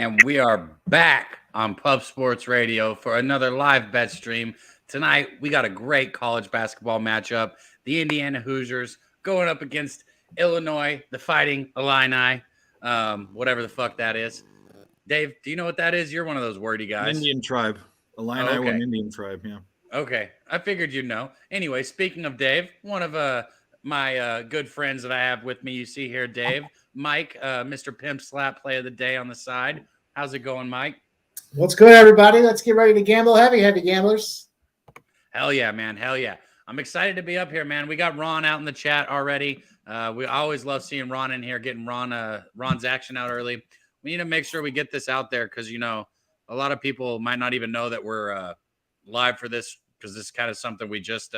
And we are back on Pub Sports Radio for another live bet stream. Tonight, we got a great college basketball matchup. The Indiana Hoosiers going up against Illinois, the Fighting Illini, whatever the fuck that is. Dave, do you know what that is? You're one of those wordy guys. Indian tribe. Illini were an Indian tribe, yeah. Okay, I figured you'd know. Anyway, speaking of Dave, one of my good friends that I have with me, you see here, Dave, Mike, Mr. Pimp Slap Play of the Day on the side. How's it going, Mike? What's good, everybody? Let's get ready to gamble. Heavy gamblers. Hell yeah, man. Hell yeah. I'm excited to be up here, man. We got Ron out in the chat already. We always love seeing Ron in here, getting Ron's action out early. We need to make sure we get this out there because, you know, a lot of people might not even know that we're live for this because this is kind of something we just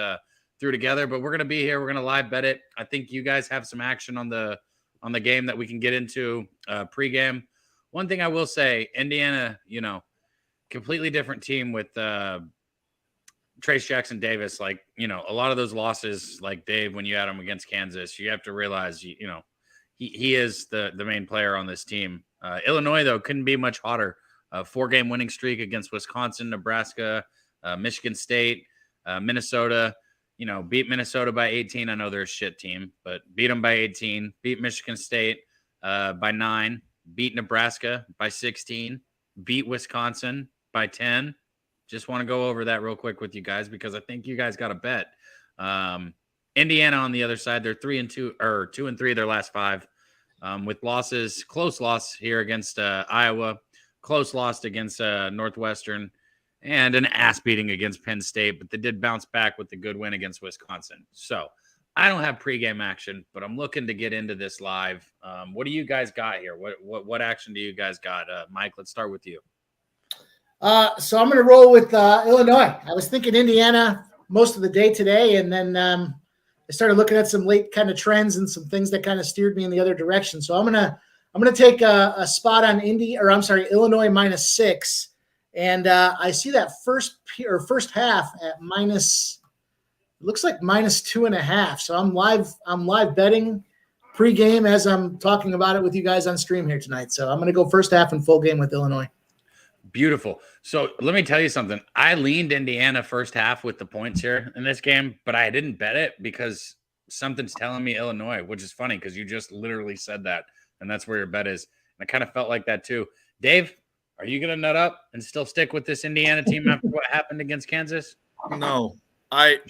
threw together. But we're going to be here. We're going to live bet it. I think you guys have some action on the game that we can get into pregame. One thing I will say, Indiana, you know, completely different team with Trace Jackson Davis. Like, you know, a lot of those losses, like Dave, when you had him against Kansas, you have to realize, you know, he is the main player on this team. Illinois, though, couldn't be much hotter. 4-game winning streak against Wisconsin, Nebraska, Michigan State, Minnesota. You know, beat Minnesota by 18. I know they're a shit team, but beat them by 18. Beat Michigan State by 9. Beat Nebraska by 16. Beat Wisconsin by 10. Just want to go over that real quick with you guys because I think you guys got a bet. Indiana on the other side, they're 3-2 or 2-3 their last 5 with losses. Close loss here against Iowa. Close loss against Northwestern. And an ass beating against Penn State, but they did bounce back with the good win against Wisconsin. So I don't have pregame action, but I'm looking to get into this live. What do you guys got here? What action do you guys got? Mike, let's start with you. So I'm going to roll with Illinois. I was thinking Indiana most of the day today, and then I started looking at some late kind of trends and some things that kind of steered me in the other direction. So I'm gonna take a spot on Illinois -6. And I see that first half at minus. It looks like -2.5. So I'm live betting pregame as I'm talking about it with you guys on stream here tonight. So I'm going to go first half and full game with Illinois. Beautiful. So let me tell you something. I leaned Indiana first half with the points here in this game, but I didn't bet it because something's telling me Illinois, which is funny because you just literally said that, and that's where your bet is. And I kind of felt like that too. Dave, are you going to nut up and still stick with this Indiana team after what happened against Kansas? No.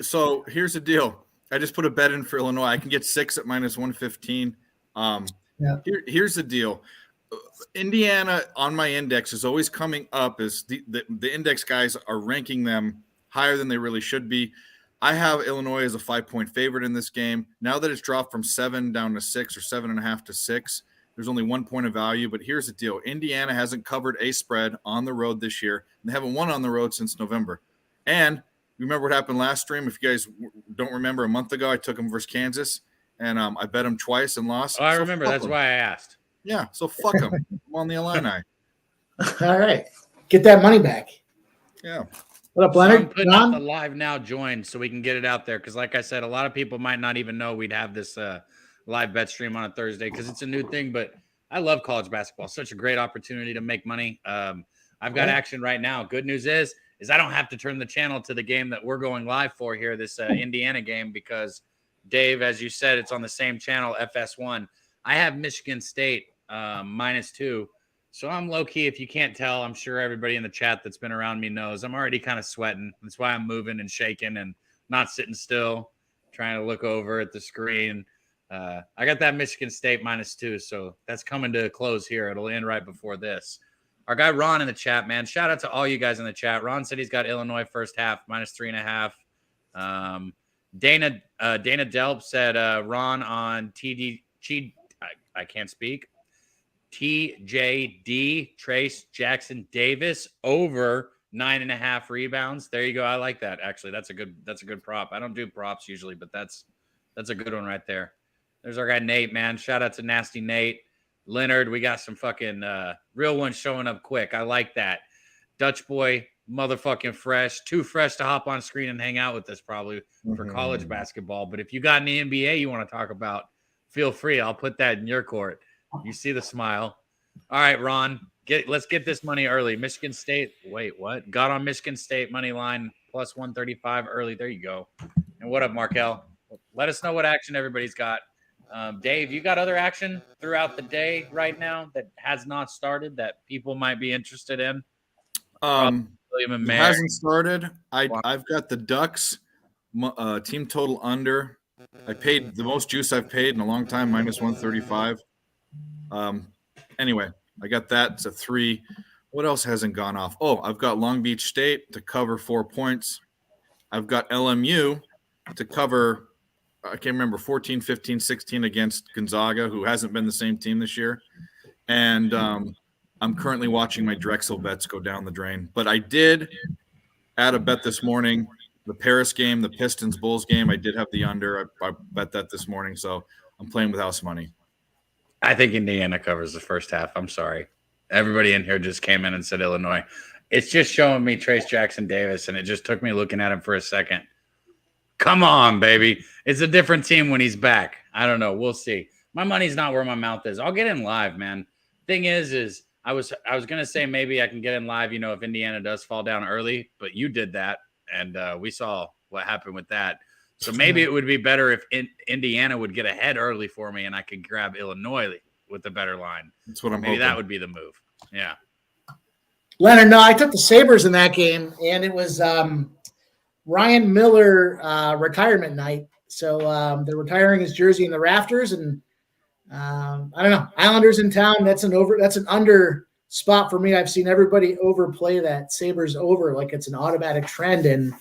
So here's the deal. I just put a bet in for Illinois. I can get 6 at -115. Here's the deal. Indiana on my index is always coming up as the index guys are ranking them higher than they really should be. I have Illinois as a 5-point favorite in this game. Now that it's dropped from 7 down to 6 or 7.5 to 6, there's only 1 point of value, but here's the deal. Indiana hasn't covered a spread on the road this year. And they haven't won on the road since November. And you remember what happened last stream? If you guys don't remember, a month ago, I took them versus Kansas, and I bet them twice and lost. Oh, I remember. That's why I asked. Yeah, so fuck them. I'm on the Illini. All right. Get that money back. Yeah. What up, Leonard? So I'm putting out the live now join so we can get it out there because, like I said, a lot of people might not even know we'd have this live bet stream on a Thursday because it's a new thing, but I love college basketball. Such a great opportunity to make money. I've got action right now. Good news is I don't have to turn the channel to the game that we're going live for here, this Indiana game, because Dave, as you said, it's on the same channel, FS1. I have Michigan State -2. So I'm low key. If you can't tell, I'm sure everybody in the chat that's been around me knows I'm already kind of sweating. That's why I'm moving and shaking and not sitting still, trying to look over at the screen. I got that Michigan State -2, so that's coming to a close here. It'll end right before this. Our guy Ron in the chat, man. Shout out to all you guys in the chat. Ron said he's got Illinois first half -3.5. Dana Delp said Ron on I can't speak. TJD Trace Jackson Davis over 9.5 rebounds. There you go. I like that. Actually, that's a good prop. I don't do props usually, but that's a good one right there. There's our guy Nate, man. Shout out to Nasty Nate. Leonard, we got some fucking real ones showing up quick. I like that. Dutch boy, motherfucking fresh. Too fresh to hop on screen and hang out with us probably for college basketball. But if you got an NBA you want to talk about, feel free. I'll put that in your court. You see the smile. All right, Ron. Let's get this money early. Michigan State. Wait, what? Got on Michigan State money line plus 135 early. There you go. And what up, Markel? Let us know what action everybody's got. Dave, you got other action throughout the day right now that has not started that people might be interested in? William and Mary. It hasn't started. I've got the Ducks team total under. I paid the most juice I've paid in a long time, minus 135. Anyway, I got that. It's a 3. What else hasn't gone off? Oh, I've got Long Beach State to cover 4 points. I've got LMU to cover, I can't remember, 14, 15, 16 against Gonzaga, who hasn't been the same team this year. And I'm currently watching my Drexel bets go down the drain. But I did add a bet this morning. The Paris game, the Pistons-Bulls game, I did have the under. I bet that this morning, so I'm playing with house money. I think Indiana covers the first half. I'm sorry. Everybody in here just came in and said Illinois. It's just showing me Trace Jackson Davis, and it just took me looking at him for a second. Come on, baby. It's a different team when he's back. I don't know. We'll see. My money's not where my mouth is. I'll get in live, man. Thing is I was going to say maybe I can get in live, if Indiana does fall down early, but you did that. And we saw what happened with that. So maybe it would be better if Indiana would get ahead early for me and I could grab Illinois with a better line. That's what I'm maybe hoping. That would be the move. Yeah. Leonard, no, I took the Sabres in that game, and it was Ryan Miller retirement night. So they're retiring his jersey in the rafters, and I don't know. Islanders in town. That's an under spot for me. I've seen everybody overplay that Sabres over like it's an automatic trend, and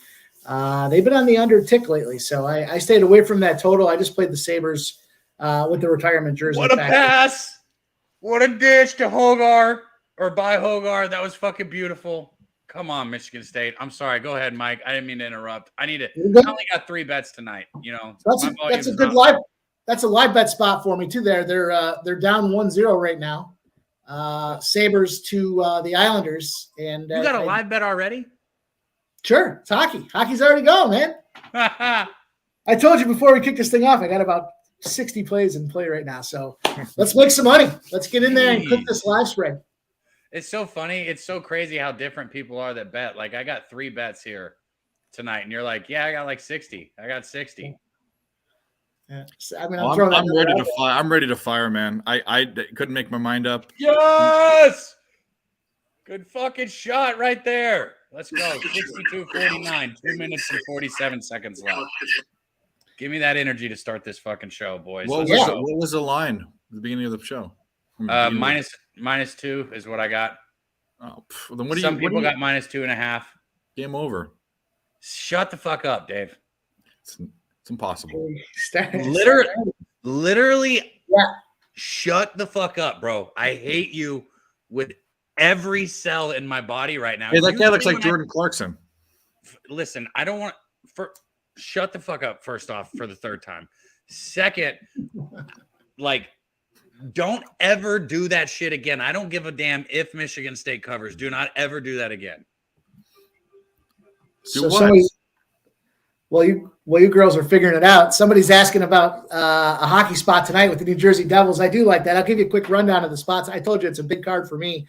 they've been on the under tick lately. So I stayed away from that total. I just played the Sabres with the retirement jersey. What a pass! What a dish to Hogar or by Hogar. That was fucking beautiful. Come on, Michigan State. I'm sorry. Go ahead, Mike. I didn't mean to interrupt. I only got 3 bets tonight. That's a good live. That's a live bet spot for me too. They're down 1-0 right now. Sabres to the Islanders, and you got a live bet already? Sure, it's hockey. Hockey's already gone, man. I told you before we kicked this thing off, I got about 60 plays in play right now. So let's make some money. Let's get in there and cook this live spread. It's so funny. It's so crazy how different people are that bet. Like I got 3 bets here tonight, and you're like, yeah, I got like 60. I got 60. Yeah. I'm ready to fire. I'm ready to fire, man. I couldn't make my mind up. Yes. Good fucking shot right there. Let's go. 62-49. 2 minutes and 47 seconds left. Give me that energy to start this fucking show, boys. What was the line at the beginning of the show? Minus 2 is what I got. Oh, then what do Some people got minus 2.5. Game over. Shut the fuck up, Dave. It's impossible. Literally, yeah. Shut the fuck up, bro. I hate you with every cell in my body right now. Hey, that guy looks like Jordan Clarkson. Listen, I don't want shut the fuck up first off for the 3rd time. Second, don't ever do that shit again. I don't give a damn if Michigan State covers. Do not ever do that again. Well, you girls are figuring it out. Somebody's asking about a hockey spot tonight with the New Jersey Devils. I do like that. I'll give you a quick rundown of the spots. I told you it's a big card for me.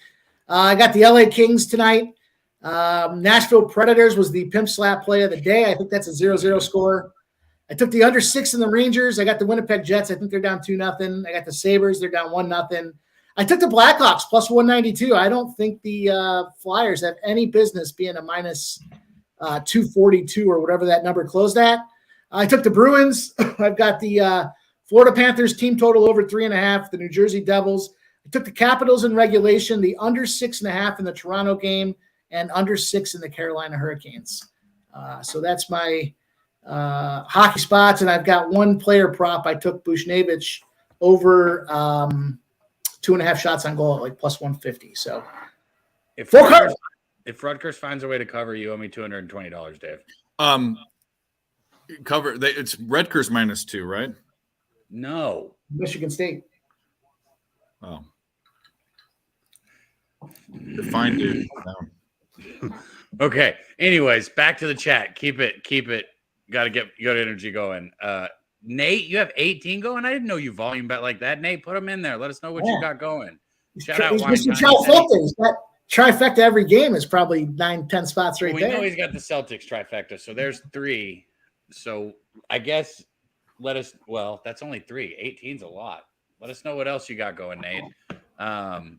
I got the LA Kings tonight. Nashville Predators was the pimp slap play of the day. I think that's a 0-0 score. I took the under 6 in the Rangers. I got the Winnipeg Jets. I think they're down 2-0. I got the Sabres. They're down 1-0. I took the Blackhawks plus 192. I don't think the Flyers have any business being a minus 242 or whatever that number closed at. I took the Bruins. I've got the Florida Panthers team total over 3.5, the New Jersey Devils. I took the Capitals in regulation, the under 6.5 in the Toronto game, and under 6 in the Carolina Hurricanes. So that's my hockey spots, and I've got one player prop. I took Bushnevich over 2.5 shots on goal at like plus 150. So if Rutgers finds a way to cover, you owe me $220, Dave. It's Rutgers minus 2, right? No, Michigan State. Oh, fine, dude. No. Okay. Anyways, back to the chat. Keep it. Got to get energy going. Nate, you have 18 going. I didn't know you volume bet like that. Nate, put them in there. Let us know what you got going. Shout out He's Wine Mr. Time. Trifecta. He's got trifecta every game is probably 9-10 spots right We there. know he's got the Celtics trifecta, so there's 3. So I guess that's only 3. 18's a lot. Let us know what else you got going, Nate.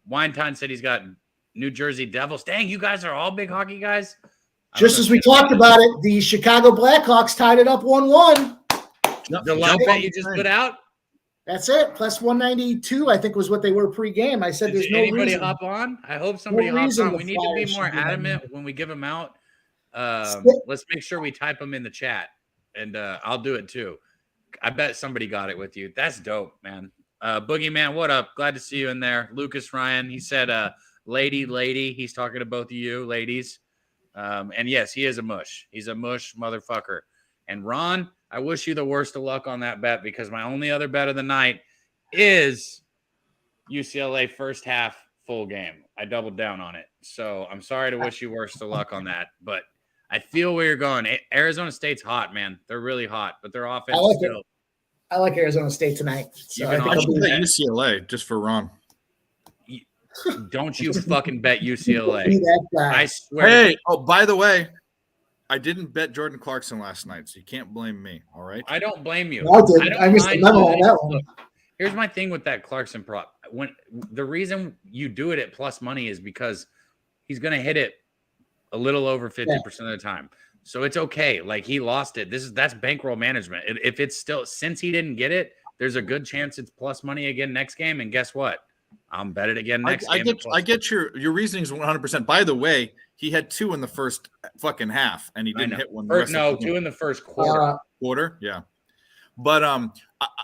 Wine Time said he's got New Jersey Devils. Dang, you guys are all big hockey guys. Just as we talked about it, the Chicago Blackhawks tied it up 1-1. The luck bet you just put out? That's it. Plus 192, I think, was what they were pre-game. I said there's no anybody reason. hop on? I hope somebody hops on. We need to be more adamant when we give them out. Let's make sure we type them in the chat, and I'll do it too. I bet somebody got it with you. That's dope, man. Boogeyman, what up? Glad to see you in there. Lucas Ryan, he said, lady. He's talking to both of you, ladies. And yes, he is a mush. He's a mush motherfucker. And Ron, I wish you the worst of luck on that bet because my only other bet of the night is UCLA first half full game. I doubled down on it. So I'm sorry to wish you worst of luck on that, but I feel where you're going. Arizona State's hot, man. They're really hot, but their offense still. I like Arizona State tonight. So I should bet UCLA just for Ron. Don't you fucking bet UCLA. I swear. Hey, by the way, I didn't bet Jordan Clarkson last night, so you can't blame me. All right. I don't blame you. I missed the memo on that one. Here's my thing with that Clarkson prop. When the reason you do it at plus money is because he's going to hit it a little over 50% of the time. So it's okay. Like he lost it. That's bankroll management. If it's still, since he didn't get it, there's a good chance it's plus money again next game. And guess what? I'm bet it again next game. I get your reasonings 100%. By the way, he had 2 in the first fucking half, and he didn't hit one. 2 in the first quarter. Quarter, yeah. But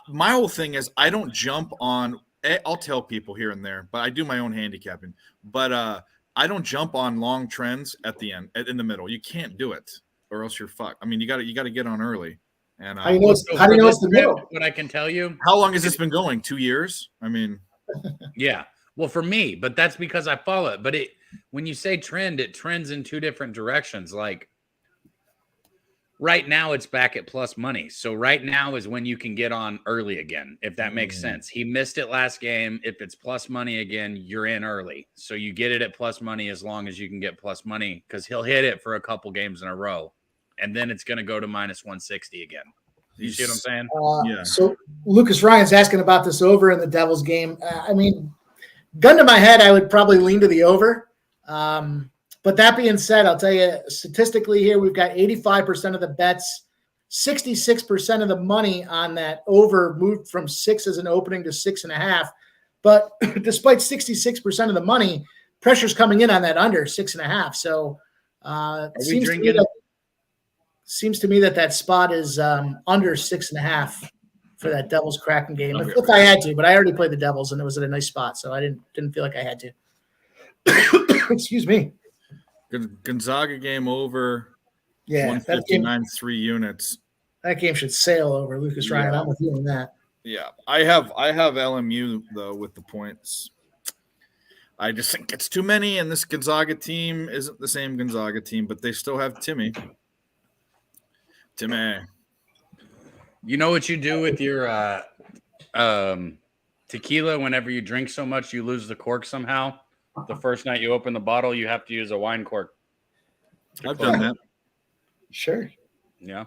my whole thing is I don't jump on. I'll tell people here and there, but I do my own handicapping. But I don't jump on long trends at the end, in the middle. You can't do it, or else you're fucked. I mean, you got to get on early. And how do you know it's the middle? What I can tell you. How long has this been going? 2 years? I mean. Yeah. Well, for me, but that's because I follow it. But when you say trend, it trends in 2 different directions. Like right now it's back at plus money. So right now is when you can get on early again, if that makes sense. He missed it last game. If it's plus money again, you're in early. So you get it at plus money as long as you can get plus money because he'll hit it for a couple games in a row. And then it's going to go to minus 160 again. You see what I'm saying? Yeah. So Lucas Ryan's asking about this over in the Devils game. I mean, gun to my head, I would probably lean to the over. But that being said, I'll tell you statistically here, we've got 85% of the bets, 66% of the money on that over moved from 6 as an opening to 6.5. But despite 66% of the money, pressure's coming in on that under 6.5. So seems to me that spot is under 6.5 for that Devils Kraken game. If I had to, but I already played the Devils and it was at a nice spot, so I didn't feel like I had to. Excuse me. Gonzaga game over. Yeah, 159 3 units. That game should sail over, Lucas Ryan. I'm with you on that. Yeah, I have LMU though with the points. I just think it's too many, and this Gonzaga team isn't the same Gonzaga team, but they still have Timmy. You know what you do with your tequila whenever you drink so much you lose the cork somehow? The first night you open the bottle, you have to use a wine cork. I've done that. Sure. Yeah.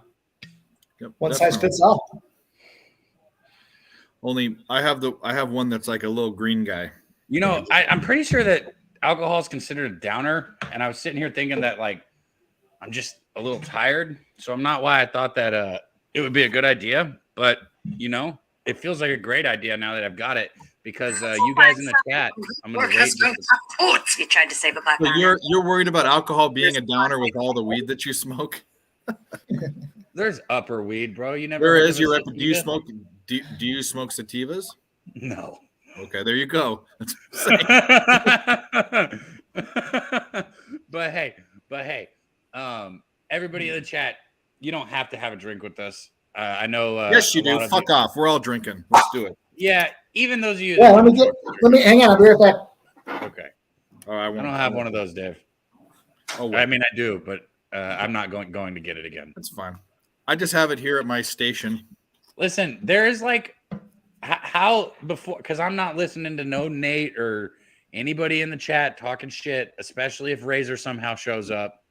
Yep, one size fits all. Only I have one that's like a little green guy. You know, I'm pretty sure that alcohol is considered a downer, and I was sitting here thinking that like I'm just a little tired, so I'm not why I thought that it would be a good idea, but you know, it feels like a great idea now that I've got it because you guys in the chat, I'm gonna rate this. You tried to save a black man. You're worried about alcohol being a downer with all the weed that you smoke? There's upper weed, bro. You never. There is. Do you smoke? Do you smoke sativas? No. Okay, there you go. But hey, everybody in the chat, you don't have to have a drink with us. I know. Yes, you do. Fuck off. We're all drinking. Let's do it. Yeah, even those of you. Yeah, let me hang on. I'll be right back. Okay. All right. I don't have one of those, Dave. Oh, well. I mean, I do, but I'm not going to get it again. That's fine. I just have it here at my station. Listen, there is like how before, because I'm not listening to no Nate or anybody in the chat talking shit, especially if Razor somehow shows up,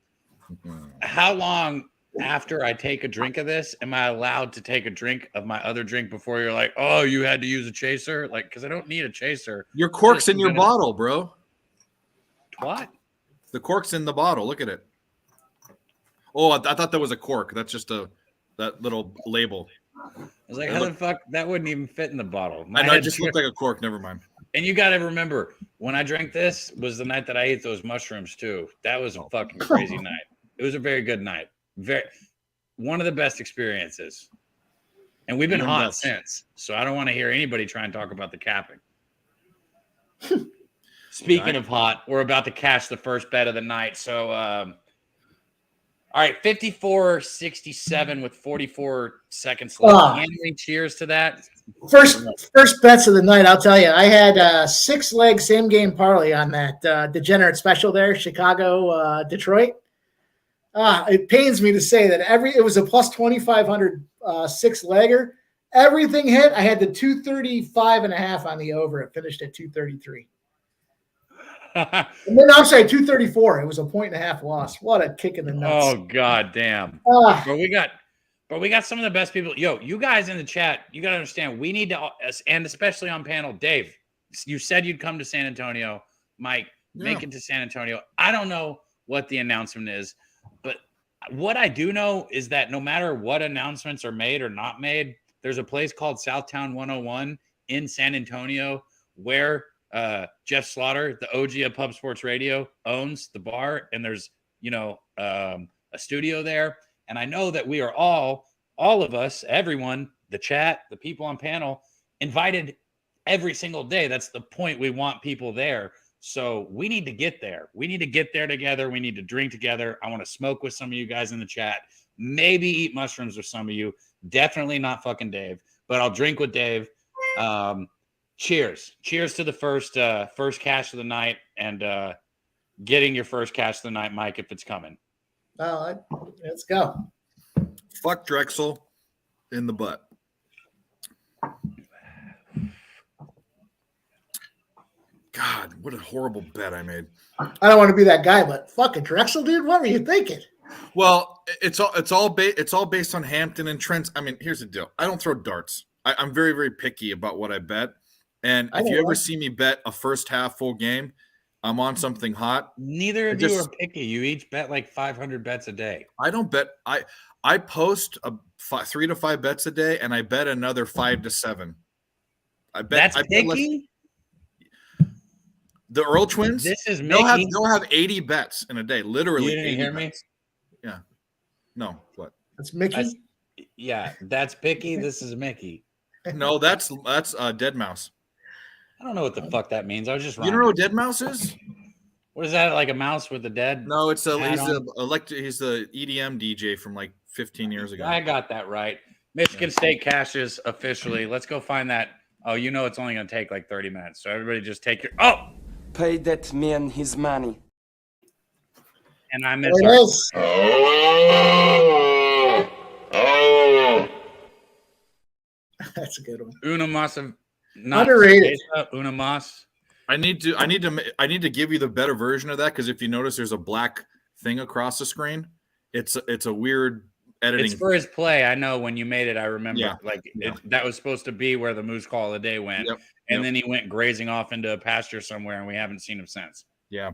how long after I take a drink of this am I allowed to take a drink of my other drink before you're like, oh, you had to use a chaser? Like, because I don't need a chaser. Your cork's in your bottle, bro. What? The cork's in the bottle. Look at it. Oh, I thought that was a cork. That's just that little label. I was like, how the fuck? That wouldn't even fit in the bottle. I know, it just looked like a cork. Never mind. And you got to remember, when I drank this was the night that I ate those mushrooms too. That was a fucking crazy night. It was a very good night. One of the best experiences. And we've been hot since. So I don't want to hear anybody try and talk about the capping. Speaking of hot, we're about to cash the first bet of the night. So, all right, 54-67 with 44 seconds left. Handling cheers to that. First bets of the night, I'll tell you. I had 6-leg same game parlay on that degenerate special there, Chicago, Detroit. It pains me to say that it was a plus 2,500 6-legger. Everything hit. I had the 235.5 on the over. It finished at 233. And then I'm sorry, 234. It was a 1.5 loss. What a kick in the nuts. Oh god damn. But we got some of the best people. Yo, you guys in the chat, you got to understand, we need to, and especially on panel, Dave, you said you'd come to San Antonio. Mike, make it to San Antonio. I don't know what the announcement is, but what I do know is that no matter what announcements are made or not made, there's a place called Southtown 101 in San Antonio where Jeff Slaughter, the OG of Pub Sports Radio, owns the bar, and there's a studio there. And I know that we are all of us, everyone, the chat, the people on panel, invited every single day. That's the point. We want people there. So we need to get there. We need to get there together. We need to drink together. I want to smoke with some of you guys in the chat. Maybe eat mushrooms with some of you. Definitely not fucking Dave, but I'll drink with Dave. Cheers. Cheers to the first cash of the night, and getting your first cash of the night, Mike, if it's coming. Let's go. Fuck Drexel in the butt. God, what a horrible bet I made. I don't want to be that guy, but fucking Drexel, dude. What were you thinking? Well, it's all based on Hampton and Trent's. I mean, here's the deal. I don't throw darts. I'm very, very picky about what I bet. And if you ever see me bet a first half full game, I'm on something hot. Neither of you are picky. You each bet like 500 bets a day. I don't bet. I post 3 to 5 bets a day, and I bet another 5 to 7. I bet. That's picky. The Earl twins. This is they'll have 80 bets in a day. Literally. You didn't hear me? Yeah. No. What? That's Mickey. That's picky. This is Mickey. No, that's Dead Mouse. I don't know what the fuck that means. I was just You don't know what Dead Mouse is? What is that? Like a mouse with a dead? No, he's the EDM DJ from like 15 years ago. I got that right. Michigan State cashes officially. Let's go find that. Oh, it's only going to take like 30 minutes. So everybody just take your pay that man his money. And I miss That's a good one. Una Mas underrated. Una Mas. I need to give you the better version of that, because if you notice, there's a black thing across the screen. It's a weird editing. It's for his play. I know when you made it, I remember that was supposed to be where the Moose Call of the Day went. Yep. And then he went grazing off into a pasture somewhere, and we haven't seen him since. Yeah.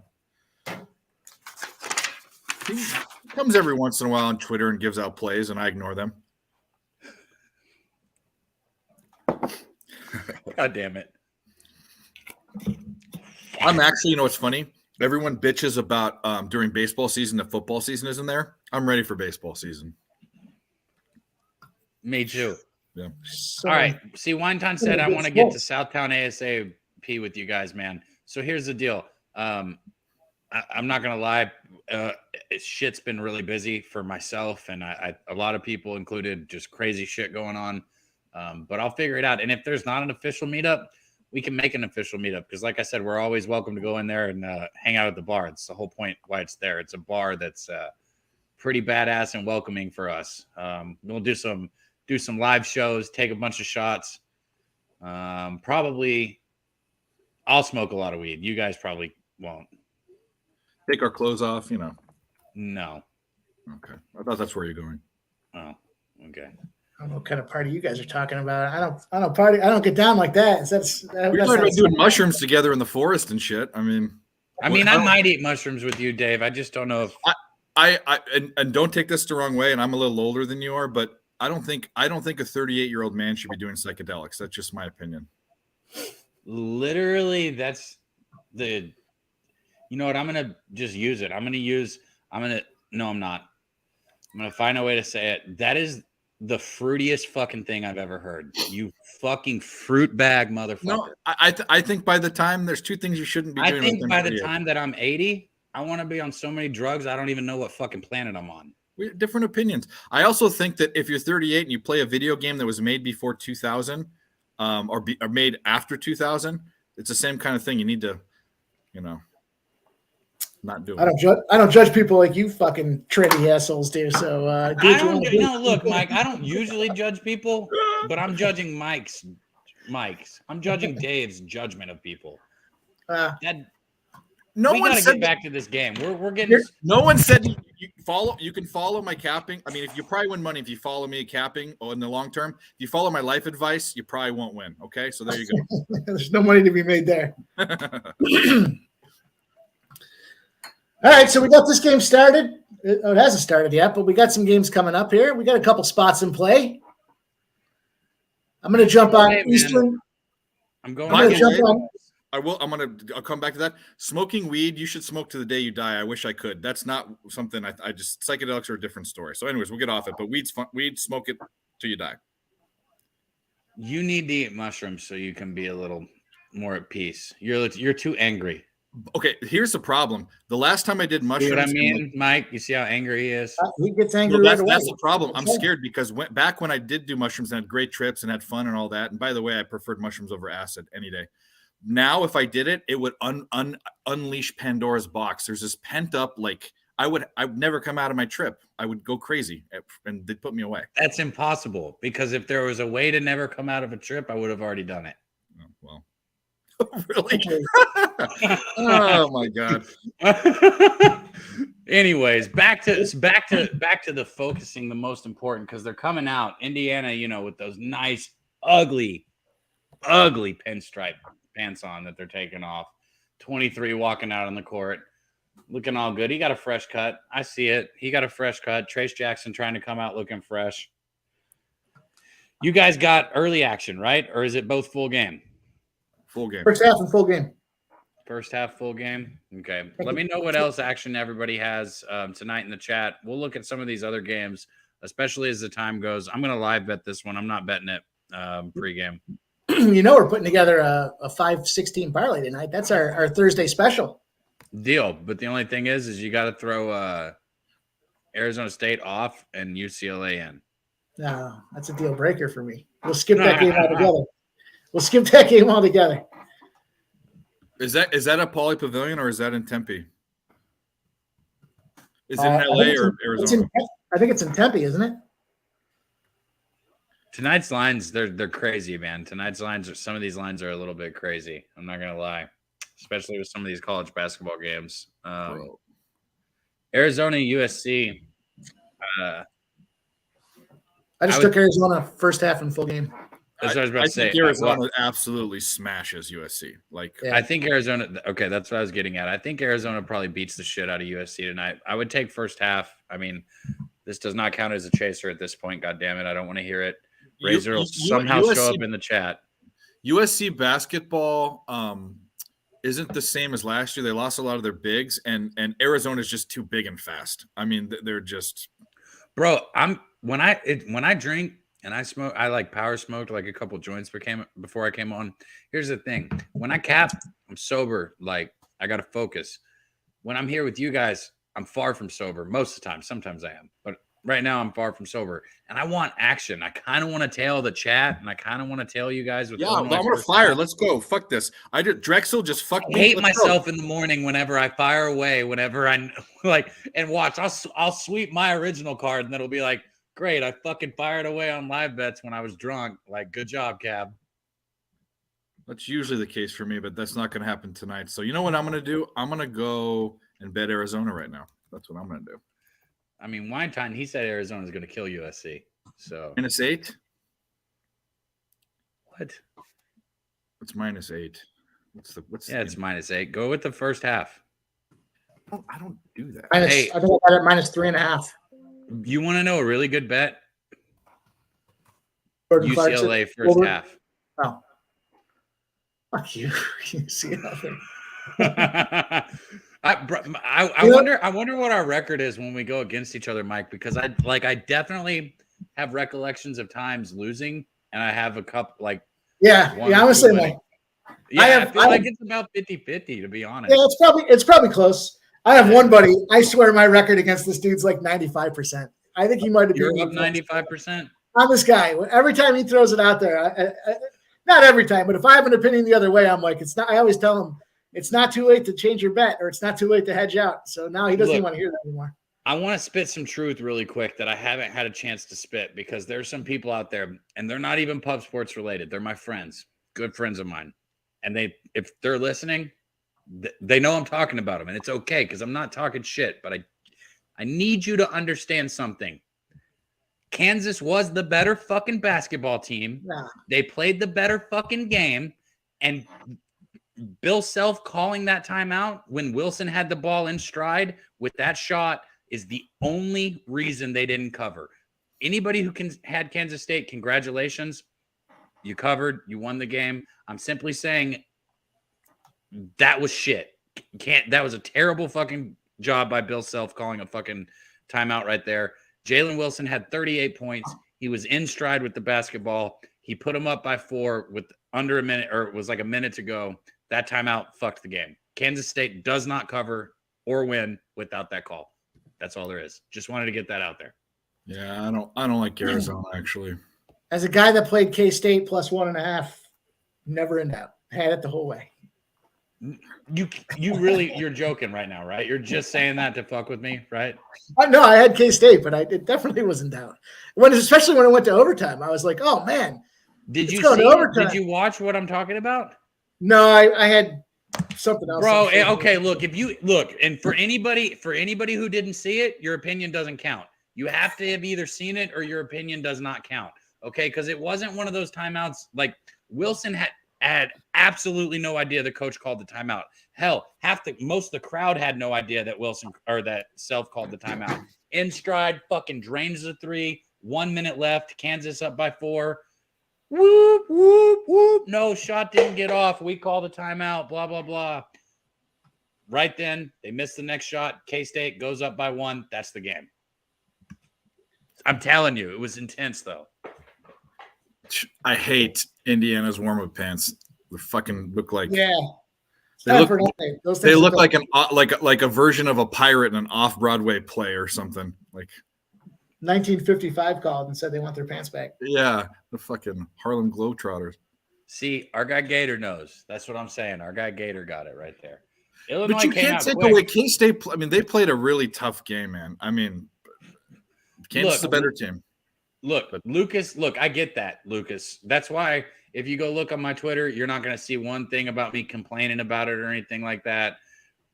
He comes every once in a while on Twitter and gives out plays, and I ignore them. God damn it. I'm actually, what's funny? Everyone bitches about during baseball season, the football season isn't there. I'm ready for baseball season. Me too. Yeah. All right. See, Winetown said, I want to get to Southtown ASAP with you guys, man. So here's the deal. I'm not going to lie. Shit's been really busy for myself, and a lot of people included, just crazy shit going on. But I'll figure it out. And if there's not an official meetup, we can make an official meetup, because like I said, we're always welcome to go in there and hang out at the bar. It's the whole point why it's there. It's a bar that's pretty badass and welcoming for us. We'll do some live shows, take a bunch of shots. Probably I'll smoke a lot of weed. You guys probably won't. Take our clothes off, No. Okay. I thought that's where you're going. Oh, okay. I don't know what kind of party you guys are talking about. I don't party. I don't get down like that. We're doing mushrooms together in the forest and shit. I might eat mushrooms with you, Dave. I just don't know if and don't take this the wrong way. And I'm a little older than you are, but I don't think a 38-year-old man should be doing psychedelics. That's just my opinion. Literally, that's the. You know what? I'm gonna just use it. No, I'm not. I'm gonna find a way to say it. That is the fruitiest fucking thing I've ever heard. You fucking fruit bag motherfucker. No, I think by the time there's two things you shouldn't be doing. I think by the time that I'm 80, I want to be on so made drugs I don't even know what fucking planet I'm on. We have different opinions. I also think that if you're 38 and you play a video game that was made before 2000, or made after 2000, it's the same kind of thing. You need to, not do it. I don't judge people like you fucking trendy assholes do. So look, Mike, I don't usually judge people, but I'm judging Mike's. I'm judging Dave's judgment of people. We got to get back to this game. We're getting. No one said you can follow my capping. I mean, if you probably win money if you follow me capping in the long term. If you follow my life advice, you probably won't win. Okay, so there you go. There's no money to be made there. All right, so we got this game started. It hasn't started yet, but we got some games coming up here. We got a couple spots in play. I'm going to jump on Eastern. I'll come back to that. Smoking weed, you should smoke to the day you die. I wish I could. That's not something I just, psychedelics are a different story. So anyways, we'll get off it, but weed, smoke it till you die. You need to eat mushrooms so you can be a little more at peace. You're too angry. Okay, here's the problem. The last time I did mushrooms, see what I mean, Mike? You see how angry he is? He gets angry. That's the problem. I'm scared because back when I did do mushrooms and had great trips and had fun and all that. And by the way, I preferred mushrooms over acid any day. Now, if I did it, it would unleash Pandora's box. There's this pent up, I'd never come out of my trip. I would go crazy and they'd put me away. That's impossible because if there was a way to never come out of a trip, I would have already done it. Oh, well. Really? Oh my god. Anyways, back to the focusing, the most important, because they're coming out. Indiana, with those nice, ugly pinstripe pants on that they're taking off. 23 walking out on the court, looking all good. He got a fresh cut. I see it. He got a fresh cut. Trace Jackson trying to come out looking fresh. You guys got early action, right? Or is it both full game? Full game. First half and full game. First half, full game. Okay. Let me know what else action everybody has tonight in the chat. We'll look at some of these other games, especially as the time goes. I'm going to live bet this one. I'm not betting it pregame. We're putting together a 5-16 parlay tonight. That's our Thursday special. Deal. But the only thing is you got to throw Arizona State off and UCLA in. No, that's a deal breaker for me. We'll skip that game altogether. We'll skip that game altogether. Is that a Pauley Pavilion or is that in Tempe? Is it in LA or Arizona? I think it's in Tempe, isn't it? Tonight's lines, they're crazy, man. Tonight's lines some of these lines are a little bit crazy. I'm not gonna lie, especially with some of these college basketball games. Arizona, USC. I just took Arizona first half and full game. That's what I was about to say. I think Arizona absolutely smashes USC. I think Arizona. Okay, that's what I was getting at. I think Arizona probably beats the shit out of USC tonight. I would take first half. I mean, this does not count as a chaser at this point. God damn it, I don't want to hear it. Razor will somehow show up in the chat. USC basketball isn't the same as last year. They lost a lot of their bigs, and Arizona is just too big and fast. I mean, they're just. Bro, when I drink. And I smoke. I power smoked like a couple joints before I came on. Here's the thing: when I cap, I'm sober. I got to focus. When I'm here with you guys, I'm far from sober most of the time. Sometimes I am, but right now I'm far from sober, and I want action. I kind of want to tail the chat, and I kind of want to tail you guys with. Yeah, I'm gonna fire. Let's go. Fuck this. Drexel just fucked me. I hate myself in the morning whenever I fire away. Whenever I and watch, I'll sweep my original card, and it'll be like. Great, I fucking fired away on live bets when I was drunk. Good job, Cab. That's usually the case for me, but that's not going to happen tonight. So you know what I'm going to do? I'm going to go and bet Arizona right now. That's what I'm going to do. I mean, Weinstein, he said Arizona is going to kill USC. So -8. what? It's -8. What's Yeah, it's -8. Go with the first half. I don't do that. I think I got it -3.5. You want to know a really good bet? Jordan UCLA Clarkson. first half. Oh. Fuck you. You see nothing. I wonder what our record is when we go against each other, Mike, because I definitely have recollections of times losing, and I have a couple I was saying like I feel like it's about 50-50, to be honest. Yeah, it's probably close. I have one buddy. I swear my record against this dude's like 95%. I think he might have been up 95%. On this guy. Every time he throws it out there, not every time, but if I have an opinion the other way, I'm like, it's not. I always tell him it's not too late to change your bet, or it's not too late to hedge out. So now he doesn't even want to hear that anymore. I want to spit some truth really quick that I haven't had a chance to spit, because there's some people out there, and they're not even pub sports related. They're my friends, good friends of mine. And if they're listening, they know I'm talking about them, and it's okay because I'm not talking shit, but I need you to understand something. Kansas was the better fucking basketball team. Nah. They played the better fucking game, and Bill Self calling that timeout when Wilson had the ball in stride with that shot is the only reason they didn't cover. Anybody who had Kansas State, congratulations. You covered. You won the game. I'm simply saying that was shit. That was a terrible fucking job by Bill Self calling a fucking timeout right there. Jalen Wilson had 38 points. He was in stride with the basketball. He put him up by 4 with under a minute, or it was like a minute to go. That timeout fucked the game. Kansas State does not cover or win without that call. That's all there is. Just wanted to get that out there. Yeah, I don't like Arizona, actually. As a guy that played K-State plus 1.5, never in doubt. Had it the whole way. You're joking right now, right? You're just saying that to fuck with me, right? No, I had K-State, but it definitely wasn't down. Especially when it went to overtime, I was like, oh man. Did you watch what I'm talking about? No, I had something else. Bro, okay, look, and for anybody who didn't see it, your opinion doesn't count. You have to have either seen it or your opinion does not count. Okay, because it wasn't one of those timeouts. Like Wilson had absolutely no idea the coach called the timeout. Hell, most of the crowd had no idea that Wilson or that Self called the timeout. In stride, fucking drains the 3. 1 minute left. Kansas up by 4. Whoop, whoop, whoop. No, shot didn't get off. We call the timeout. Blah, blah, blah. Right then, they missed the next shot. K-State goes up by 1. That's the game. I'm telling you, it was intense, though. I hate Indiana's warm-up pants. They fucking look like they look like like a version of a pirate in an off-Broadway play or something. Like 1955 called and said they want their pants back. Yeah, the fucking Harlem Globetrotters. See, our guy Gator knows. That's what I'm saying. Our guy Gator got it right there. Illinois but you can't take away K-State. I mean, they played a really tough game, man. I mean, Kansas is the better team. Look, Lucas, I get that, Lucas. That's why if you go look on my Twitter, you're not going to see one thing about me complaining about it or anything like that.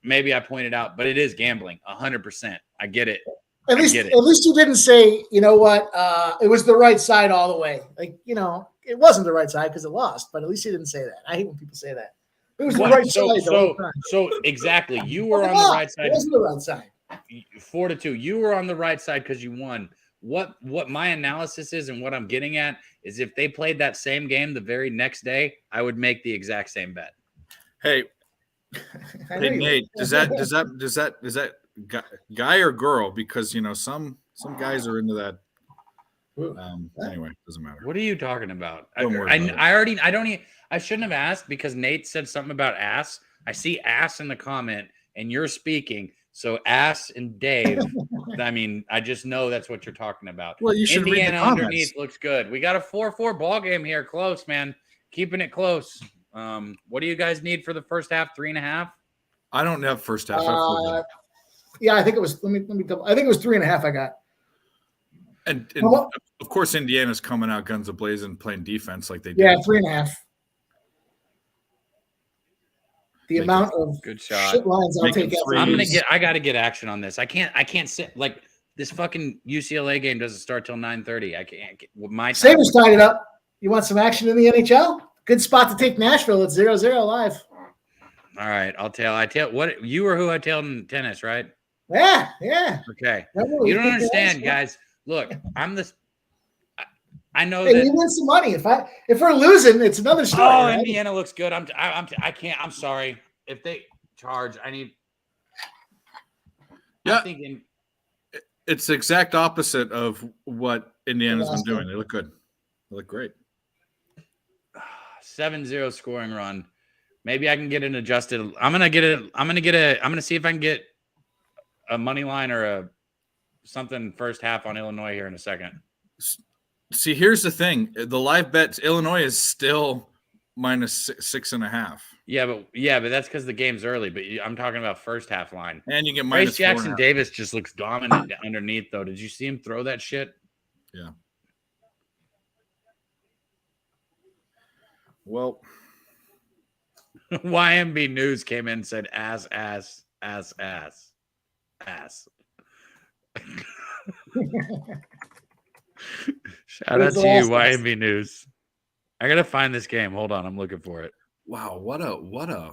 Maybe I pointed out, but it is gambling, 100%. I get it. At least you didn't say, you know what, it was the right side all the way. Like, you know, it wasn't the right side because it lost, but at least you didn't say that. I hate when people say that. It was the right side. So exactly, you were on the right side. It wasn't the right side. 4-2. You were on the right side because you won. What my analysis is and what I'm getting at is if they played that same game the very next day, I would make the exact same bet. Hey Nate, does that guy or girl? Because you know some guys are into that. Anyway, doesn't matter. What are you talking about? I shouldn't have asked because Nate said something about ass. I see ass in the comment and you're speaking. So ass and Dave, I mean, I just know that's what you're talking about. Well, you should Indiana read the comments. Underneath looks good. We got a 4-4 ball game here. Close, man. Keeping it close. What do you guys need for the first half? 3.5? I don't have first half. Yeah, I think it was. Let me double. I think it was 3.5. I got. And of course, Indiana's coming out guns a blazing, playing defense like they did. Yeah, 3.5. the amount of good shot. shit lines I'll Making take out. threes. I got to get action on this. I can't sit like this fucking UCLA game doesn't start till 9:30. I can't get my time. Sabres tied it up. You want some action in the NHL? Good spot to take Nashville. It's 0-0 live. All right, I tell what you or who I tailed in tennis, right? Yeah. Okay. Remember, You don't understand, guys. Look, I know hey, that. we win some money. If we're losing, it's another story. Oh, right? Indiana looks good. I can't. I'm sorry. If they charge, I need. Yeah. I'm thinking. It's the exact opposite of what Indiana's been doing. They look good. They look great. 7-0 scoring run. Maybe I can get an adjusted. I'm gonna see if I can get a money line or something first half on Illinois here in a second. See, here's the thing: the live bets, Illinois is still minus 6.5. Yeah, but that's because the game's early. But I'm talking about first half line. And you get minus Trace Jackson Davis just looks dominant underneath, though. Did you see him throw that shit? Yeah. Well, YMB News came in and said ass. Shout out to you, YMB News. I gotta find this game. Hold on, I'm looking for it. wow, what a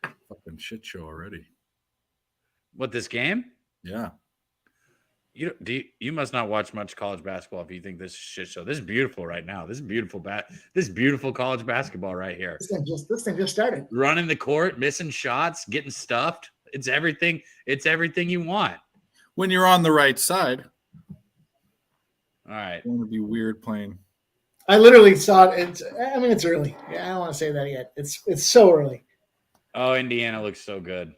fucking shit show already. What, this game? Yeah. You must not watch much college basketball if you think this is shit show. This is beautiful right now. This is beautiful college basketball right here. This thing just started. Running the court, missing shots, getting stuffed. It's everything. It's everything you want. When you're on the right side. All right. You want to be weird playing. I literally saw it. It's early. Yeah, I don't want to say that yet. It's so early. Oh, Indiana looks so good.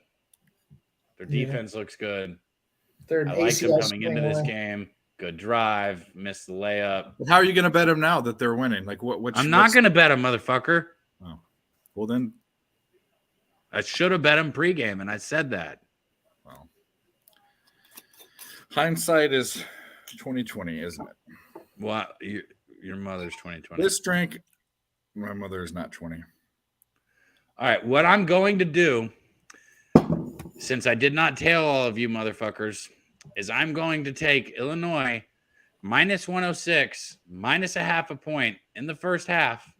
Their defense looks good. They're I like them coming into this game. Good drive, missed the layup. How are you going to bet them now that they're winning? Like what? I'm not going to bet them, motherfucker. Oh, well then. I should have bet them pregame, and I said that. Well, hindsight is 2020, isn't it? What? Your mother's 2020. This drink, my mother is not 20. All right, what I'm going to do, since I did not tail all of you motherfuckers, is I'm going to take Illinois minus 106, minus a half a point in the first half.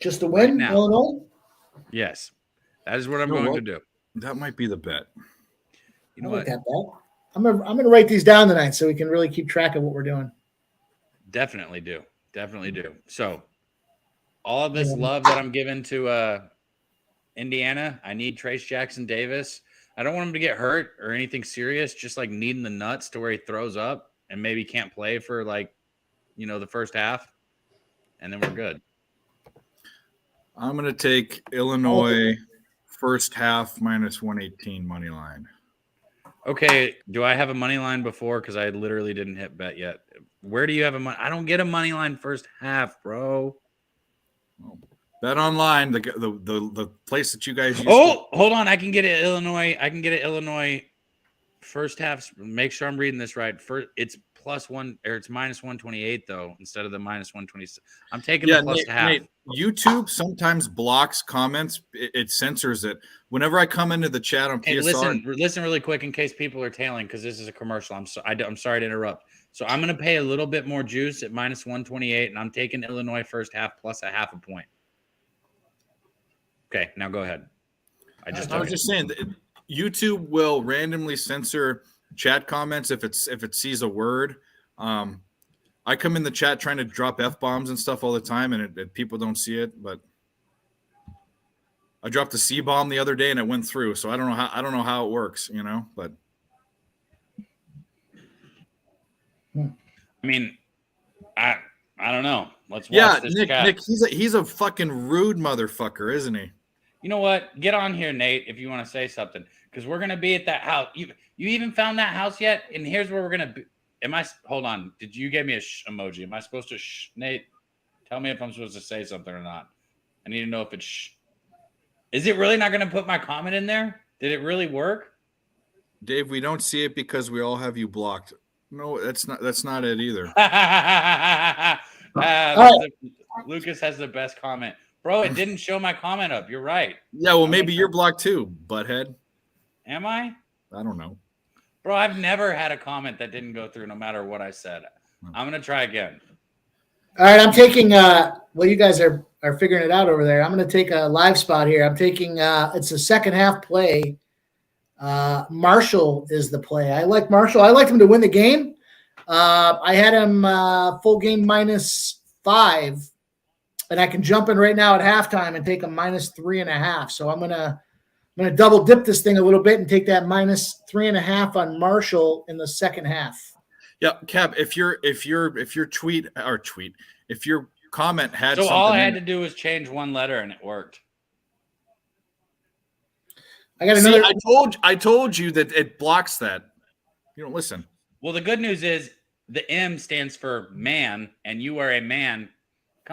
Just to win, right Illinois? Yes, that is what I'm going to do. That might be the bet. You know what? what? I'm gonna write these down tonight so we can really keep track of what we're doing. Definitely do. So all of this love that I'm giving to Indiana, I need Trace Jackson Davis. I don't want him to get hurt or anything serious, just like needing the nuts to where he throws up and maybe can't play for the first half. And then we're good. I'm going to take Illinois first half minus 118 money line. Okay. Do I have a money line before? Because I literally didn't hit bet yet. Where do you have a money? I don't get a money line first half, bro. Bet online, the place that you guys use. Oh, hold on. I can get it Illinois first half. Make sure I'm reading this right. It's +1 or it's minus 128 though, instead of the minus 126. I'm taking the plus half. Nate, YouTube sometimes blocks comments. It censors it. Whenever I come into the chat on PSR, listen really quick in case people are tailing because this is a commercial. I'm sorry to interrupt. So I'm going to pay a little bit more juice at minus 128, and I'm taking Illinois first half plus a half a point. Okay, now go ahead. I was just saying that YouTube will randomly censor chat comments if it sees a word. I come in the chat trying to drop F-bombs and stuff all the time, and people don't see it. But I dropped a C-bomb the other day, and it went through. So I don't know how it works, But I mean, I don't know. Let's watch this chat. Nick, he's a fucking rude motherfucker, isn't he? You know what? Get on here, Nate, if you want to say something, because we're gonna be at that house. You even found that house yet? And here's where we're gonna be. Hold on. Did you give me a emoji? Am I supposed to Nate? Tell me if I'm supposed to say something or not. I need to know if it's Is it really not gonna put my comment in there? Did it really work? Dave, we don't see it because we all have you blocked. No, that's not it either. Lucas has the best comment. Bro, it didn't show my comment up. You're right. Yeah, well, maybe you're blocked too, butthead. Am I? I don't know. Bro, I've never had a comment that didn't go through no matter what I said. I'm going to try again. All right, I'm taking well, you guys are figuring it out over there. I'm going to take a live spot here. I'm taking it's a second half play. Marshall is the play. I like Marshall. I like him to win the game. I had him full game -5, and I can jump in right now at halftime and take him -3.5. So I'm gonna double dip this thing a little bit and take that -3.5 on Marshall in the second half. Yeah, Cap, if your comment had so all I had to do was change one letter and it worked. I got another. I told you that it blocks that. You don't listen. Well, the good news is the M stands for man, and you are a man.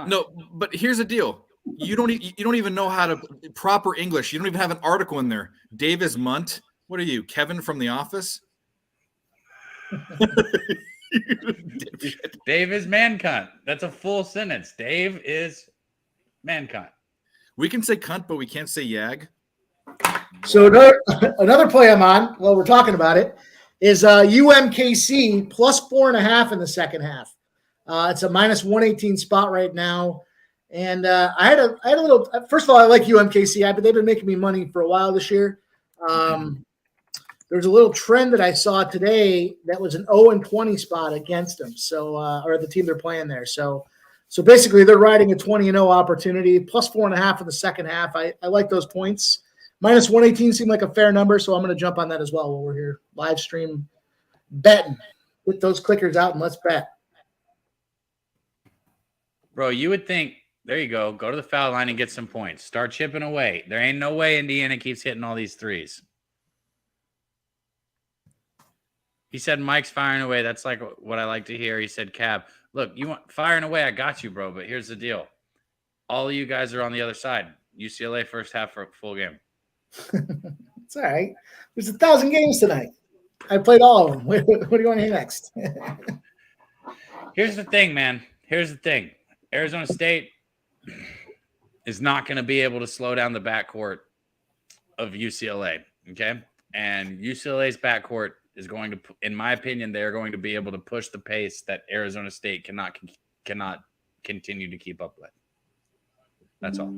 No, but here's the deal. You don't even know how to proper English. You don't even have an article in there. Dave is Munt. What are you, Kevin from The Office? Dave is man cunt. That's a full sentence. Dave is man cunt. We can say cunt, but we can't say yag. So another play I'm on while we're talking about it is UMKC +4.5 in the second half. It's a -118 spot right now. And I had a little, first of all, I like UMKC, but they've been making me money for a while this year. There's a little trend that I saw today that was an 0-20 spot against them. So, or the team they're playing there. So basically they're riding a 20-0 opportunity, +4.5 in the second half. I like those points. -118 seemed like a fair number, so I'm going to jump on that as well while we're here live stream betting. Get those clickers out and let's bet. Bro, you would think, there you go. Go to the foul line and get some points. Start chipping away. There ain't no way Indiana keeps hitting all these threes. He said Mike's firing away. That's like what I like to hear. He said, Cab, look, you want firing away. I got you, bro. But here's the deal. All of you guys are on the other side. UCLA first half for a full game. It's all right. There's 1,000 games tonight. I played all of them. What do you want to hear next? Here's the thing, man. Here's the thing. Arizona State is not going to be able to slow down the backcourt of UCLA, okay? And UCLA's backcourt is going to, in my opinion, they're going to be able to push the pace that Arizona State cannot continue to keep up with. That's all.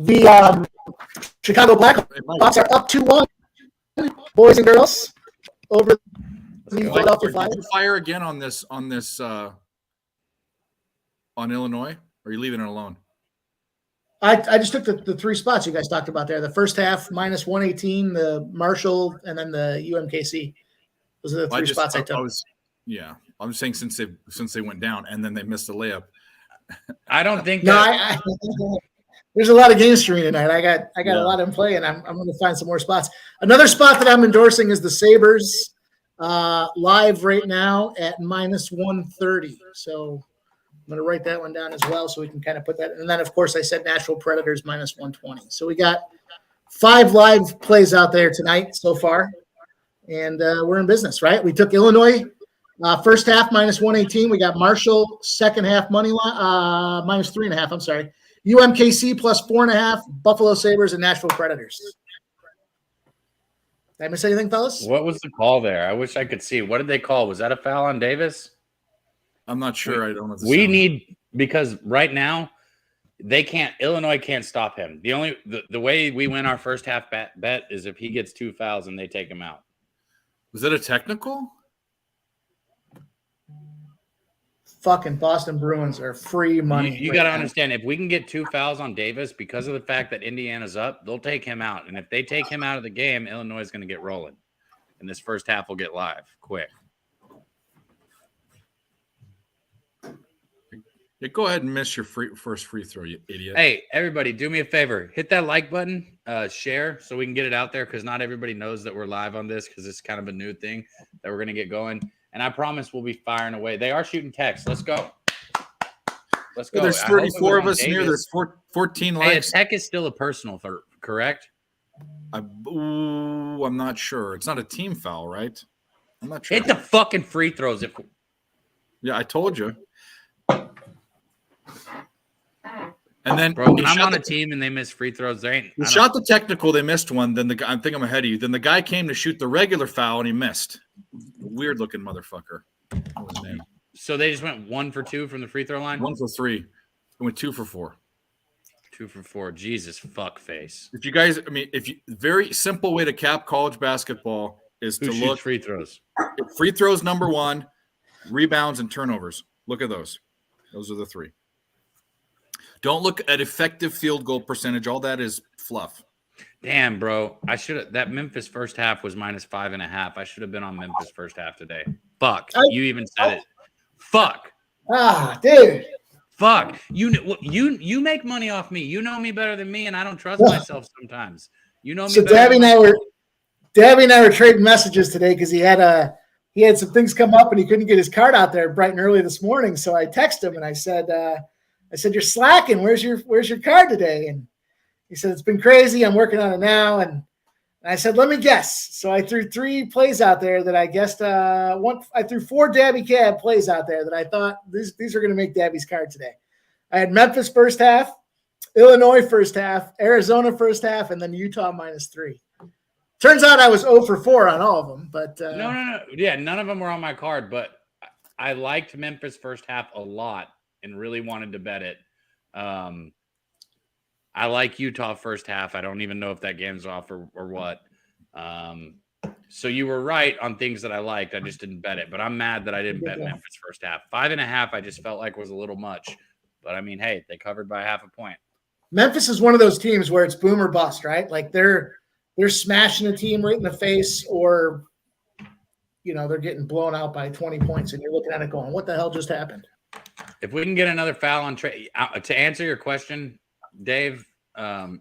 The Chicago Blackhawks are up 2-1, boys and girls, over the Philadelphia Flyers. Did you fire again on this on Illinois, or are you leaving it alone? I just took the three spots you guys talked about there. The first half -118, the Marshall, and then the UMKC. Those are the three spots I took. I'm saying since they went down and then they missed a layup. I don't think that. There's a lot of games for me tonight. I got a lot in play, and I'm going to find some more spots. Another spot that I'm endorsing is the Sabres, live right now at -130. So I'm going to write that one down as well, so we can kind of put that. And then, of course, I said Nashville Predators -120. So we got 5 live plays out there tonight so far, and we're in business, right? We took Illinois first half -118. We got Marshall second half money line -3.5. I'm sorry. UMKC +4.5, Buffalo Sabres, and Nashville Predators. Did I miss anything, fellas? What was the call there? I wish I could see. What did they call? Was that a foul on Davis? I'm not sure. I don't know. Because right now Illinois can't stop him. The way we win our first half bet is if he gets 2 fouls and they take him out. Was it a technical? Fucking Boston Bruins are free money. You got to understand, if we can get 2 fouls on Davis because of the fact that Indiana's up, they'll take him out. And if they take him out of the game, Illinois is going to get rolling. And this first half will get live quick. Yeah, go ahead and miss your first free throw, you idiot. Hey, everybody, do me a favor. Hit that like button, share, so we can get it out there, because not everybody knows that we're live on this, because it's kind of a new thing that we're going to get going. And I promise we'll be firing away. They are shooting text. Let's go. Let's go. Well, there's 34 of us here. There's 14 likes. Hey, a tech is still a personal, correct? I'm not sure. It's not a team foul, right? I'm not sure. Hit the fucking free throws. Yeah, I told you. And then bro, when I'm on a team and they miss free throws, they shot the technical, they missed one. Then the guy, I think I'm ahead of you. Then the guy came to shoot the regular foul and he missed. Weird looking motherfucker. What was his name? So they just went 1 for 2 from the free throw line? 1 for 3. It went 2 for 4. 2 for 4. Jesus fuck face. If you guys, very simple way to cap college basketball is to look free throws. Free throws number 1, rebounds and turnovers. Look at those. Those are the 3. Don't look at effective field goal percentage. All that is fluff. Damn, bro. I should have. That Memphis first half was -5.5. I should have been on Memphis first half today. Fuck. You even said it. Fuck. Dude. Fuck. You make money off me. You know me better than me, and I don't trust myself sometimes. You know me. So Dabby and I were trading messages today because he had some things come up and he couldn't get his card out there bright and early this morning. So I texted him and I said, you're slacking. Where's your card today? And he said, it's been crazy. I'm working on it now. And I said, let me guess. So I threw 3 plays out there that I guessed. I threw 4 Dabby Cab plays out there that I thought these are going to make Dabby's card today. I had Memphis first half, Illinois first half, Arizona first half, and then Utah -3. Turns out I was 0 for 4 on all of them. But no. Yeah, none of them were on my card, but I liked Memphis first half a lot and really wanted to bet it. I like Utah first half. I don't even know if that game's off or what. So you were right on things that I liked. I just didn't bet it. But I'm mad that I didn't bet Memphis first half. 5.5 I just felt like was a little much. But, I mean, hey, they covered by half a point. Memphis is one of those teams where it's boom or bust, right? Like they're smashing a team right in the face or, they're getting blown out by 20 points and you're looking at it going, what the hell just happened? If we can get another foul on Trey, to answer your question, Dave,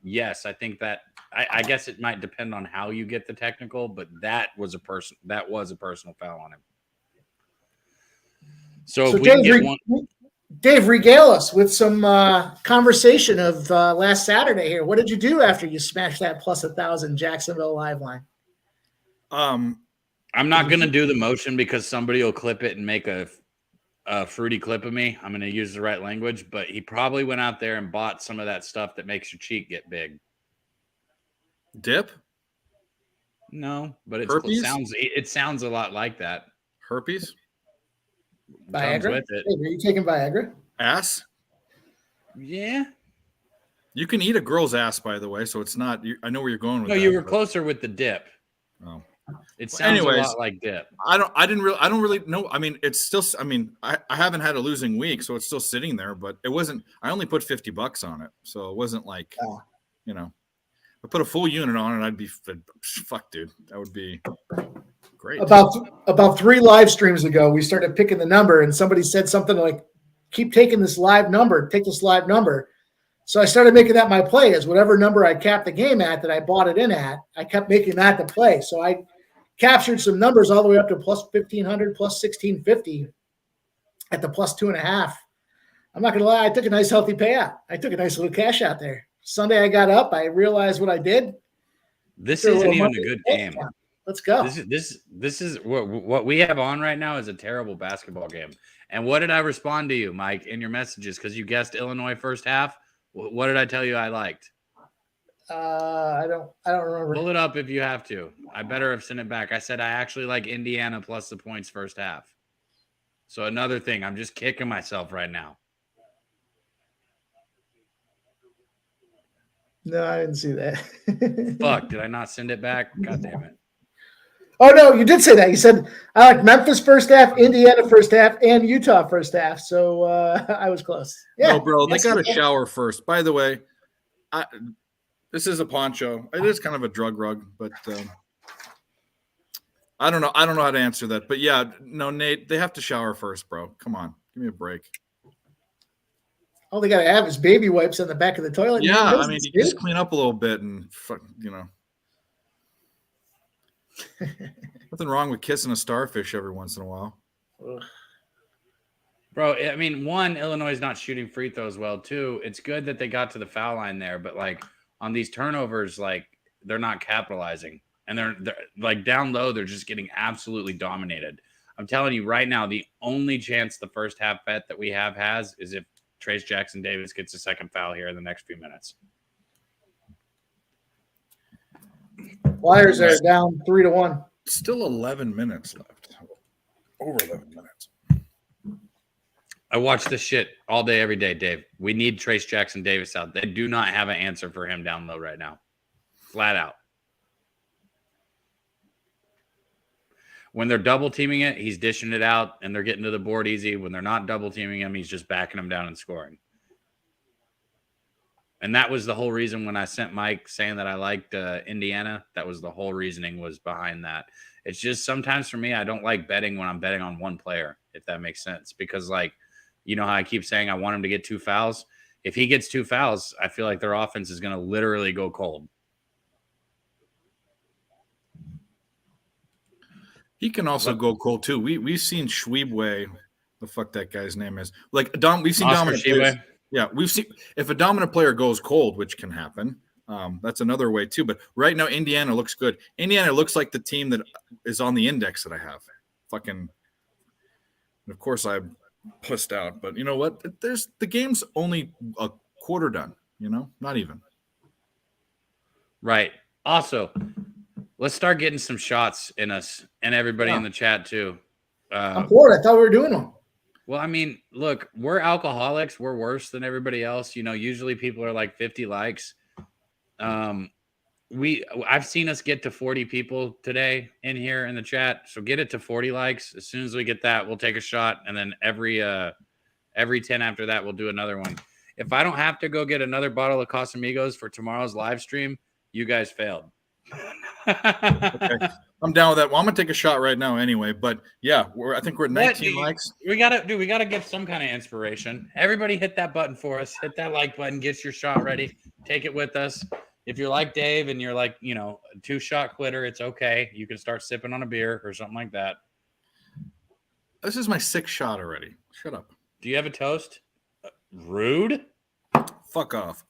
yes, I think that I guess it might depend on how you get the technical, but that was a personal foul on him. So if we can get one. Dave, regale us with some conversation of last Saturday here. What did you do after you smashed that +1,000 Jacksonville live line? I'm not going to do the motion because somebody will clip it and make a fruity clip of me. I'm going to use the right language, but he probably went out there and bought some of that stuff that makes your cheek get Dip? No, but it sounds a lot like that. Herpes? Viagra? With it. Hey, are you taking Viagra? Ass? Yeah. You can eat a girl's ass, by the way, so it's not. I know where you're going with that. No, you were closer with the dip. Oh. It sounds a lot like dip. I don't really know. I mean, it's still. I mean, I haven't had a losing week, so it's still sitting there. But it wasn't. I only put $50 on it, so it wasn't like, if I put a full unit on it, I'd be fuck, dude. That would be great. About 3 live streams ago, we started picking the number, and somebody said something like, "Keep taking this live number. Take this live number." So I started making that my play. As whatever number I capped the game at that I bought it in at, I kept making that the play. So I captured some numbers all the way up to +1,500, +1,650 at the +2.5. I'm not going to lie. I took a nice healthy payout. I took a nice little cash out there. Sunday I got up. I realized what I did. This isn't even a good game. Let's go. This is what we have on right now is a terrible basketball game. And what did I respond to you, Mike, in your messages? Because you guessed Illinois first half. What did I tell you I liked? I don't remember. Pull it up if you have to. I better have sent it back. I said I actually like Indiana plus the points first half. So another thing, I'm just kicking myself right now. No, I didn't see that. Fuck, did I not send it back? God damn it. Oh, no, you did say that. You said I like Memphis first half, Indiana first half, and Utah first half. So I was close. Yeah. No, bro, they got to shower first. By the way, this is a poncho. It is kind of a drug rug, but I don't know. I don't know how to answer that. But yeah, no, Nate, they have to shower first, bro. Come on. Give me a break. All they got to have is baby wipes on the back of the toilet. Yeah, I mean, you just clean up a little bit and, Nothing wrong with kissing a starfish every once in a while. Bro, I mean, 1, Illinois is not shooting free throws well. 2, it's good that they got to the foul line there, but like on these turnovers, like they're not capitalizing. And they're like down low, they're just getting absolutely dominated. I'm telling you right now, the only chance the first half bet that we have has is if Trace Jackson Davis gets a second foul here in the next few minutes. Flyers are down 3-1. Still 11 minutes left. Over 11 minutes. I watch this shit all day, every day, Dave. We need Trace Jackson Davis out. They do not have an answer for him down low right now. Flat out. When they're double teaming it, he's dishing it out and they're getting to the board easy. When they're not double teaming him, he's just backing them down and scoring. And that was the whole reason when I sent Mike saying that I liked Indiana. That was the whole reasoning was behind that. It's just sometimes for me, I don't like betting when I'm betting on one player, if that makes sense. Because, like, you know how I keep saying I want him to get 2 fouls? If he gets 2 fouls, I feel like their offense is going to literally go cold. He can also go cold, too. We've seen Schwebway, the fuck that guy's name is. Like, we've seen Oscar dominant Tshiebwe. players. Yeah, we've seen if a dominant player goes cold, which can happen. That's another way too. But right now, Indiana looks good. Indiana looks like the team that is on the index that I have. Fucking, and of course, I'm pussed out. But you know what? The game's only a quarter done. You know, not even. Right. Also, let's start getting some shots in us and everybody in the chat too. I'm bored. I thought we were doing them. Well, I mean, look, we're alcoholics. We're worse than everybody else. You know, usually people are like 50 likes. I've seen us get to 40 people today in here in the chat. So get it to 40 likes. As soon as we get that, we'll take a shot. And then every 10 after that, we'll do another one. If I don't have to go get another bottle of Casamigos for tomorrow's live stream, you guys failed. Okay. I'm down with that. Well, I'm gonna take a shot right now anyway. But yeah, I think we're at 19 likes. We gotta get some kind of inspiration. Everybody hit that button for us. Hit that like button. Get your shot ready. Take it with us. If you're like Dave and you're like, you know, a 2-shot quitter, it's okay. You can start sipping on a beer or something like that. This is my 6th shot already. Shut up. Do you have a toast? Rude. Fuck off.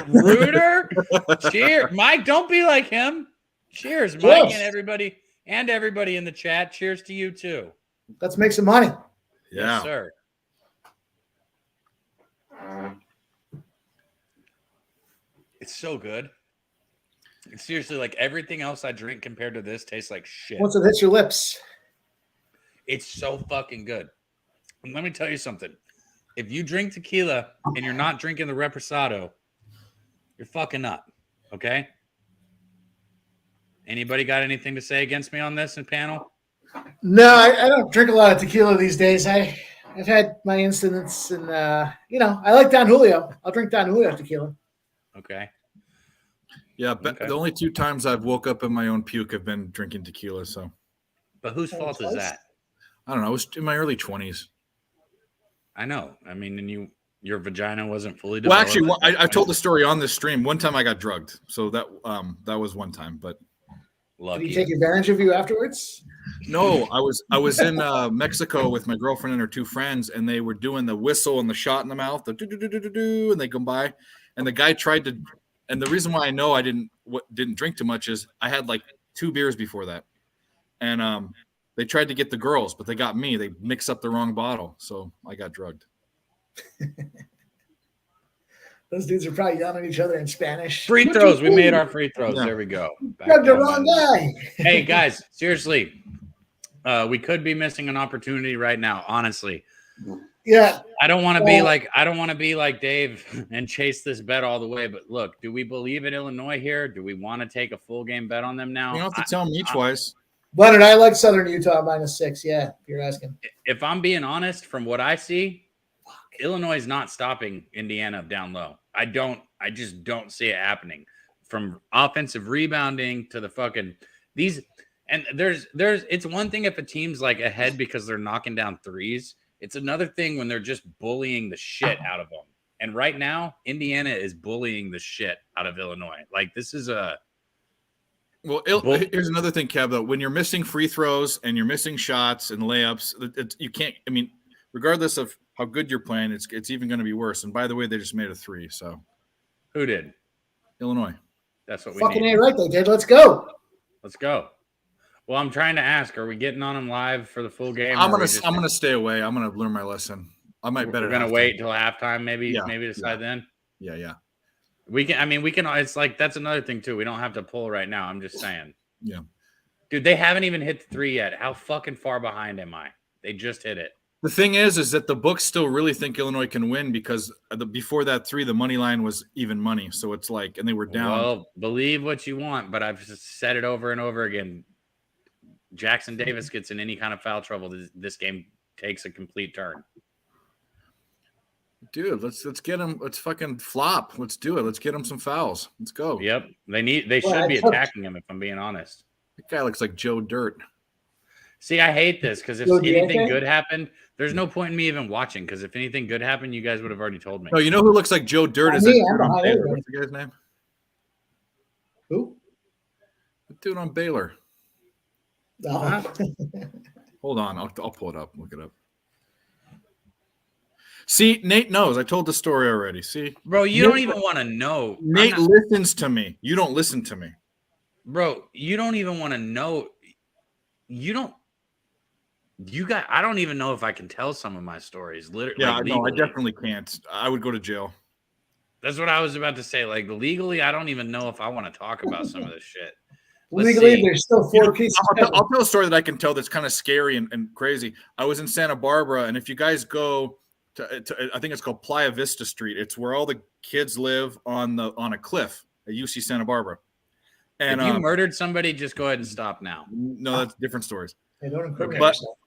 Ruder. Cheers, Mike. Don't be like him. Cheers, Mike, and everybody in the chat. Cheers to you too. Let's make some money. Yeah, yes, sir. It's so good. It's seriously like everything else I drink compared to this tastes like shit. Once it hits your lips, it's so fucking good. And let me tell you something. If you drink tequila and you're not drinking the Reposado, you're fucking up. Okay? Anybody got anything to say against me on this in panel? No, I don't drink a lot of tequila these days. I've had my incidents, and I like Don Julio. I'll drink Don Julio tequila. Okay. Yeah, but the only 2 times I've woke up in my own puke have been drinking tequila. So, but whose fault is that? I don't know. I was in my early 20s. I know. I mean, and your vagina wasn't fully developed. Well, actually, I told the story on this stream. One time I got drugged, so that was one time. But did he take advantage of you afterwards? No, I was in Mexico with my girlfriend and her 2 friends, and they were doing the whistle and the shot in the mouth, the do, and they come by, and the guy tried to. And the reason why I know I didn't drink too much is I had like 2 beers before that, and they tried to get the girls, but they got me. They mixed up the wrong bottle, so I got drugged. Those dudes are probably yelling at each other in Spanish. Free throws. We made our free throws. Yeah. There we go. Drugged the wrong guy. Hey guys, seriously, we could be missing an opportunity right now. Honestly, yeah. I don't want to be like Dave and chase this bet all the way. But look, do we believe in Illinois here? Do we want to take a full game bet on them now? You don't have to tell me twice. Leonard, I like Southern Utah -6. Yeah, if you're asking. If I'm being honest, from what I see, Illinois is not stopping Indiana down low. I just don't see it happening. From offensive rebounding to the fucking these, and there's it's one thing if a team's like ahead because they're knocking down threes. It's another thing when they're just bullying the shit out of them. And right now, Indiana is bullying the shit out of Illinois. Like this is a well. Here's another thing, Kev. Though, when you're missing free throws and you're missing shots and layups, you can't. I mean, regardless of how good you're playing, it's even going to be worse. And by the way, they just made a 3. So, who did? Illinois. That's what we fucking need. ain't right. They did. Let's go. Let's go. Well, I'm trying to ask: are we getting on them live for the full game? I'm gonna stay away. I'm gonna learn my lesson. I might bet We're it. gonna wait till halftime, maybe decide then. Yeah. We can. It's like that's another thing too. We don't have to pull right now. I'm just saying. Yeah. Dude, they haven't even hit the 3 yet. How fucking far behind am I? They just hit it. The thing is that the books still really think Illinois can win because before that 3, the money line was even money. So it's like, and they were down. Well, believe what you want, but I've just said it over and over again. Jackson Davis gets in any kind of foul trouble, this game takes a complete turn. Dude, let's get him. Let's fucking flop. Let's do it. Let's get him some fouls. Let's go. Yep, they should be attacking him. If I'm being honest, that guy looks like Joe Dirt. See, I hate this because if anything good happened, there's no point in me even watching. Because if anything good happened, you guys would have already told me. No, you know who looks like Joe Dirt is that dude on Baylor. What's the guy's name? Who? The dude on Baylor. Uh-huh. Hold on, I'll pull it up. Look it up. See, Nate knows. I told the story already. See, bro, you don't even want to know. Nate listens to me. You don't listen to me, bro. You don't even want to know. You don't. You got. I don't even know if I can tell some of my stories. Literally, yeah, no, I definitely can't. I would go to jail. That's what I was about to say. Like legally, I don't even know if I want to talk about some of this shit. Legally, there's still 4 pieces. I'll tell a story that I can tell that's kind of scary and crazy. I was in Santa Barbara, and if you guys go to I think it's called Playa Vista Street. It's where all the kids live on a cliff at UC Santa Barbara. And if you murdered somebody, just go ahead and stop now. No, that's different stories.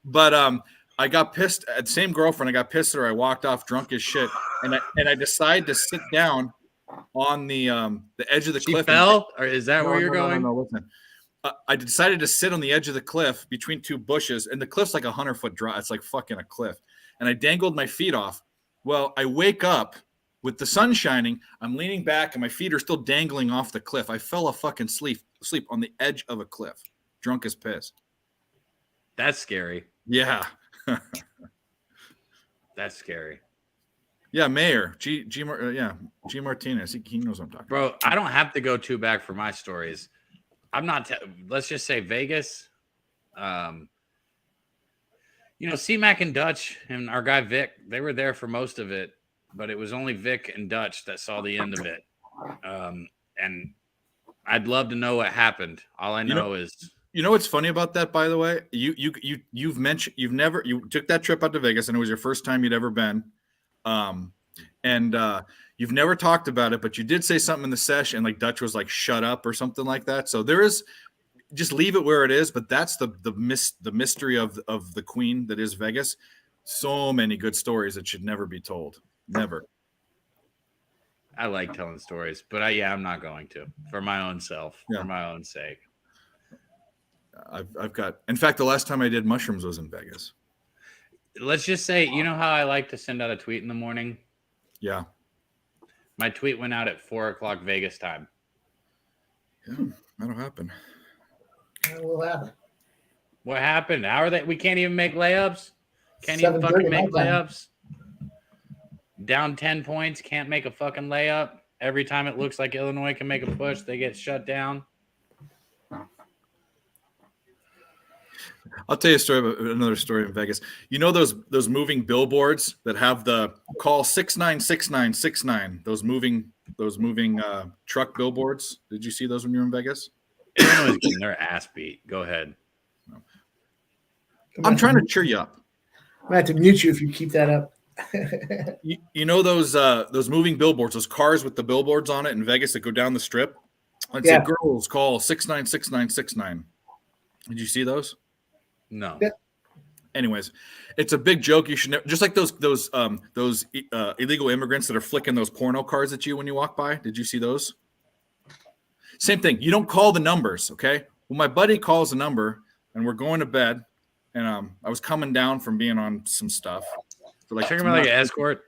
But I got pissed at the same girlfriend. I got pissed at her. I walked off drunk as shit, and I decided to sit down on the edge of the cliff. She fell, or is that where you're going? No, listen. I decided to sit on the edge of the cliff between 2 bushes, and the cliff's like 100-foot drop. It's like fucking a cliff. And I dangled my feet off. Well, I wake up with the sun shining. I'm leaning back, and my feet are still dangling off the cliff. I fell asleep on the edge of a cliff, drunk as piss. That's scary. Yeah. That's scary. Yeah, Mayor G Martinez. He knows what I'm talking about. Bro, I don't have to go too back for my stories. I'm not. Let's just say Vegas. C-Mac and Dutch and our guy Vic, they were there for most of it, but it was only Vic and Dutch that saw the end of it. And I'd love to know what happened. All I know is. You know what's funny about that, by the way? You've mentioned you took that trip out to Vegas, and it was your first time you'd ever been. You've never talked about it, but you did say something in the session, like Dutch was like, "Shut up" or something like that. So there is, just leave it where it is. But that's the mystery of the queen that is Vegas. So many good stories that should never be told. Never. I like telling stories, but I'm not going to for my own self, for my own sake. I've got. In fact, the last time I did mushrooms was in Vegas. Let's just say, you know how I like to send out a tweet in the morning? Yeah. My tweet went out at 4:00 Vegas time. Yeah, that'll happen. That will happen. What happened? How are they? We can't even make layups. Can't even fucking make layups. Down 10 points, can't make a fucking layup. Every time it looks like Illinois can make a push, they get shut down. I'll tell you another story in Vegas. You know those moving billboards that have the call 696969. Those moving truck billboards. Did you see those when you were in Vegas? Illinois is getting their ass beat. Go ahead. I'm trying to cheer you up. I'm gonna have to mute you if you keep that up. you know those moving billboards, those cars with the billboards on it in Vegas that go down the strip. Let's say girls call 696969. Did you see those? No. Yeah. Anyways, it's a big joke. You should never, just like those illegal immigrants that are flicking those porno cards at you when you walk by. Did you see those? Same thing. You don't call the numbers, okay? Well, my buddy calls a number, and we're going to bed, and I was coming down from being on some stuff. So like, talking about like an escort.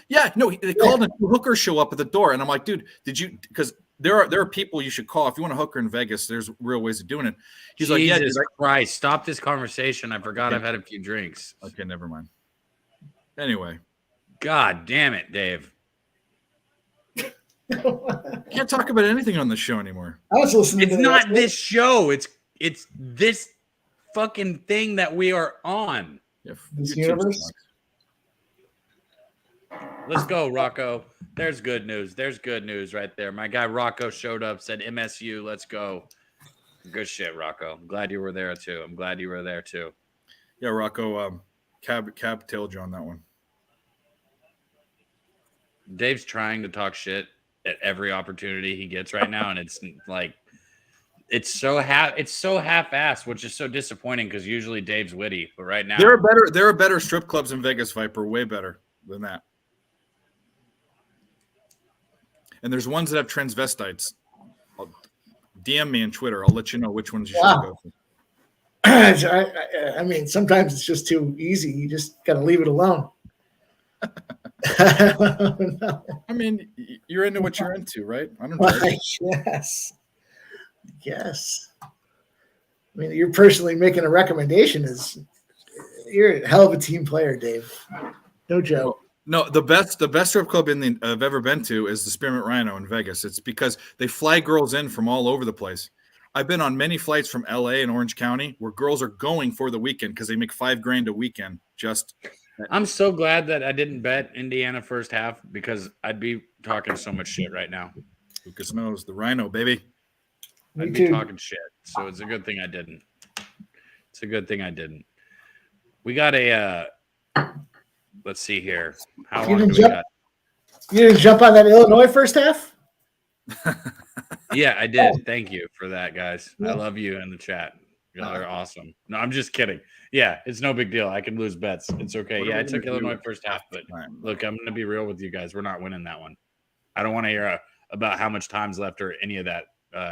Yeah, no, they called and 2 hookers show up at the door, and I'm like, dude, did you? Because there are people you should call if you want a hooker in Vegas. There's real ways of doing it. He's Jesus like, yeah, dude, Christ, stop this conversation. I forgot I've had a few drinks. Okay, never mind. Anyway, God damn it, Dave. Can't talk about anything on the show anymore. I was listening. It's not this show. It's this fucking thing that we are on. Yeah, this universe. Let's go, Rocco. There's good news. There's good news right there. My guy Rocco showed up, said MSU. Let's go. Good shit, Rocco. I'm glad you were there too. Yeah, Rocco, cab tailed you on that one. Dave's trying to talk shit at every opportunity he gets right now, and it's like it's so half-assed, which is so disappointing because usually Dave's witty, but right now there are better strip clubs in Vegas, Viper, way better than that. And there's ones that have transvestites. DM me on Twitter. I'll let you know which ones you should go for. I mean, sometimes it's just too easy. You just got to leave it alone. I mean, you're into what you're into, right? I don't know. Yes. I mean, you're personally making a recommendation. You're a hell of a team player, Dave. No joke. No, the best strip club I've ever been to is the Spearmint Rhino in Vegas. It's because they fly girls in from all over the place. I've been on many flights from LA and Orange County where girls are going for the weekend because they make $5,000 a weekend. I'm so glad that I didn't bet Indiana first half because I'd be talking so much shit right now. Lucas knows the Rhino, baby. I'd be talking shit. So it's a good thing I didn't. We got a let's see here. How long do we got? You didn't jump on that Illinois first half? Yeah, I did. Thank you for that, guys. I love you in the chat. Y'all are awesome. No, I'm just kidding. Yeah, it's no big deal. I can lose bets. It's okay. Yeah, I took Illinois first half, but look, I'm going to be real with you guys. We're not winning that one. I don't want to hear about how much time's left or any of that.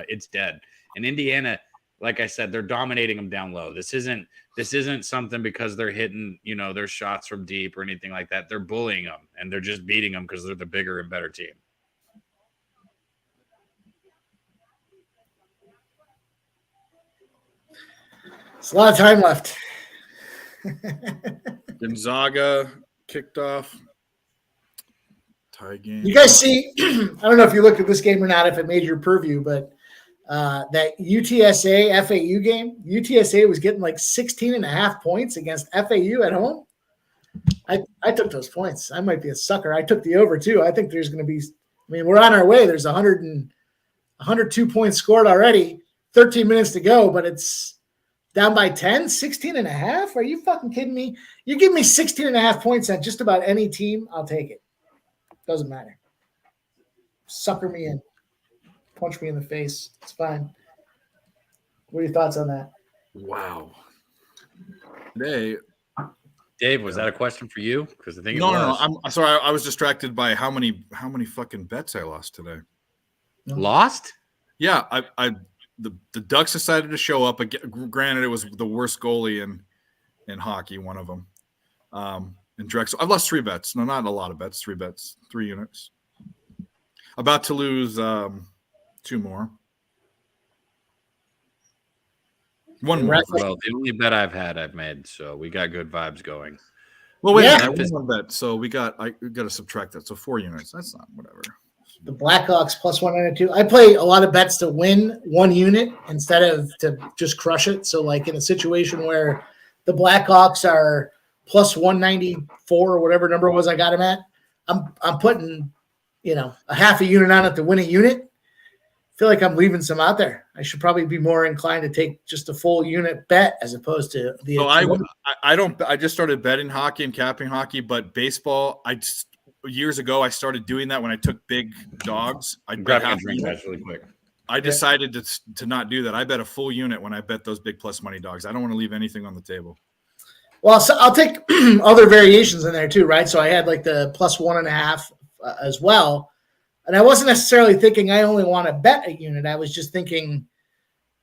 It's dead. And Indiana, like I said, they're dominating them down low. This isn't something because they're hitting, their shots from deep or anything like that. They're bullying them, and they're just beating them because they're the bigger and better team. It's a lot of time left. Gonzaga kicked off. Tie game. You guys see, I don't know if you looked at this game or not, if it made your purview, but that UTSA FAU game, UTSA was getting like 16 and a half points against FAU at home. I took those points. I might be a sucker. I took the over too. I think there's going to be, we're on our way. There's 102 points scored already, 13 minutes to go, but it's down by 10, 16 and a half. Are you fucking kidding me? You give me 16 and a half points on just about any team, I'll take it. Doesn't matter. Sucker me in. Punch me in the face. It's fine. What are your thoughts on that? Wow. Dave, was that a question for you? Because I think no. I'm sorry. I was distracted by how many fucking bets I lost today. Lost? Yeah, the Ducks decided to show up. Granted, it was the worst goalie in hockey, one of them. And Drexel, I've lost 3 bets. No, not a lot of bets. 3 bets, 3 units. About to lose 2 more. One more. Well, the only bet I've made, so we got good vibes going. Well, wait, I won 1 bet, so we got to subtract that. So 4 units. That's not whatever. The Blackhawks plus 192. I play a lot of bets to win 1 unit instead of to just crush it. So, like in a situation where the Blackhawks are plus 194 or whatever number it was I got them at, I'm putting a half a unit on it to win a unit. I feel like I'm leaving some out there. I should probably be more inclined to take just a full unit bet as opposed to the. So I just started betting hockey and capping hockey, but baseball years ago I started doing that when I took big dogs. I bet half drink that really quick. I decided to not do that. I bet a full unit when I bet those big plus money dogs. I don't want to leave anything on the table. Well, so I'll take other variations in there too, right? So I had like the plus 1.5 as well. And I wasn't necessarily thinking I only want to bet a unit. I was just thinking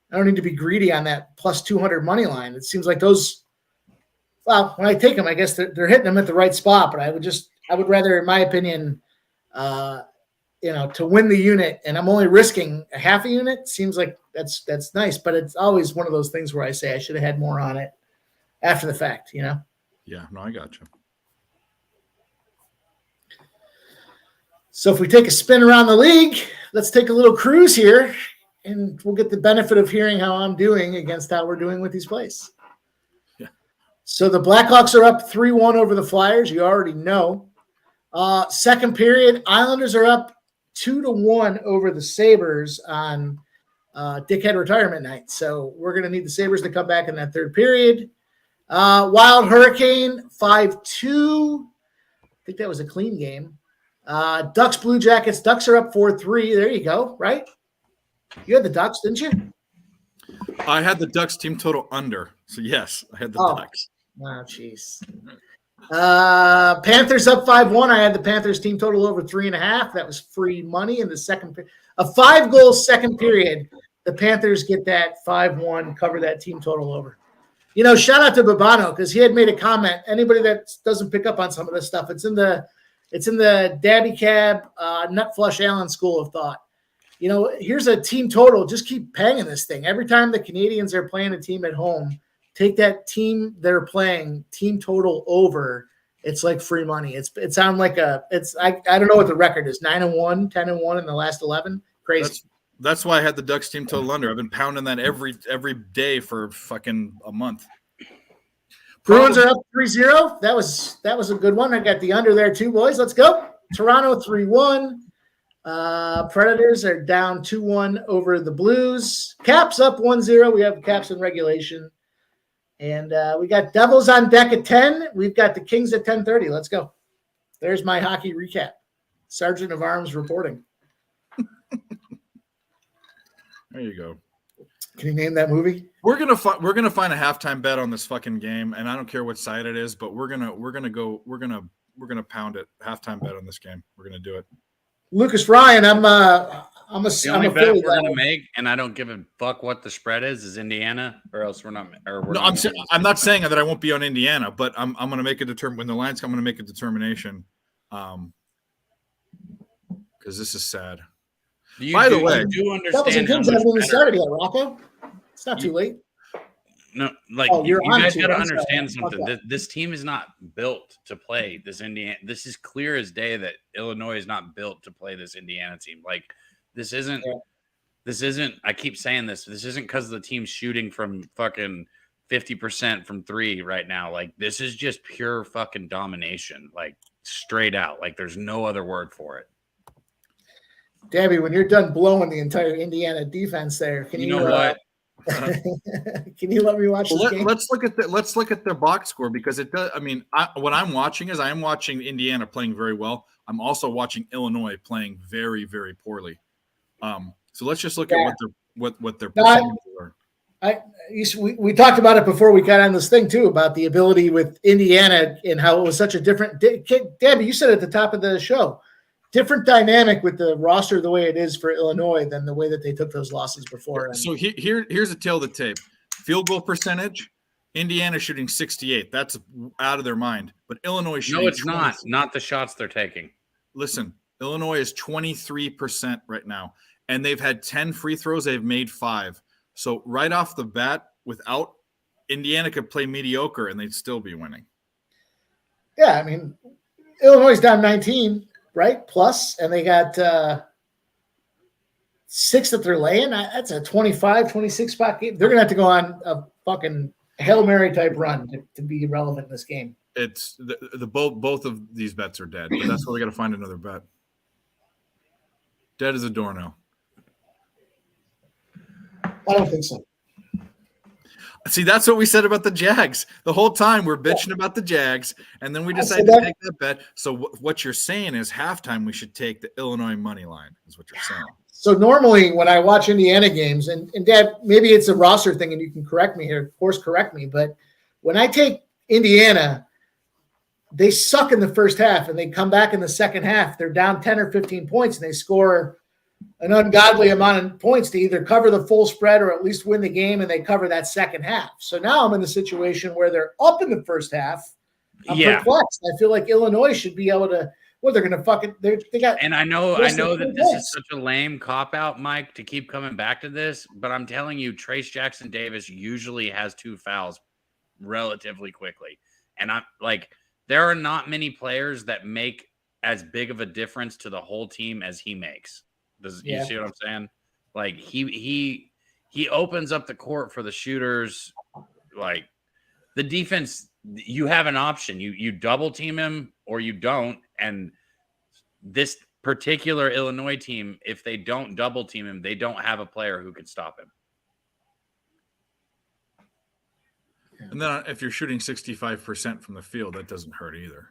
I don't need to be greedy on that plus 200 money line. It seems like those, well, when I take them, I guess they're hitting them at the right spot. But I would rather, in my opinion, to win the unit, and I'm only risking a half a unit. Seems like that's nice, but it's always one of those things where I say I should have had more on it after the fact, Yeah, no, I got you. So if we take a spin around the league, let's take a little cruise here, and we'll get the benefit of hearing how I'm doing against how we're doing with these plays. Yeah. So the Blackhawks are up 3-1 over the Flyers. You already know. Second period, Islanders are up 2-1 over the Sabres on dickhead retirement night. So we're going to need the Sabres to come back in that third period. Wild Hurricane 5-2. I think that was a clean game. Ducks, Blue Jackets. Ducks are up 4-3. There you go, right? You had the Ducks, didn't you? I had the Ducks team total under. So, yes, I had the Ducks. Oh, jeez. Panthers up 5-1. I had the Panthers team total over 3.5. That was free money in the second period. A 5-goal second period. The Panthers get that 5-1, cover that team total over. You know, shout out to Babano because he had made a comment. Anybody that doesn't pick up on some of this stuff, it's in the Dabby Cab Nut Flush Allen school of thought. You know, here's a team total. Just keep banging this thing. Every time the Canadians are playing a team at home, take that team they're playing, team total over. It's like free money. It sounds like I don't know what the record is. 9-1, 10-1 in the last 11. Crazy. That's why I had the Ducks team total under. I've been pounding that every day for fucking a month. Bruins are up 3-0. That was a good one. I got the under there too, boys. Let's go. Toronto 3-1. Predators are down 2-1 over the Blues. Caps up 1-0. We have Caps in regulation. And we got Devils on deck at 10. We've got the Kings at 10:30. Let's go. There's my hockey recap. Sergeant of Arms reporting. There you go. Can you name that movie? We're gonna find a halftime bet on this fucking game, and I don't care what side it is, but we're gonna pound it. Halftime bet on this game. We're gonna do it. Lucas Ryan, The only bet we're gonna make, and I don't give a fuck what the spread is Indiana, or else we're not. I'm not saying that I won't be on Indiana, but I'm gonna make a when the lines come. I'm gonna make a determination, because this is sad. By the way, do you understand how much started yet, Rocco? It's not too late. No, like you guys got to understand something. This team is not built to play this Indiana. This is clear as day that Illinois is not built to play this Indiana team. Like this isn't. I keep saying this. This isn't because the team's shooting from fucking 50% from three right now. Like this is just pure fucking domination. Like straight out. Like there's no other word for it. Dabby, when you're done blowing the entire Indiana defense there, can you know what? Can you let me watch this game? Let's look at their box score because it does. I mean, what I'm watching is I'm watching Indiana playing very well. I'm also watching Illinois playing very, very poorly. So let's just look at what their percentages are. We talked about it before we got on this thing too about the ability with Indiana and how it was such a different. Dabby, you said at the top of the show. Different dynamic with the roster the way it is for Illinois than the way that they took those losses before. So here's a tail of the tape. Field goal percentage, Indiana shooting 68. That's out of their mind. But Illinois shooting. No, it's not the shots they're taking. Listen, Illinois is 23% right now, and they've had 10 free throws. They've made 5. So right off the bat, without Indiana could play mediocre and they'd still be winning. Yeah, I mean, Illinois is down 19. Right? Plus, and they got 6 that they're laying. That's a 25, 26 spot game. They're going to have to go on a fucking Hail Mary type run to be relevant in this game. It's both of these bets are dead, but that's why we got to find another bet. Dead as a doornail. I don't think so. See, that's what we said about the Jags. The whole time we're bitching about the Jags, and then we decided to take that bet. So what you're saying is halftime we should take the Illinois money line is what you're saying. So normally when I watch Indiana games, and Dad, maybe it's a roster thing and you can correct me here, of course correct me, but when I take Indiana, they suck in the first half and they come back in the second half. They're down 10 or 15 points and they score an ungodly amount of points to either cover the full spread or at least win the game, and they cover that second half. So now I'm in the situation where they're up in the first half. I'm perplexed. I feel like Illinois should be able to. Well, they're going to fucking. They got. And I know that this is such a lame cop out, Mike, to keep coming back to this, but I'm telling you, Trace Jackson Davis usually has 2 fouls relatively quickly, and I'm like, there are not many players that make as big of a difference to the whole team as he makes. You see what I'm saying? Like he opens up the court for the shooters. Like the defense, you have an option. You double team him or you don't. And this particular Illinois team, if they don't double team him, they don't have a player who can stop him. And then if you're shooting 65% from the field, that doesn't hurt either.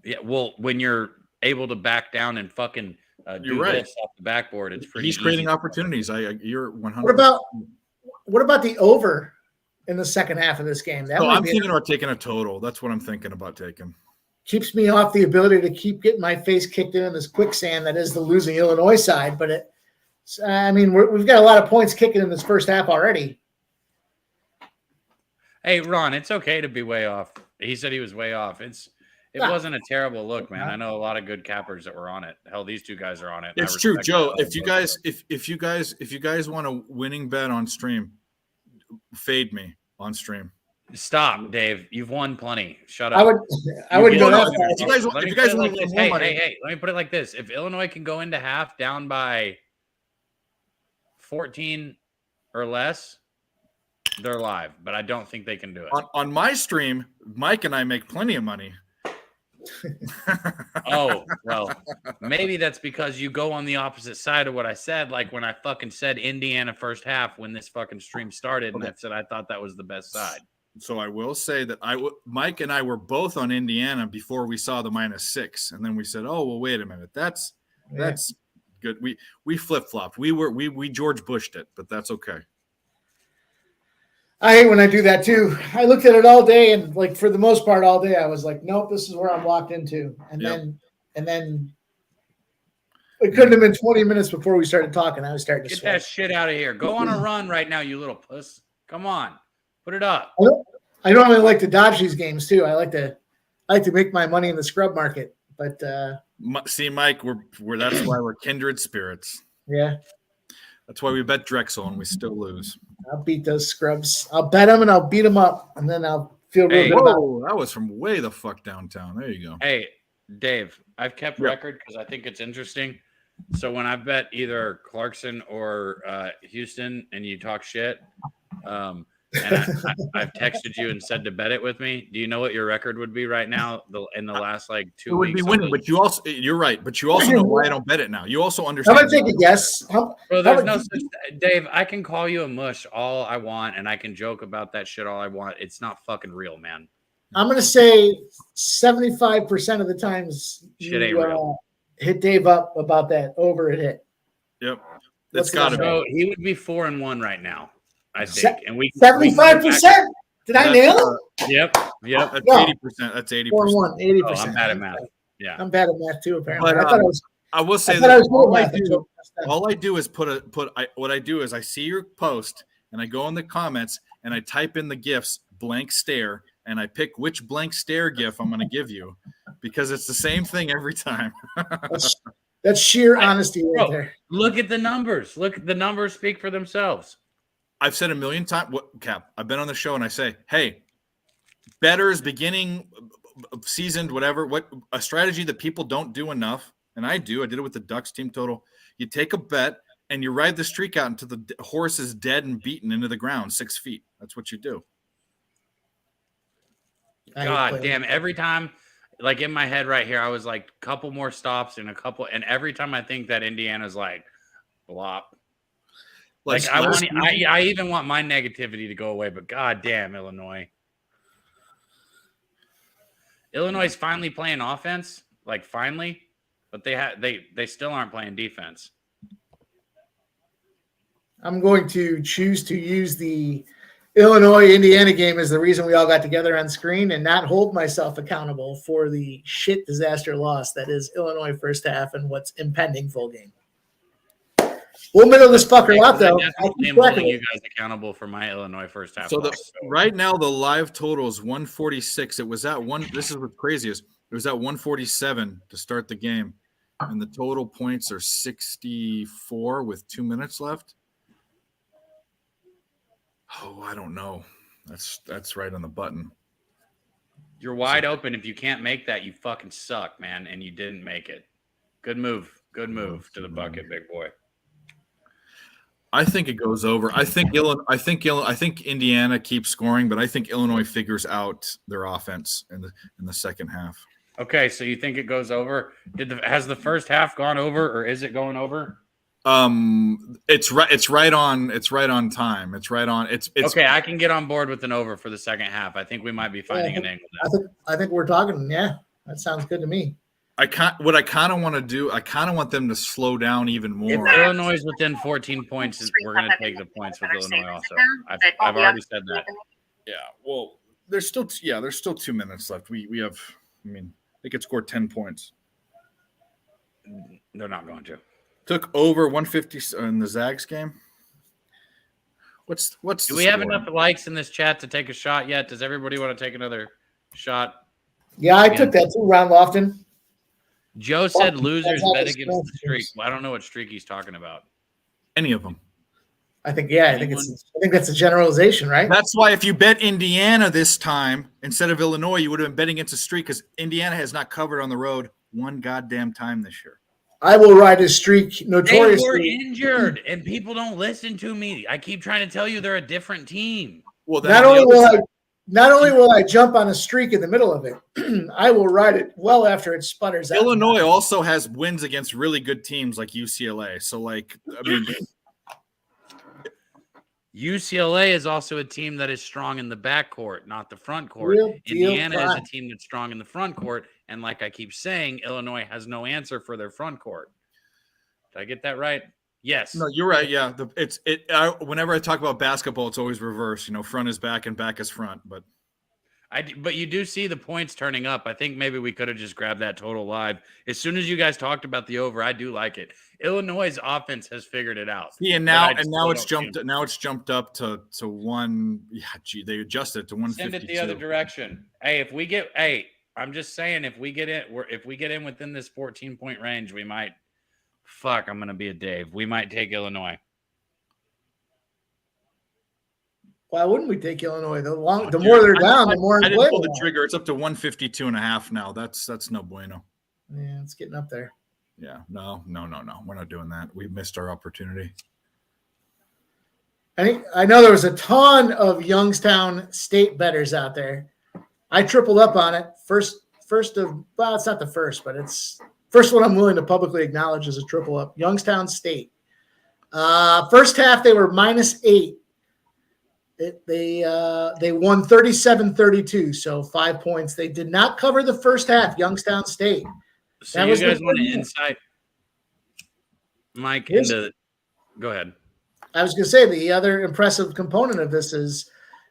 Yeah, well, when you're able to back down and fucking do this off the backboard, it's pretty. He's creating opportunities. You're 100%. What about the over in the second half of this game? I'm thinking about taking a total. That's what I'm thinking about taking. Keeps me off the ability to keep getting my face kicked in this quicksand that is the losing Illinois side. But we've got a lot of points kicking in this first half already. Hey, Ron, it's okay to be way off. He said he was way off. It wasn't a terrible look, man. I know a lot of good cappers that were on it. Hell, these two guys are on it. It's true, Joe. If you guys want a winning bet on stream, fade me on stream. Stop, Dave. You've won plenty. Shut up. I wouldn't go that far. If you guys want more money, hey, let me put it like this. If Illinois can go into half down by 14 or less, they're live, but I don't think they can do it. On my stream, Mike and I make plenty of money. Oh, well, maybe that's because you go on the opposite side of what I said. Like when I fucking said Indiana first half when this fucking stream started, and I said I thought that was the best side. So I will say that Mike and I were both on Indiana before we saw the -6, and then we said, "Oh, well, wait a minute, that's good." We flip flopped. We George Bushed it, but that's okay. I hate when I do that too. I looked at it all day, and like for the most part, all day I was like, "Nope, this is where I'm locked into." And then it couldn't have been 20 minutes before we started talking. I was starting to get sweat. that shit out of here. Go on a run right now, you little puss. Come on, put it up. I normally like to dodge these games too. I like to make my money in the scrub market, but see, Mike, that's why we're kindred spirits. Yeah, that's why we bet Drexel and we still lose. I'll beat those scrubs. I'll bet them and I'll beat them up, and then I'll feel real good about it. That was from way the fuck downtown. There you go. Hey, Dave, I've kept record because I think it's interesting. So when I bet either Clarkson or Houston and you talk shit, and I've texted you and said to bet it with me. Do you know what your record would be right now in the last like 2 weeks? It would be winning, but you're right. But you also know why I don't bet it now. You also understand. I'm gonna take a guess. There's no such, Dave. I can call you a mush all I want, and I can joke about that shit all I want. It's not fucking real, man. I'm gonna say 75% of the times shit ain't real. Hit Dave up about that over it hit. Yep, that's got to be. He would be 4-1 right now, I think. And we 75%. Did I nail it? Yep. That's 80%. That's 80%. 4-1, 80%. Oh, I'm bad at math. Yeah, I'm bad at math too. Apparently, but, I will say that all I do is what I do is I see your post and I go in the comments and I type in the gifs blank stare and I pick which blank stare gif I'm going to give you because it's the same thing every time. That's sheer honesty right there. Look at the numbers. Look, the numbers speak for themselves. I've said a million times, Cap, I've been on the show and I say, hey, bettors, beginning, seasoned, whatever, what a strategy that people don't do enough. And I did it with the Ducks team total. You take a bet and you ride the streak out until the horse is dead and beaten into the ground 6 feet. That's what you do. God damn, every time, like in my head right here, I was like, couple more stops and every time I think that Indiana's like, blop. Like I even want my negativity to go away, but god damn, Illinois is finally playing offense, like finally, but they still aren't playing defense. I'm going to choose to use the Illinois-Indiana game as the reason we all got together on screen and not hold myself accountable for the shit disaster loss that is Illinois first half and what's impending full game. We'll middle this fucker out, though. I'm holding you guys accountable for my Illinois first half. So right now the live total is 146. It was at one. This is what's craziest. It was at 147 to start the game, and the total points are 64 with 2 minutes left. Oh, I don't know. That's right on the button. You're wide open. If you can't make that, you fucking suck, man, and you didn't make it. Good move. Good move to the bucket, big boy. I think it goes over. I think Indiana keeps scoring, but I think Illinois figures out their offense in the second half. Okay, so you think it goes over? Has the first half gone over, or is it going over? It's right on time. It's right on. It's okay. I can get on board with an over for the second half. I think we might be finding an angle now. I think we're talking. Yeah, that sounds good to me. What I kind of want to do, I kind of want them to slow down even more. If Illinois is within 14 points, we're going to take the points with Illinois also. I've already said that. Yeah, well, there's still 2 minutes left. We have, I mean, they could score 10 points. They're not going to. Took over 150 in the Zags game. What's Do we have enough likes in this chat to take a shot yet? Does everybody want to take another shot? Yeah, I took that too, Ron Lofton. Joe said losers bet against the streak. Well, I don't know what streak he's talking about. Any of them. I think that's a generalization, right? That's why if you bet Indiana this time instead of Illinois, you would have been betting against a streak because Indiana has not covered on the road one goddamn time this year. I will ride his streak notoriously. They were injured, and people don't listen to me. I keep trying to tell you they're a different team. Well, not only will I jump on a streak in the middle of it, I will ride it well after it sputters out. Illinois also has wins against really good teams like UCLA. So, like, I mean, UCLA is also a team that is strong in the backcourt, not the front court. Indiana is a team that's strong in the front court. And like I keep saying, Illinois has no answer for their front court. Did I get that right? Yes. No, you're right. Yeah. Whenever I talk about basketball, it's always reverse. Front is back and back is front. But you do see the points turning up. I think maybe we could have just grabbed that total live. As soon as you guys talked about the over, I do like it. Illinois' offense has figured it out. Yeah, now it's jumped. Now it's jumped up to one. Yeah, they adjusted it to 152. Send it the other direction. I'm just saying, if we get in within this 14-point range, we might. Fuck, I'm gonna be a Dave. We might take Illinois. Why wouldn't we take Illinois? The more they're down, the more. I didn't pull the trigger. It's up to 152.5 now. That's no bueno. Yeah, it's getting up there. Yeah, no. We're not doing that. We missed our opportunity. I know there was a ton of Youngstown State bettors out there. I tripled up on it. It's not the first, but it's first one I'm willing to publicly acknowledge as a triple up. Youngstown State. First half, they were -8. They won 37-32, so 5 points. They did not cover the first half, Youngstown State. So you guys want to insight, Mike, go ahead. I was going to say the other impressive component of this is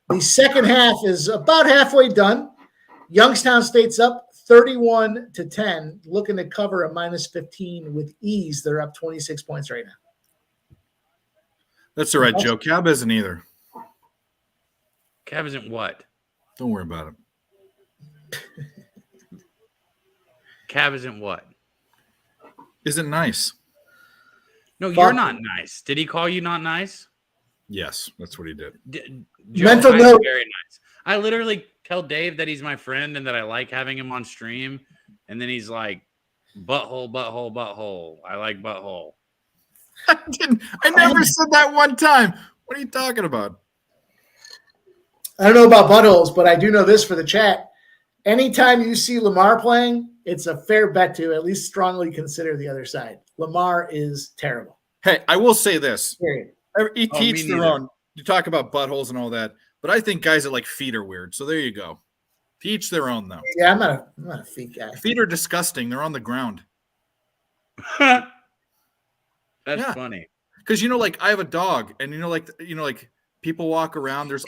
the second half is about halfway done. Youngstown State's up 31-10, looking to cover a -15 with ease. They're up 26 points right now. That's all right, Joe. Cab isn't either. Cab isn't what? Don't worry about it. Cab isn't what? Isn't nice. No, you're not nice. Did he call you not nice? Yes, that's what he did. Joe, mental I'm note. very nice. I literally tell Dave that he's my friend and that I like having him on stream. And then he's like, butthole, butthole, butthole. I like butthole. I never said that one time. What are you talking about? I don't know about buttholes, but I do know this for the chat. Anytime you see Lamar playing, it's a fair bet to at least strongly consider the other side. Lamar is terrible. Hey, I will say this. Period. Each their own. You talk about buttholes and all that, but I think guys that like feet are weird. So there you go. Each their own, though. Yeah, I'm not a feet guy. Feet are disgusting. They're on the ground. That's funny. Because like I have a dog, and like people walk around. There's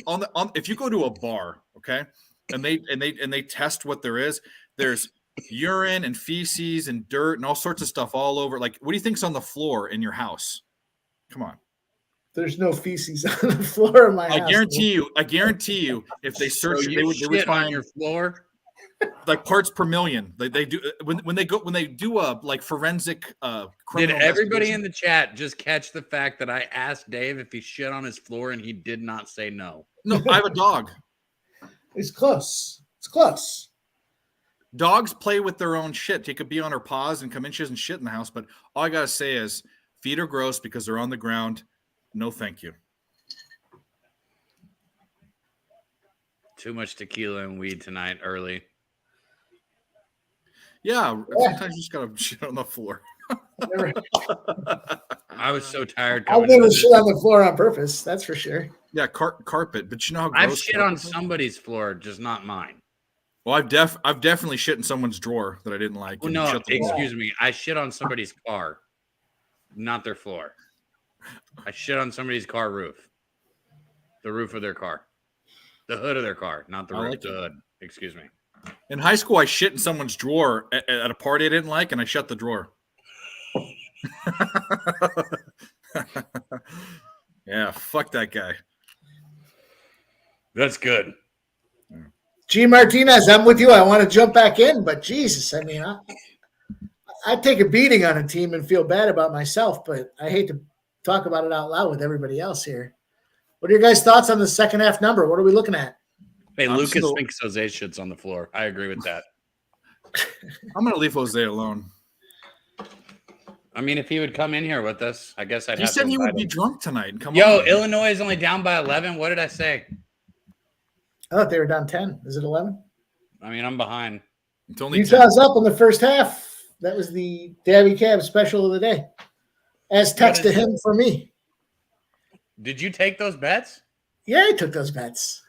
if you go to a bar, okay, and they test what there is. There's urine and feces and dirt and all sorts of stuff all over. Like, what do you think's on the floor in your house? Come on. There's no feces on the floor of my house. I guarantee you, if they search, so they would find on your floor like parts per million. They do when they do a like forensic Did everybody in the chat just catch the fact that I asked Dave if he shit on his floor and he did not say no? No, I have a dog. It's close. It's close. Dogs play with their own shit. They could be on her paws and come in. She doesn't shit in the house, but all I gotta say is feet are gross because they're on the ground. No, thank you. Too much tequila and weed tonight early. Yeah, sometimes you just gotta shit on the floor. I was so tired. I've never shit on the floor on purpose. That's for sure. Yeah, carpet. But you know how I've gross shit on somebody's floor, just not mine. Well, I've definitely shit in someone's drawer that I didn't like. Well, no, excuse me. I shit on somebody's car, not their floor. I shit on somebody's car roof. The roof of their car. The hood of their car, not the roof. The hood. Excuse me. In high school, I shit in someone's drawer at a party I didn't like, and I shut the drawer. Yeah, fuck that guy. That's good. G. Martinez, I'm with you. I want to jump back in, but Jesus, I mean, I take a beating on a team and feel bad about myself, but I hate to talk about it out loud with everybody else here. What are your guys' thoughts on the second half number? What are we looking at? Hey, Lucas thinks Jose shits on the floor. I agree with that. I'm going to leave Jose alone. I mean, if he would come in here with us, I guess I'd have to. He said he would be drunk tonight and come on. Yo, Illinois is only down by 11. What did I say? I thought they were down 10. Is it 11? I mean, I'm behind. It's only Utah's up in the first half. That was the Dabby Cab special of the day. As text to him for me. Did you take those bets? Yeah, I took those bets.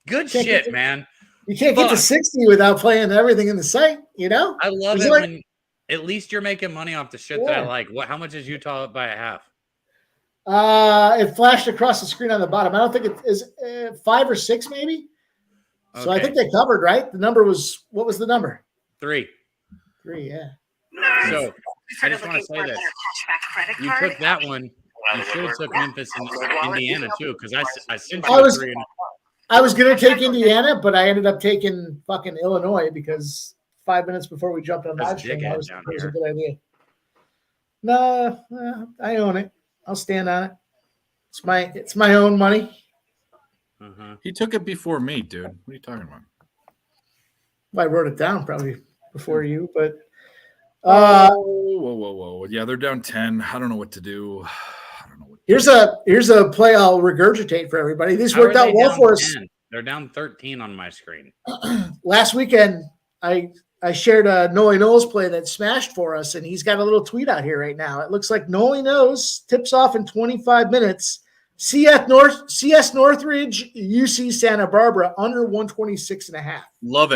Good shit, man. You can't get to 60 without playing everything in the site, you know? I love it when at least you're making money off the shit that I like. How much is Utah up by a half? It flashed across the screen on the bottom. I don't think it is 5 or 6 maybe. Okay. So I think they covered, right? The number was, what was the number? 3. 3, yeah. So I just want to say this. You took that one. You should have took Memphis and Indiana too, because I sent you 3. I was going to take Indiana, but I ended up taking fucking Illinois because 5 minutes before we jumped on live stream, it was a good idea. No, I own it. I'll stand on it. It's my own money. He took it before me, dude. What are you talking about? Well, I wrote it down probably before you, but whoa. Yeah, they're down 10. I don't know what to do. I don't know what here's a play I'll regurgitate for everybody. These worked out well for us. 10? They're down 13 on my screen. Last weekend, I shared a Noli Knows play that smashed for us, and he's got a little tweet out here right now. It looks like Noli Knows tips off in 25 minutes. CS Northridge, UC Santa Barbara, under 126.5. Love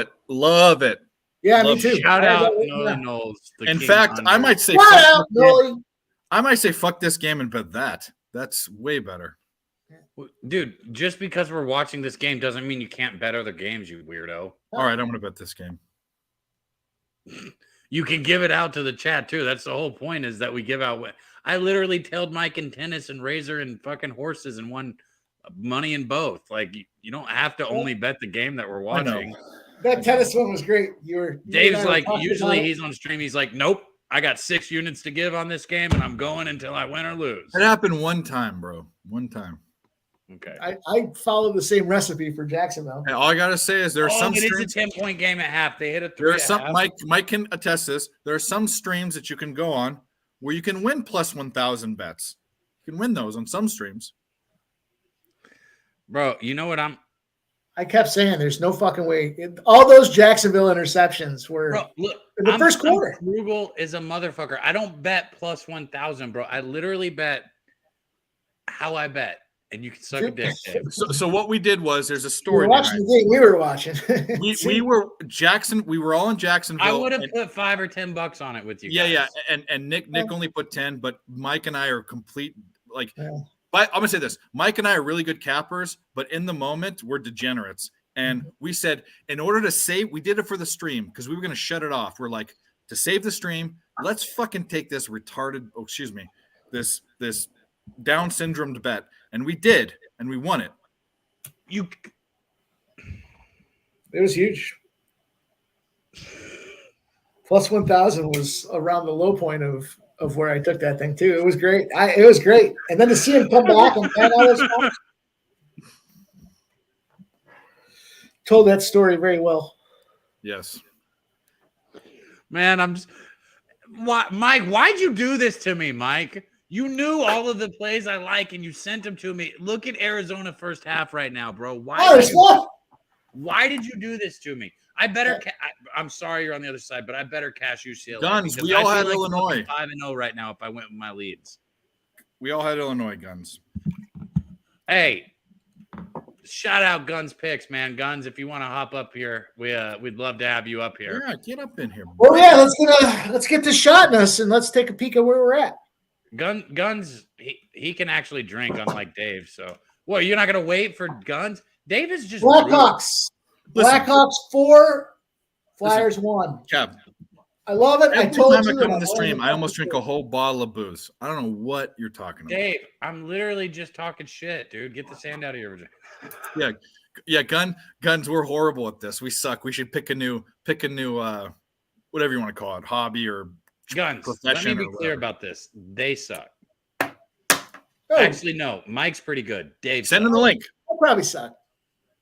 it. Yeah, me too. Shout out Noli Knows. In fact, I might say fuck this game and bet that. That's way better. Dude, just because we're watching this game doesn't mean you can't bet other games, you weirdo. All right, I'm going to bet this game. You can give it out to the chat too. That's the whole point, is that we give out. I literally tailed Mike in tennis and razor and fucking horses and won money in both. Like, you don't have to only bet the game that we're watching. That tennis one was great. Dave's like, usually he's on stream. He's like, nope, I got 6 units to give on this game and I'm going until I win or lose. It happened one time, bro. One time. Okay. I followed the same recipe for Jacksonville. Hey, all I gotta say is there's some streams. It's a 10-point game at half. They hit a 3. There are some. Mike can attest this. There are some streams that you can go on where you can win plus 1,000 bets. You can win those on some streams. Bro, you know what I kept saying there's no fucking way. All those Jacksonville interceptions were in the first quarter. Frugal is a motherfucker. I don't bet plus 1,000, bro. I literally bet how I bet. And you can suck a dick. So what we did was there's a story. We were watching the game. We were watching. we were Jackson. We were all in Jacksonville. I would have put $5 or $10 on it with you. Yeah. And Nick only put 10, but Mike and I are complete. Like, I'm gonna say this: Mike and I are really good cappers, but in the moment we're degenerates. And we said, in order to save, we did it for the stream because we were gonna shut it off. We're like, to save the stream, let's fucking take this this Down syndromed bet. And we did, and we won it. It was huge. Plus 1,000 was around the low point of where I took that thing too. It was great. It was great. And then to see him come back and find all this fun. Told that story very well. Yes. Man, Mike, why'd you do this to me, Mike? You knew all of the plays I like, and you sent them to me. Look at Arizona first half right now, bro. Why? Why did you do this to me? I better. I'm sorry you're on the other side, but I better cash UCLA. Guns. We all had Illinois 5-0 right now. If I went with my leads, we all had Illinois. Guns. Hey, shout out Guns picks, man. Guns, if you want to hop up here, we'd love to have you up here. Yeah, get up in here. Well, yeah, let's get this shot in us and let's take a peek at where we're at. Guns, he can actually drink, unlike Dave. So, what? You're not gonna wait for Guns? Dave is just Blackhawks. Blackhawks 4, Flyers 1. Cap. I love it. Every time I come on the stream, I almost drink a whole bottle of booze. I don't know what you're talking about. Dave, I'm literally just talking shit, dude. Get the sand out of your vagina. Yeah, Guns, we're horrible at this. We suck. We should pick a new whatever you want to call it, hobby or Guns. Let me be clear about this. They suck. Oh. Actually, no. Mike's pretty good. Dave send him sucks. the link. I'll probably suck.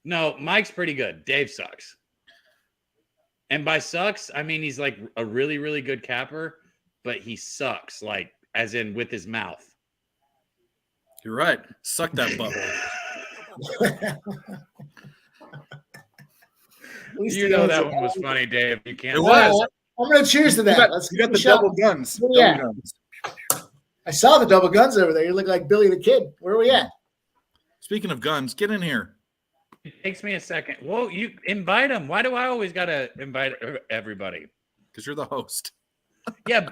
No, Mike's pretty good. Dave sucks. And by sucks, I mean he's like a really, really good capper, but he sucks, like as in with his mouth. You're right. Suck that butthole. You know that one was funny, Dave. You can't. It was. I'm going to cheers to that. You got the double guns. Yeah. Double guns. I saw the double guns over there. You look like Billy the Kid. Where are we at? Speaking of guns, get in here. It takes me a second. Whoa, you invite him. Why do I always got to invite everybody? Because you're the host. Yeah,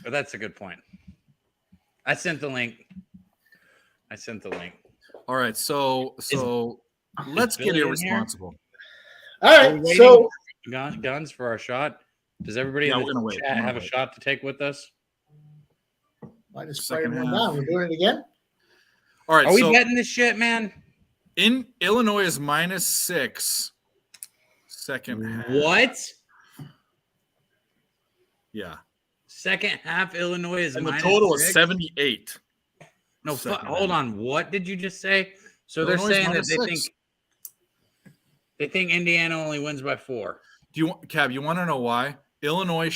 but that's a good point. I sent the link. All right, so let's get irresponsible. All right, so guns for our shot. Does everybody in the chat have a shot to take with us? I just fired one down. We're doing it again. All right, are we betting this shit, man? In Illinois is -6. Second half. What? Yeah. Second half, Illinois is and the -6? total is 78. No, hold on. What did you just say? So they're saying that they think Indiana only wins by 4. Do you want, Cab? You want to know why? Illinois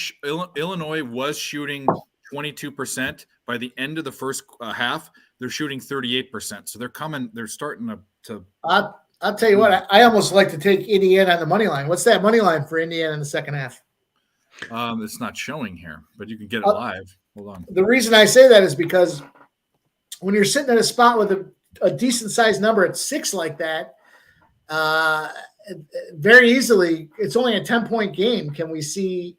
was shooting 22%. By the end of the first half, they're shooting 38%. So they're starting to. I'll tell you what. I almost like to take Indiana on the money line. What's that money line for Indiana in the second half? It's not showing here, but you can get it live. Hold on. The reason I say that is because when you're sitting at a spot with a decent sized number at 6 like that, very easily, it's only a 10-point game. Can we see,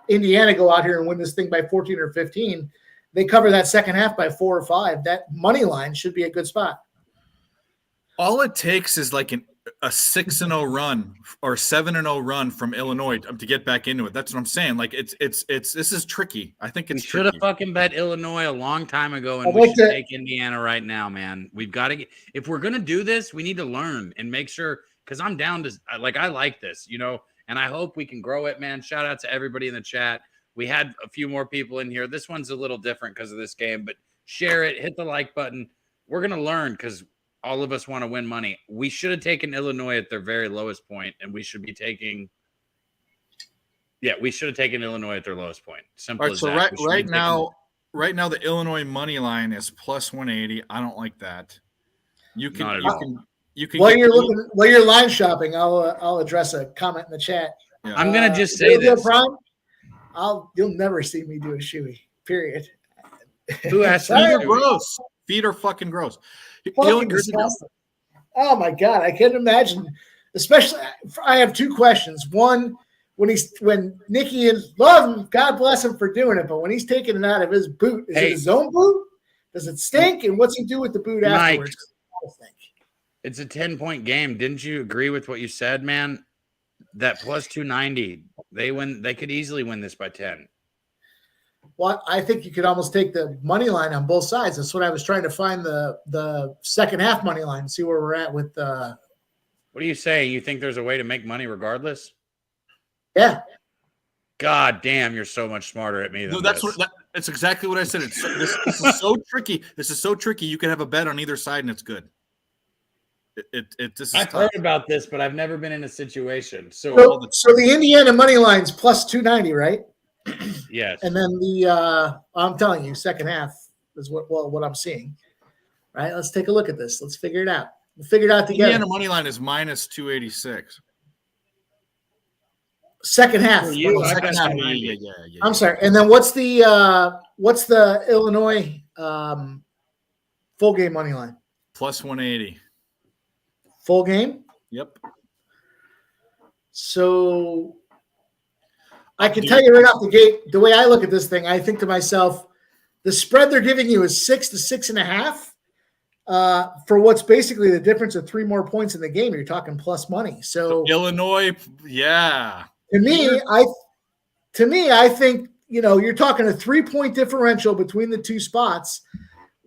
Indiana go out here and win this thing by 14 or 15? They cover that second half by 4 or 5. That money line should be a good spot. All it takes is like a 6-0 run or 7-0 run from Illinois to get back into it. That's what I'm saying. Like it's this is tricky. I think it's should have fucking bet Illinois a long time ago, and we should take Indiana right now, man. We've got to get, if we're gonna do this, we need to learn and make sure, because I'm down to I like this, and I hope we can grow it, man. Shout out to everybody in the chat. We had a few more people in here. This one's a little different because of this game, but share it, hit the like button. We're gonna learn because all of us want to win money. We should have taken Illinois at their very lowest point, and we should be taking. Yeah, we should have taken Illinois at their lowest point. Simple as that. So right now, the Illinois money line is +180. I don't like that. You can. While you're line shopping, I'll address a comment in the chat. Yeah. I'm gonna just say this. You'll never see me do a shoey. Period. Who asked me? Feet are gross. Feet are fucking gross. Oh my god, I can't imagine. Especially, I have 2 questions. One, when Nicky and love him, God bless him for doing it, but when he's taking it out of his boot, is it his own boot? Does it stink? And what's he do with the boot afterwards? It's a 10-point game. Didn't you agree with what you said, man? That +290, they win. They could easily win this by 10. Well, I think you could almost take the money line on both sides. That's what I was trying to find the second half money line. See where we're at with. What are you saying? You think there's a way to make money regardless? Yeah. God damn, you're so much smarter at me than that's this. That's exactly what I said. This is so tricky. This is so tricky. You can have a bet on either side, and it's good. I've heard about this, but I've never been in a situation. So the Indiana money line's +290, right? Yes. And then I'm telling you, second half is what I'm seeing. Right? Let's take a look at this. Let's figure it out. We'll figure it out together. Indiana money line is minus 286. Second half. Second half. Yeah. I'm sorry. And then what's the Illinois full game money line? Plus 180. Full game? Yep. So I can tell you right off the gate, the way I look at this thing, I think to myself, the spread they're giving you is 6 to 6.5 for what's basically the difference of 3 more points in the game. You're talking plus money. So Illinois, yeah. To me, I think, you're talking a 3-point differential between the two spots.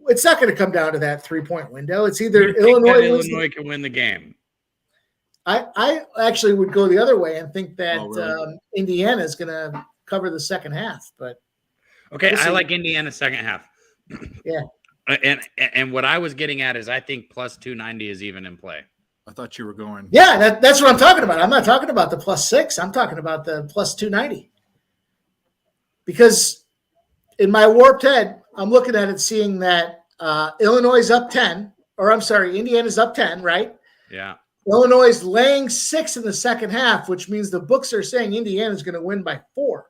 It's not going to come down to that 3-point window. It's either Illinois can win the game. I actually would go the other way and think that Indiana is going to cover the second half. But okay, I like Indiana second half. Yeah. And what I was getting at is I think plus 290 is even in play. I thought you were going. Yeah, that's what I'm talking about. I'm not talking about the plus 6. I'm talking about the plus 290. Because in my warped head, I'm looking at it, seeing that Illinois is up 10, or I'm sorry, Indiana's up 10, right? Yeah. Illinois is laying 6 in the second half, which means the books are saying Indiana's going to win by 4.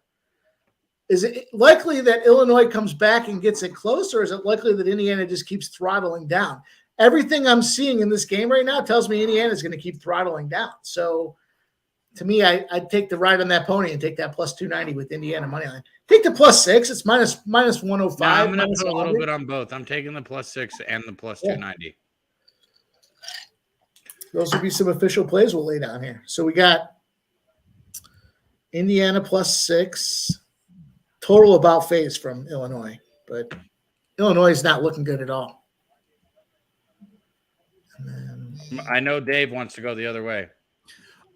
Is it likely that Illinois comes back and gets it close, or is it likely that Indiana just keeps throttling down? Everything I'm seeing in this game right now tells me Indiana is going to keep throttling down. So, to me, I'd take the ride on that pony and take that plus 290 with Indiana money line. Take the plus 6. It's minus 105. No, I'm going to put a little bit on both. I'm taking the plus 6 and the plus 290. Those would be some official plays we'll lay down here. So we got Indiana plus 6. Total about phase from Illinois. But Illinois is not looking good at all. I know Dave wants to go the other way.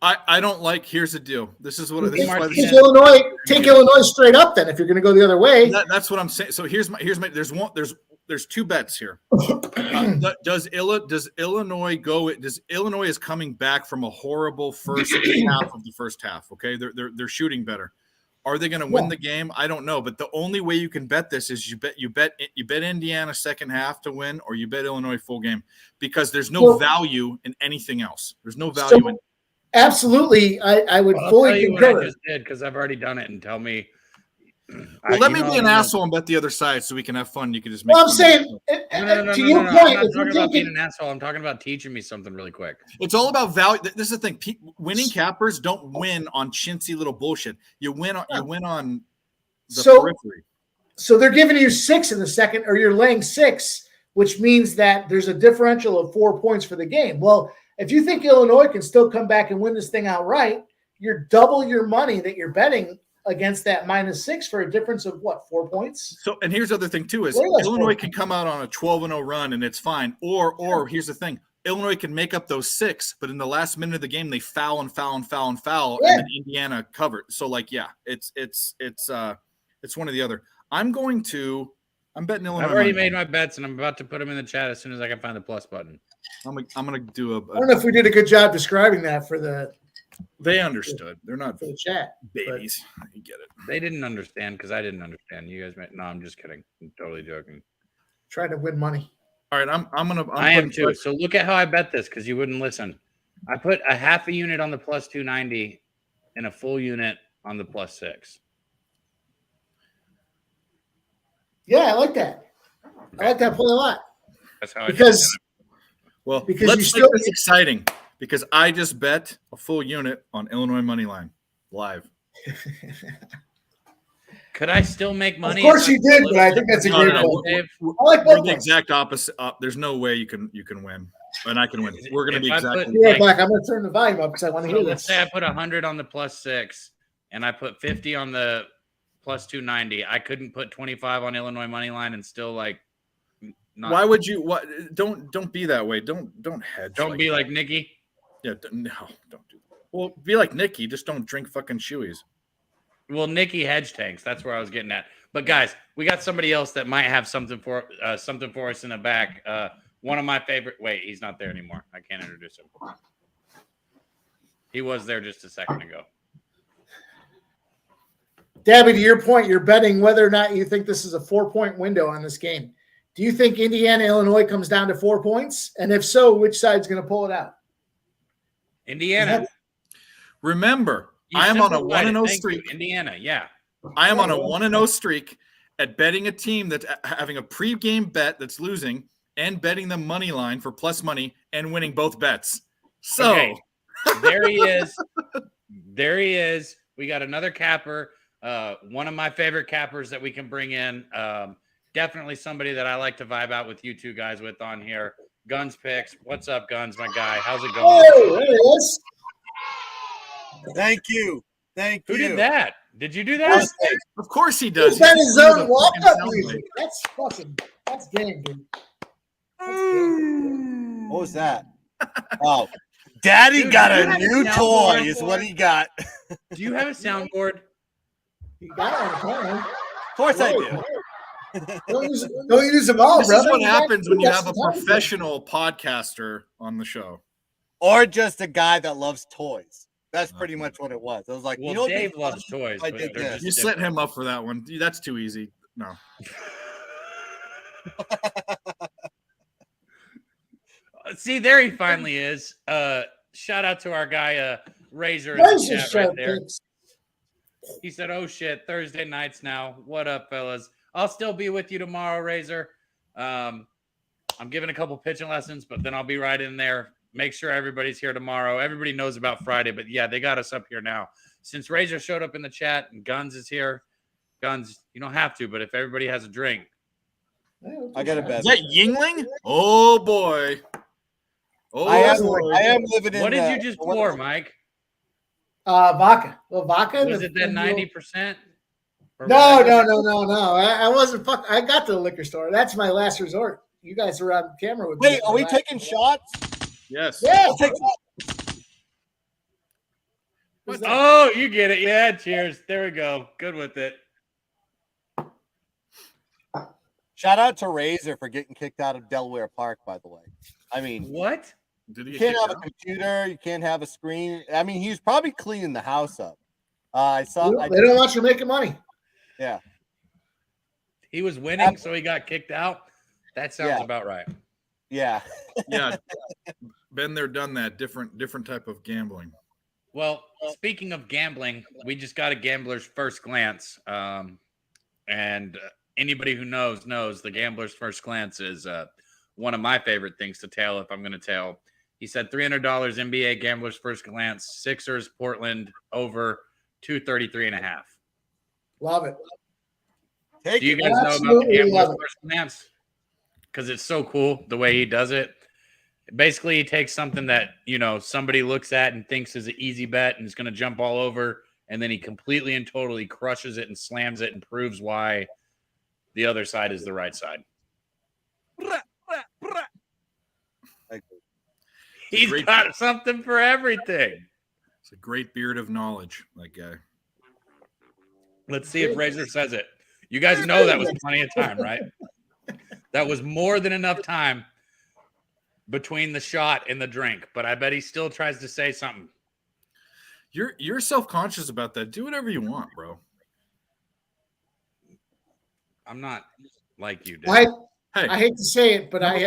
I don't like. Here's the deal. This is what. Take Illinois straight up. Then, if you're going to go the other way, that's what I'm saying. So here's my. There's 2 bets here. Does Illinois go? Does Illinois is coming back from a horrible first half of the first half? Okay, they're shooting better. Are they going to win the game? I don't know. But the only way you can bet this is you bet Indiana second half to win, or you bet Illinois full game, because there's no value in anything else. There's no value in. Absolutely, I would fully concur. What I just did, because I've already done it, and tell me. Let me be an asshole and bet the other side so we can have fun. You can just make. Well, I'm saying, to your point, I'm not talking about being an asshole. I'm talking about teaching me something really quick. It's all about value. This is the thing. Winning cappers don't win on chintzy little bullshit. You win on the periphery. So they're giving you 6 in the second, or you're laying 6, which means that there's a differential of 4 points for the game. Well, if you think Illinois can still come back and win this thing outright, you're double your money that you're betting against that minus 6 for a difference of 4 points. So, and here's the other thing too, is Illinois can come out on a 12-0 run and it's fine. Or here's the thing, Illinois can make up those 6, but in the last minute of the game, they foul, and then Indiana covered. So it's one or the other. I'm betting Illinois. I've already made my bets, and I'm about to put them in the chat as soon as I can find the plus button. I'm gonna do I don't know if we did a good job describing that for the. They understood. They're not for the chat babies. You get it. They didn't understand because I didn't understand. You guys no, I'm just kidding. I'm totally joking. Trying to win money. All right, I am too. So look at how I bet this, because you wouldn't listen. I put a half a unit on the plus 290 and a full unit on the plus 6. Yeah, I like that. I like that play a lot. That's how because let's make this exciting, because I just bet a full unit on Illinois money line live. Could I still make money? Of course you did, but I think that's a great play. I like both. The exact opposite. There's no way you can win, and I can win. We're going to be exactly. I'm going to turn the volume up because I want to hear this. Let's say I put 100 on the plus 6, and I put 50 on the plus 290. I couldn't put 25 on Illinois money line and still not. Why would you? What? Don't be that way. Don't hedge. Don't be like Nikki. Yeah, no, don't do that. Well, be like Nikki. Just don't drink fucking shoeies. Well, Nikki hedge tanks. That's where I was getting at. But guys, we got somebody else that might have something for us in the back. One of my favorite. Wait, he's not there anymore. I can't introduce him. He was there just a second ago. Dabby, to your point, you're betting whether or not you think this is a 4-point window on this game. Do you think Indiana, Illinois comes down to 4 points? And if so, which side's going to pull it out? Indiana. Remember, You I am on a simplified 1-0 it. Thank streak. you. Indiana, yeah. I am on a 1-0 streak at betting a team that's having a pregame bet that's losing and betting the money line for plus money and winning both bets. So okay. There he is. There he is. We got another capper. One of my favorite cappers that we can bring in. Definitely somebody that I like to vibe out with you two guys with on here. Guns Picks. What's up, Guns, my guy? How's it going? Oh, there he is. Thank you. Thank you. Who did that? Did you do that? of course he does. He's got his own He's a walk-up fucking music. That's game, dude. That's game. What was that? Oh, Daddy Dude, got do you a have new a toy. soundboard Is for what it? he got. Do you have a soundboard? You got it on the phone. Of course I do. Don't use them all, This brother. is what happens when you That's have a the time. professional podcaster on the show. Or just a guy that loves toys. That's pretty much what it was. I was like, Well, you know, Dave what'd be loves funny toys, if I but did they're this? You just set different. him up for that one. That's too easy. No. See, there he finally is. Shout out to our guy, Razor, in the Razor chat sharp right there. picks. He said, "Oh shit, Thursday nights now. What up, fellas? I'll still be with you tomorrow, Razor. I'm giving a couple pitching lessons, but then I'll be right in there. Make sure everybody's here tomorrow. Everybody knows about Friday, but yeah, they got us up here now. Since Razor showed up in the chat and Guns is here, Guns, you don't have to, but if everybody has a drink, I got a bet. Is that Yingling? Oh boy. Oh, I boy. am living in. what did you just pour, Mike? Vodka. Well, vodka. Was it that 90%? No. I wasn't. I got to the liquor store. That's my last resort. You guys were on camera with me. Wait, are we taking shots? Yes. Yeah. I'll take Oh, you get it. Yeah, cheers. There we go. Good with it. Shout out to Razor for getting kicked out of Delaware Park, by the way. I mean, What? Did he you get can't have kicked a out? computer, you can't have a screen. I mean, he was probably cleaning the house up. I saw. They don't want you making money. Yeah. He was winning, so he got kicked out. That sounds Yeah. about right. Yeah. Yeah. Been there, done that. Different type of gambling. Well, speaking of gambling, we just got a gambler's first glance. And anybody who knows the gambler's first glance is one of my favorite things to tail if I'm going to tail. He said $300 NBA gambler's first glance, Sixers, Portland over 233.5. Love it. Take Do you it. guys know about the Absolutely gambler's love it. first glance? Because it's so cool the way he does it. Basically, he takes something that, somebody looks at and thinks is an easy bet and is going to jump all over, and then he completely and totally crushes it and slams it and proves why the other side is the right side. He's Great. got something for everything. It's a great beard of knowledge, that guy. Let's see if Razor says it. You guys know that was plenty of time, right? That was more than enough time between the shot and the drink, but I bet he still tries to say something. You're self-conscious about that. Do whatever you want, bro. I'm not like you, dude. I Hey, hate to say it, but I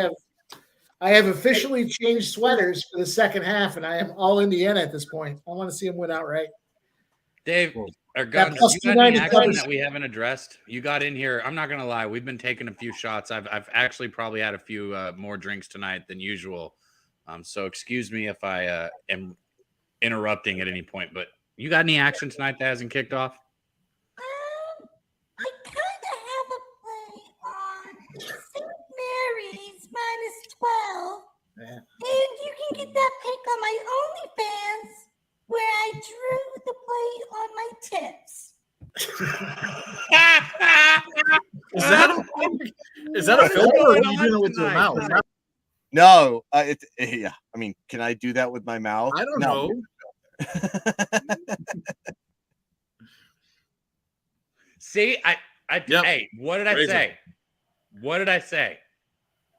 have officially changed sweaters for the second half, and I am all Indiana at this point. I want to see them win outright. Dave, or Guns, plus you got any 290 action covers. that we haven't addressed? You got in here. I'm not going to lie. We've been taking a few shots. I've actually probably had a few more drinks tonight than usual. So excuse me if I am interrupting at any point, but you got any action tonight that hasn't kicked off? I kind of have a play on St. Mary's -12. Yeah. And you can get that pick on my OnlyFans where I drew the play on my tips. is that a filter or are you doing it with your mouth? No, yeah. I mean, can I do that with my mouth? I don't No. know. See, Yep. Hey, what did I Razor. say? What did I say?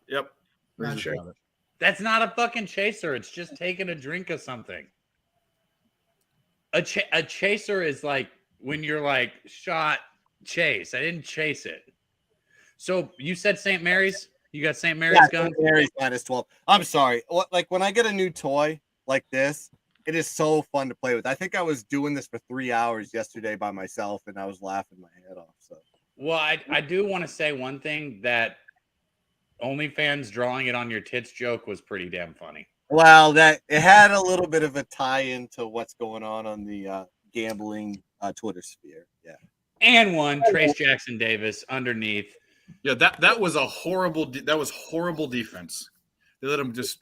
Yep. Not Razor sure. got it. That's not a fucking chaser. It's just taking a drink of something. A chaser is like when you're like shot chase. I didn't chase it. So you said St. Mary's? You got St. Mary's gun? St. Mary's -12. I'm sorry. Like when I get a new toy like this, it is so fun to play with. I think I was doing this for 3 hours yesterday by myself, and I was laughing my head off. So, well, I do want to say one thing, that OnlyFans drawing it on your tits joke was pretty damn funny. well, that it had a little bit of a tie-in to what's going on the gambling Twitter sphere. Yeah. And one, Trace Jackson Davis underneath. Yeah, that was horrible defense. They let him just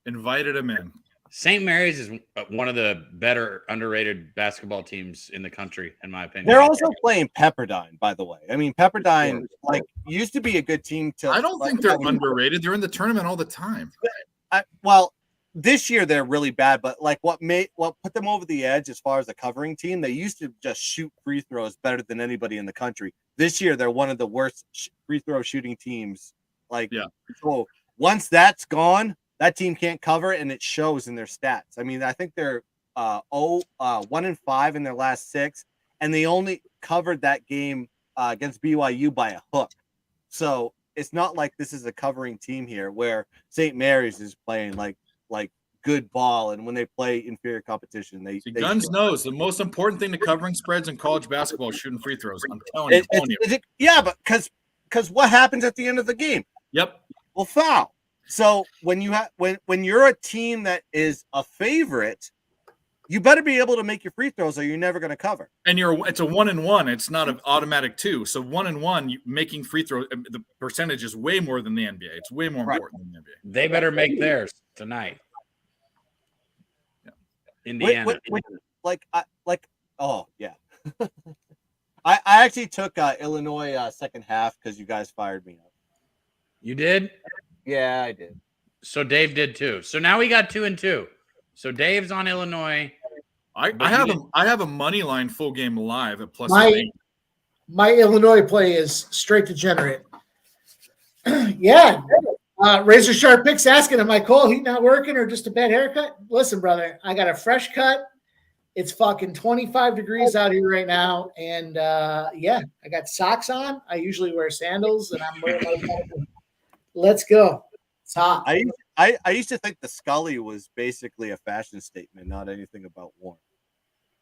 invited him in. St. Mary's is one of the better underrated basketball teams in the country, in my opinion. They're also playing Pepperdine, by the way. I mean, Pepperdine used to be a good team. I don't think they're underrated. They're in the tournament all the time. Well, this year they're really bad, but like what put them over the edge as far as a covering team, they used to just shoot free throws better than anybody in the country. This year they're one of the worst free throw shooting teams. So once that's gone, that team can't cover, and it shows in their stats. I mean, I think they're 1-5 in their last 6, and they only covered that game against BYU by a hook. So it's not like this is a covering team here, where St. Mary's is playing like good ball, and when they play inferior competition, they Guns knows the most important thing to covering spreads in college basketball is shooting free throws. I'm telling you. Yeah, but because what happens at the end of the game? Yep. Well, foul. So when you're a team that is a favorite, you better be able to make your free throws, or you're never going to cover. And it's a 1-1. It's not an automatic 2. So 1-1, making free throws, the percentage is way more than the NBA. It's way more important than the NBA. They better make theirs tonight. Yeah. Indiana. Oh yeah. I actually took Illinois second half because you guys fired me up. You did? Yeah, I did. So Dave did too. So now we got 2-2. So Dave's on Illinois. I have a money line full game live at plus my 8. My Illinois play is straight degenerate. Yeah. Razor Sharp Picks asking, am I cold? Heat not working or just a bad haircut? Listen, brother, I got a fresh cut. It's fucking 25 degrees out here right now. And I got socks on. I usually wear sandals, and I'm wearing my let's go. It's hot. I used to think the Scully was basically a fashion statement, not anything about warm.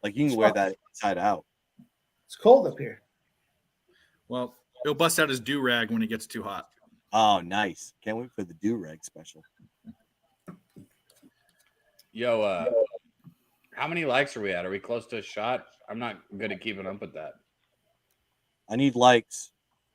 Like you can wear that inside out. It's cold up here. Well, he'll bust out his do-rag when it gets too hot. Oh, nice. Can't wait for the do-rag special. Yo, how many likes are we at? Are we close to a shot? I'm not good at keeping up with that. I need likes.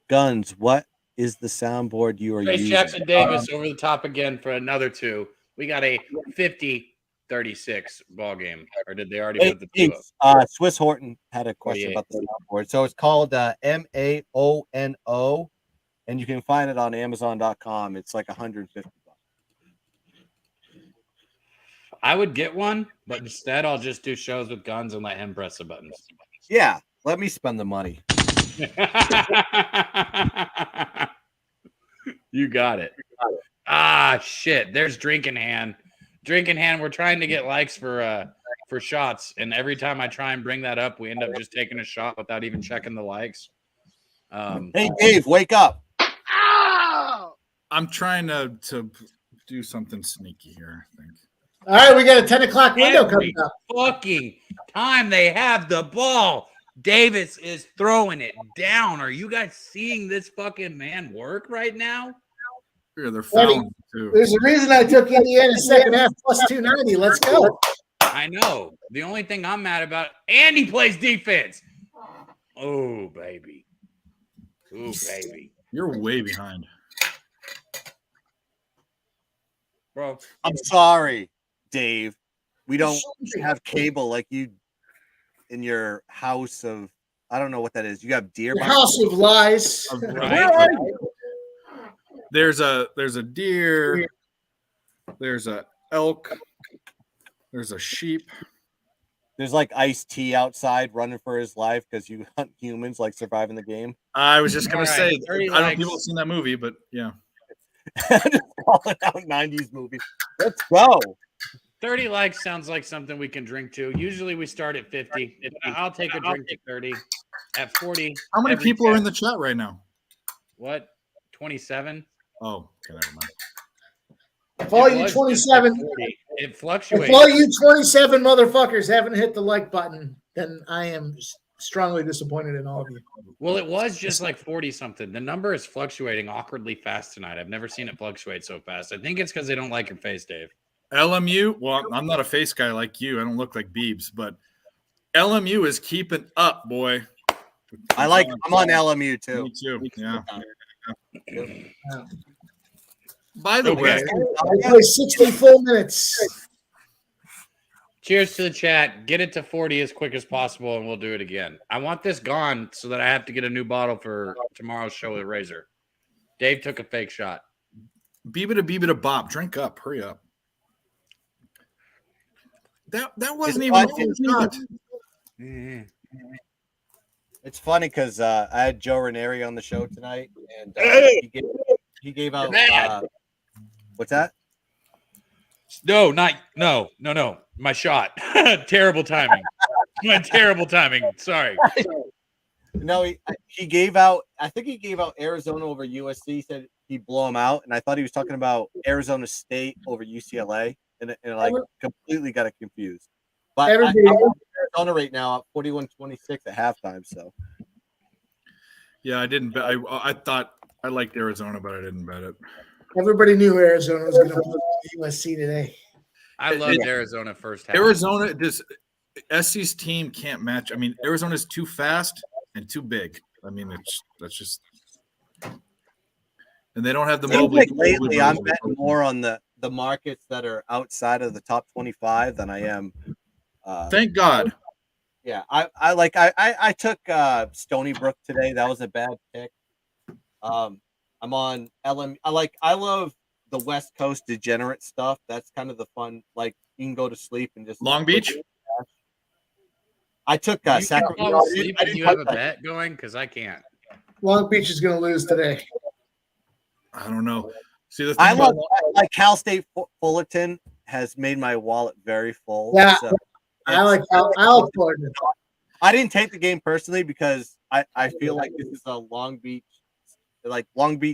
Guns, what is the soundboard you are Trace using? Jackson Davis over the top again for another 2. We got a 50-36 ball game. Or did they already put the 2 up? Swiss Horton had a question about the soundboard. So it's called MAONO, and you can find it on Amazon.com. It's like $150. I would get one, but instead I'll just do shows with Guns and let him press the buttons. Yeah, let me spend the money. You got it. Ah, shit. There's Drinking Hand. Drinking Hand, we're trying to get likes for shots, and every time I try and bring that up, we end up just taking a shot without even checking the likes. Hey, Dave, wake up. I'm trying to do something sneaky here, I think. All right, we got a 10 o'clock window coming up. Fucking time they have the ball. Davis is throwing it down. Are you guys seeing this fucking man work right now? Yeah, they're fouling too. There's a reason I took Indiana second half plus 290. Let's go. I know. The only thing I'm mad about, and he plays defense. Oh, baby. Oh, baby. You're way behind. Bro. I'm sorry, Dave. We don't have cable like you in your house of, I don't know what that is. You have deer. House of lies. Right. There's a deer. There's a elk. There's a sheep. There's like Ice-T outside running for his life because you hunt humans like surviving the game. I was just gonna say, I 30 don't know if likes. people have seen that movie, but yeah. Just calling out 90s movie. Let's go. 30 likes sounds like something we can drink to. Usually we start at 50. I'll take a drink to 30. At 40. How many every people are in chat- the chat right now? What? 27. Oh, okay, never mind. If all It you was just 27, like 40. It if fluctuates. all you 27 motherfuckers haven't hit the like button, then I am strongly disappointed in all of you. Well, it was just like 40 something. The number is fluctuating awkwardly fast tonight. I've never seen it fluctuate so fast. I think it's because they don't like your face, Dave. LMU. Well, I'm not a face guy like you. I don't look like Beebs, but LMU is keeping up, boy. I'm on LMU too. Me too. Yeah. By the Okay. way, I play 60 full minutes. Cheers to the chat. Get it to 40 as quick as possible, and we'll do it again. I want this gone so that I have to get a new bottle for tomorrow's show with Razor. Dave took a fake shot. beeba bop. Drink up. Hurry up. That wasn't It's even a fun. full shot. It's funny because I had Joe Ranieri on the show tonight, and he gave out. What's that? No. My shot. Terrible timing. My terrible timing. Sorry. No, he gave out. I think he gave out Arizona over USC. He said he'd blow them out, and I thought he was talking about Arizona State over UCLA, and I completely got it confused. But I'm Arizona right now at 41-26 at halftime. So Yeah, I didn't bet. I thought I liked Arizona, but I didn't bet it. Everybody knew Arizona was going to play USC today. I loved Arizona first half. Arizona, SC's team can't match. I mean, Arizona's too fast and too big. I mean, that's just, and they don't have the Mobley. like lately, I'm betting more on the markets that are outside of the top 25 than I am. Thank God. Yeah, I took Stony Brook today. That was a bad pick. I'm on LM. I love the West Coast degenerate stuff. That's kind of the fun. Like you can go to sleep and just Long Beach. I took You can Sacramento. fall asleep if you have a bet going because I can't. Long Beach is going to lose today. I don't know. See, the thing I love about Cal State Fullerton has made my wallet very full. Yeah, so I like Florida. I didn't take the game personally because I feel like this is a Long Beach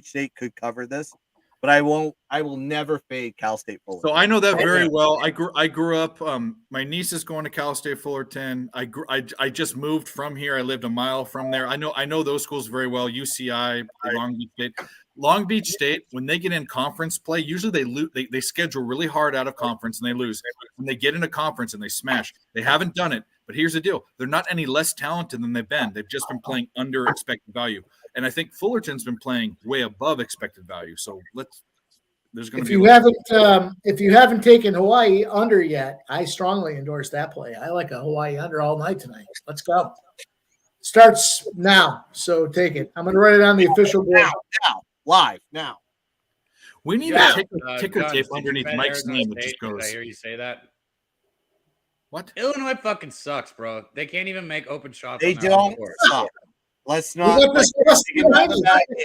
State could cover this, but I will never fade Cal State Fullerton. So I know that very well. I grew up. My niece is going to Cal State Fullerton. I just moved from here. I lived a mile from there. I know those schools very well. UCI, Long Beach State. Long Beach State, when they get in conference play, usually they lose. They schedule really hard out of conference and they lose. When they get into conference and they smash, they haven't done it. But here's the deal: they're not any less talented than they've been. They've just been playing under expected value. And I think Fullerton's been playing way above expected value. So there's going to be. If you haven't taken Hawaii under yet, I strongly endorse that play. I like a Hawaii under all night tonight. Let's go. Starts now, so take it. I'm going to write it on the official board. Now, live now. We need Yeah. a ticker Guns, tape did you underneath bet Mike's Arizona name that State? just goes. Did I hear you say that? What? Illinois fucking sucks, bro. They can't even make open shots. They on their own don't court. stop. Let's not. got this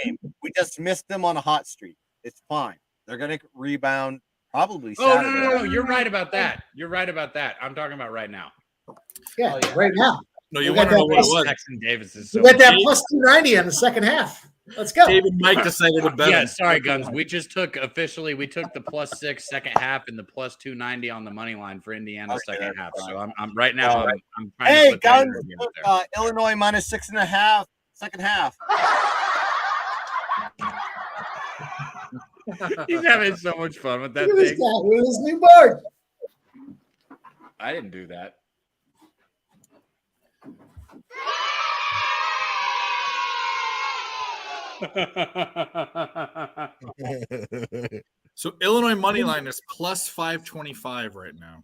Game. We just missed them on a hot streak. It's fine. They're gonna rebound probably. Oh Saturday. no! You're right about that. You're right about that. I'm talking about right now. Yeah, Oh, yeah. right now. No, you We want got to know that what it was? Texan Davis is You so. got that plus 290 on the second half. Let's go. David Mike decided to bet. Yeah, him. sorry, Guns. We just took the +6 second half and the plus 290 on the money line for Indiana second half. So I'm right now. I'm trying Hey, to put that Guns. energy out there. Illinois -6.5 second half. He's having so much fun with that Look at this thing. guy with his new board. I didn't do that. So Illinois money line is plus 525 right now.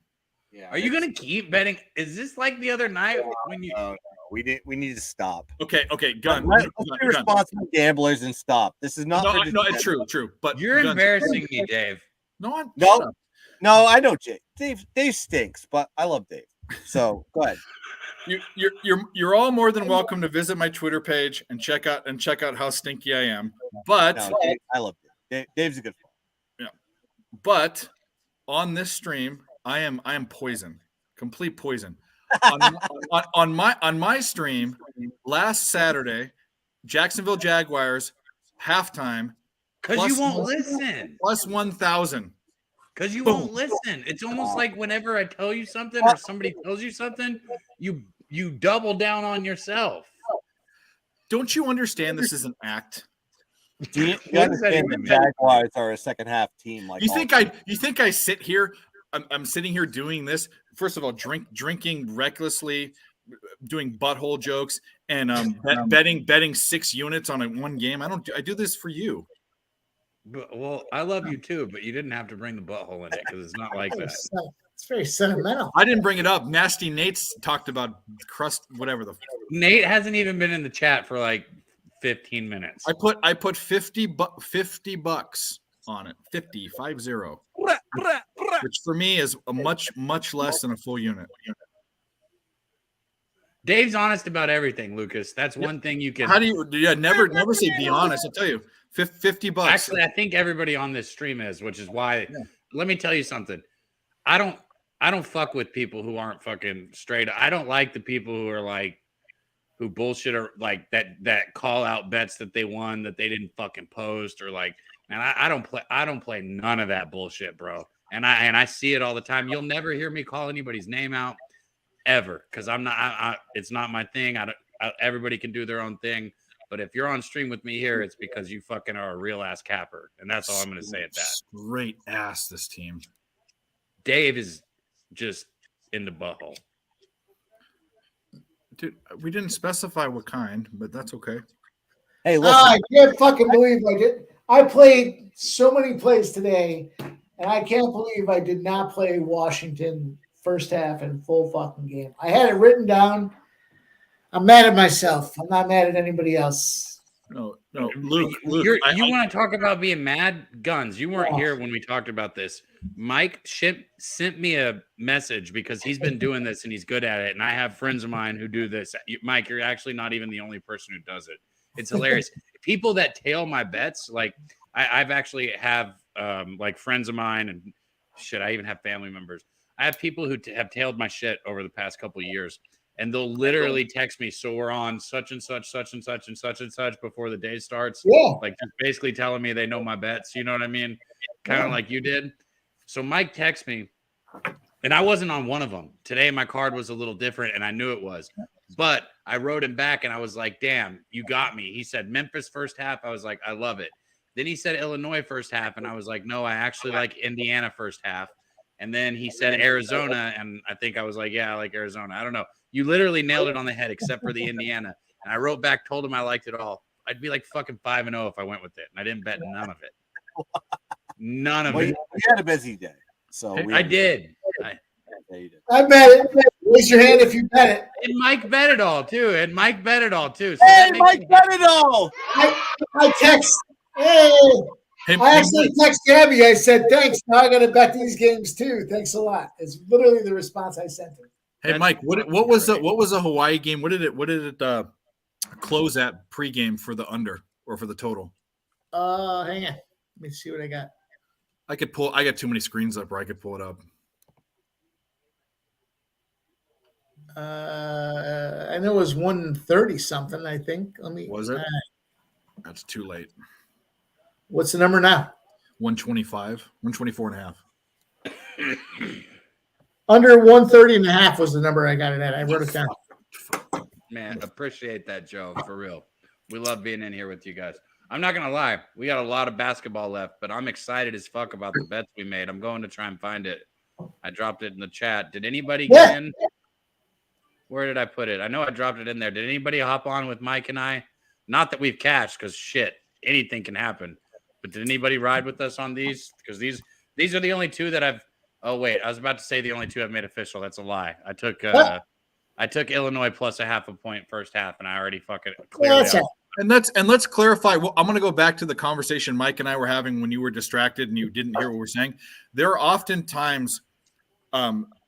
Yeah. Are you gonna keep betting? Is this like the other night when you? No, we need to stop. Okay, gun. Let's be responsible gamblers and stop. This is not. No, it's true. But You're Guns- embarrassing me, Dave. No, I'm No, no, I know Jake. Dave stinks, but I love Dave. So go ahead. You're all more than welcome to visit my Twitter page and check out how stinky I am. But No, Dave, I love Dave. Dave's a good friend. But on this stream, I am poison, complete poison. on my stream last Saturday, Jacksonville Jaguars halftime Because you won't listen. Plus 1,000. Because you won't listen. It's almost like whenever I tell you something or somebody tells you something, you double down on yourself. Don't you understand this is an act? Do you understand the Jaguars are a second half team? Like you think I sit here? I'm sitting here doing this. First of all, drinking recklessly, doing butthole jokes, and betting 6 units on one game. I do this for you. Well, I love you too, but you didn't have to bring the butthole in it because it's not like that. It's very sentimental. I didn't bring it up. Nasty Nate's talked about crust, whatever the. Nate hasn't even been in the chat for like 15 minutes. I put $50 on it. 50, which for me is a much less than a full unit. Dave's honest about everything, Lucas. That's one thing you can. How do you? Yeah, never say be honest. I'll tell you, $50. Actually, I think everybody on this stream is, which is why. Yeah. Let me tell you something. I don't fuck with people who aren't fucking straight. I don't like the people who are like, who bullshit or like that call out bets that they won that they didn't fucking post or like. And I don't play none of that bullshit, bro. And I see it all the time. You'll never hear me call anybody's name out. Ever, because I'm not. It's not my thing. Everybody can do their own thing, but if you're on stream with me here, it's because you fucking are a real ass capper, and that's all I'm going to say at that. Great ass, this team. Dave is just in the butthole. Dude, we didn't specify what kind, but that's okay. Hey, listen. I can't fucking believe I did. I played so many plays today, and I can't believe I did not play Washington first half and full fucking game. I had it written down. I'm mad at myself. I'm not mad at anybody else. No, Luke. You want to talk about being mad? Guns. You weren't here when we talked about this. Mike sent me a message because he's been doing this and he's good at it. And I have friends of mine who do this. Mike, you're actually not even the only person who does it. It's hilarious. People that tail my bets, like I've actually have like friends of mine and shit. I even have family members. I have people who have tailed my shit over the past couple of years, and they'll literally text me. So we're on such and such before the day starts. Yeah. Like just basically telling me they know my bets. You know what I mean? Kind of like you did. So Mike texted me, and I wasn't on one of them. Today my card was a little different, and I knew it was. But I wrote him back, and I was like, damn, you got me. He said Memphis first half. I was like, I love it. Then he said Illinois first half, and I was like, no, I actually like Indiana first half. And then he said Arizona, and I think I was like, yeah, I like Arizona. I don't know. You literally nailed it on the head, except for the Indiana. And I wrote back, told him I liked it all. I'd be like fucking 5-0 if I went with it. And I didn't bet none of it. None of it. You had a busy day. So I did. I bet it. Raise your hand if you bet it. And Mike bet it all, too. So hey, Mike bet it all. I text. Hey, I actually text Gabby. I said, thanks. Now I got to bet these games too. Thanks a lot. It's literally the response I sent him. Hey, Mike, what was the Hawaii game? What did it close at pregame for the under or for the total? Hang on. Let me see what I got. I got too many screens up where I could pull it up. I know it was 130 something, I think. Was it? That's too late. What's the number now? 125, 124 and a half. Under 130 and a half was the number I got it at. I wrote it down. Man, appreciate that, Joe, for real. We love being in here with you guys. I'm not going to lie. We got a lot of basketball left, but I'm excited as fuck about the bets we made. I'm going to try and find it. I dropped it in the chat. Did anybody get in? Where did I put it? I know I dropped it in there. Did anybody hop on with Mike and I? Not that we've cashed, because shit, anything can happen. But did anybody ride with us on these? Because these are the only two that I've. Oh wait, I was about to say the only two I've made official. That's a lie. I took Illinois plus a half a point first half, and I already fucking cleared it out. And let's clarify. Well, I'm going to go back to the conversation Mike and I were having when you were distracted and you didn't hear what we're saying. There are oftentimes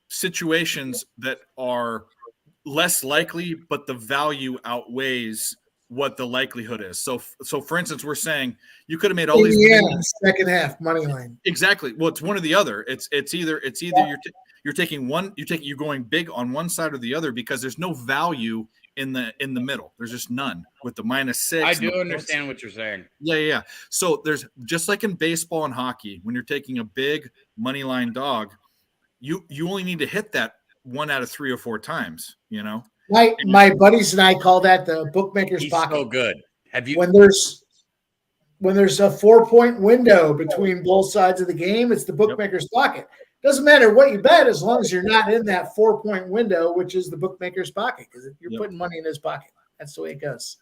situations that are less likely, but the value outweighs what the likelihood is. So for instance, we're saying you could have made all these second half money line. Exactly. Well, it's one or the other. It's either you're taking one, you're going big on one side or the other because there's no value in the middle. There's just none with the -6. I do understand what you're saying. Yeah. So there's just like in baseball and hockey, when you're taking a big money line dog, you only need to hit that 1 out of 3 or 4 times. You know, my buddies and I call that the bookmaker's He's pocket. so good. Have you? When there's a 4-point window between both sides of the game, it's the bookmaker's pocket. Doesn't matter what you bet as long as you're not in that 4-point window, which is the bookmaker's pocket, because you're putting money in his pocket. That's the way it goes.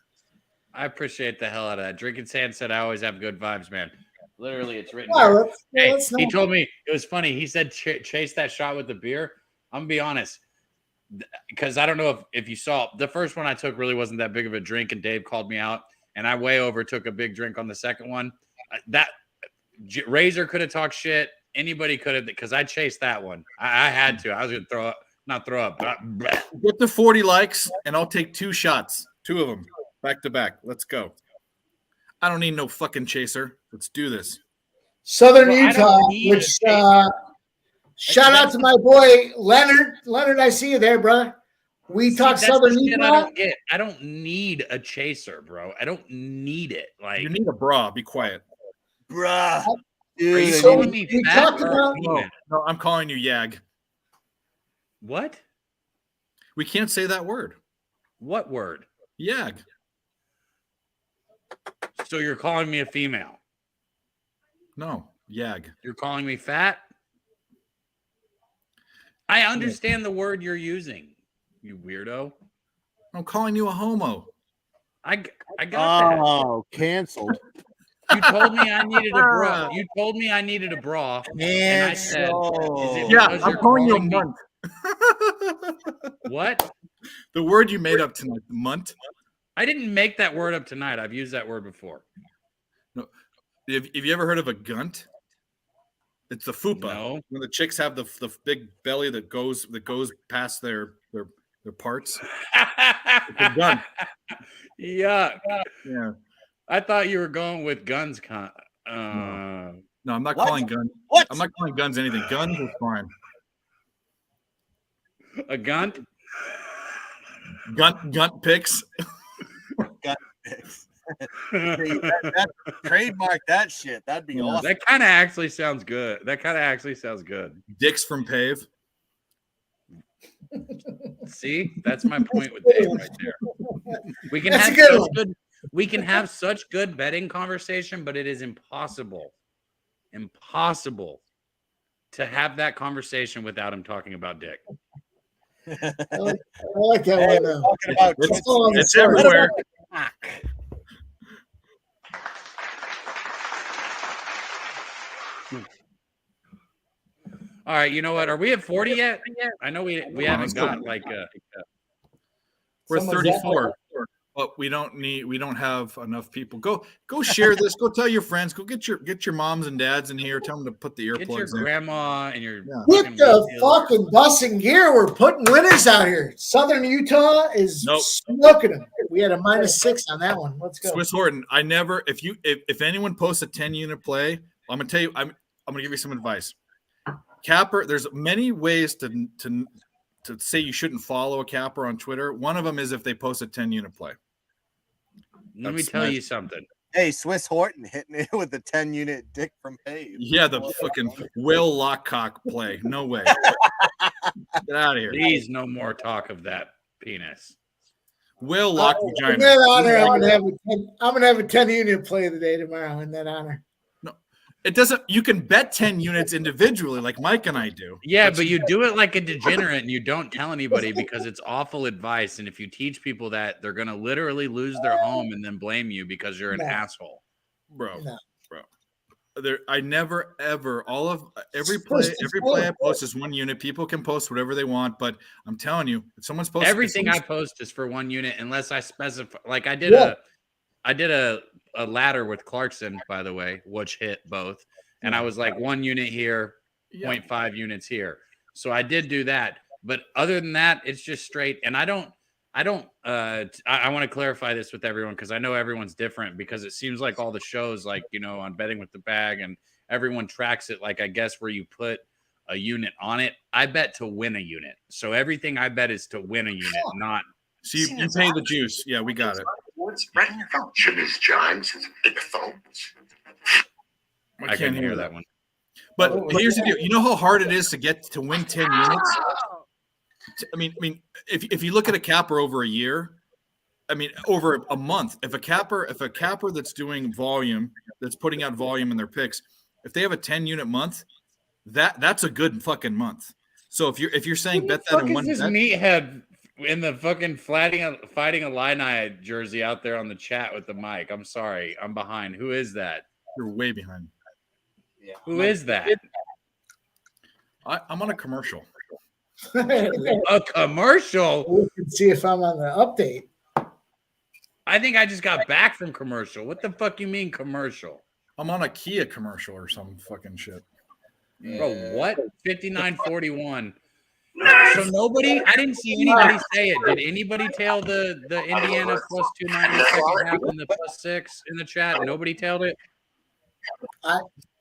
I appreciate the hell out of that. Drinking Sand said, I always have good vibes, man. Literally, it's written here. He told me, it was funny. He said, chase that shot with the beer. I'm going to be honest, because I don't know if you saw, the first one I took really wasn't that big of a drink, and Dave called me out, and I way over took a big drink on the second one. That Razor could have talked shit. Anybody could have, because I chased that one. I had to. I was going to not throw up. Get to 40 likes, and I'll take 2 shots, 2 of them, back to back. Let's go. I don't need no fucking chaser. Let's do this. Southern Utah, which shout out to my boy Leonard. Leonard, I see you there, bro. We talk Southern Utah. I don't need a chaser, bro. I don't need it. Like, you need a bra. Be quiet, bruh. Are you So calling me fat or female? No, I'm calling you Yag. What? We can't say that word. What word? Yag. So you're calling me a female? No, Yag. You're calling me fat? I understand the word you're using, you weirdo. I'm calling you a homo. I got that. Oh, canceled. You told me I needed a bra. You told me I needed a bra. And I said, is it yeah, because I'm you're calling you a me- munt. What? The word you made up tonight, munt. I didn't make that word up tonight. I've used that word before. No. Have you ever heard of a gunt? It's the fupa. No. When the chicks have the big belly that goes past their parts. It's a gunt. Yuck. Yeah. I thought you were going with guns. No, I'm not What? calling guns. What? I'm not calling guns anything. Guns is fine. A gunt? Gunt picks. That trademark that shit. That'd be awesome. That kind of actually sounds good. Dicks from Pave. See, that's my point with Dave right there. We can That's have a good such one. good. We can have such good betting conversation, but it is impossible to have that conversation without him talking about dick. I like that one, though. Talking about It's everywhere. All right, you know what? Are we at 40 yet? I know we haven't got like We're Someone's 34. But we don't have enough people. Go share this. Go tell your friends. Go get your moms and dads in here. Tell them to put the get your earplugs in. grandma. grandma and your With the fucking bus and gear, we're putting winners out here. Southern Utah is smoking them. We had a -6 on that one. Let's go. Swiss Horton. I never. If anyone posts a 10-unit play, I'm gonna tell you. I'm gonna give you some advice. Capper. There's many ways to say you shouldn't follow a capper on Twitter. One of them is if they post a 10-unit play. Let me tell you something. Hey, Swiss Horton hitting it with the 10-unit dick from Pave. Yeah, the fucking Will Lockcock play. No way. Get out of here. Please, no more talk of that penis. Will Lock In vagina. that honor, I'm gonna have a 10-unit play of the day tomorrow. In that honor. It doesn't. You can bet 10 units individually, like Mike and I do. Yeah, but you do it like a degenerate and you don't tell anybody because it's awful advice. And if you teach people that, they're gonna literally lose their home and then blame you because you're an asshole, bro. No. I never ever every play I post is 1 unit. People can post whatever they want, but I'm telling you, if someone's posting everything I post is for 1 unit unless I specify. Like I did a ladder with Clarkson, by the way, which hit both. And I was like 1 unit here, 0.5 units here. So I did do that. But other than that, it's just straight. And I want to clarify this with everyone because I know everyone's different because it seems like all the shows, like, you know, on Betting with the Bag and everyone tracks it. Like, I guess where you put a unit on it, I bet to win a unit. So everything I bet is to win a unit, not So you pay the juice. Yeah, we got it. Right in your phone. Jimmy's Giants in your phone. I can't hear that one. But here's the deal. You know how hard it is to win 10 units? I mean, if you look at a capper over a year, I mean, over a month, if a capper that's doing volume, that's putting out volume in their picks, if they have a 10-unit month, that's a good fucking month. So if you're saying bet that in one this meathead in the fucking Fighting Illini jersey out there on the chat with the mic? I'm sorry, I'm behind. Who is that? You're way behind. Yeah. Who is that? I'm on a commercial. A commercial? We can see if I'm on the update. I think I just got back from commercial. What the fuck you mean commercial? I'm on a Kia commercial or some fucking shit. Bro, what? 59.41. So nobody, I didn't see anybody say it. Did anybody tail the Indiana plus 290 second half and the plus 6 in the chat? Nobody tailed it?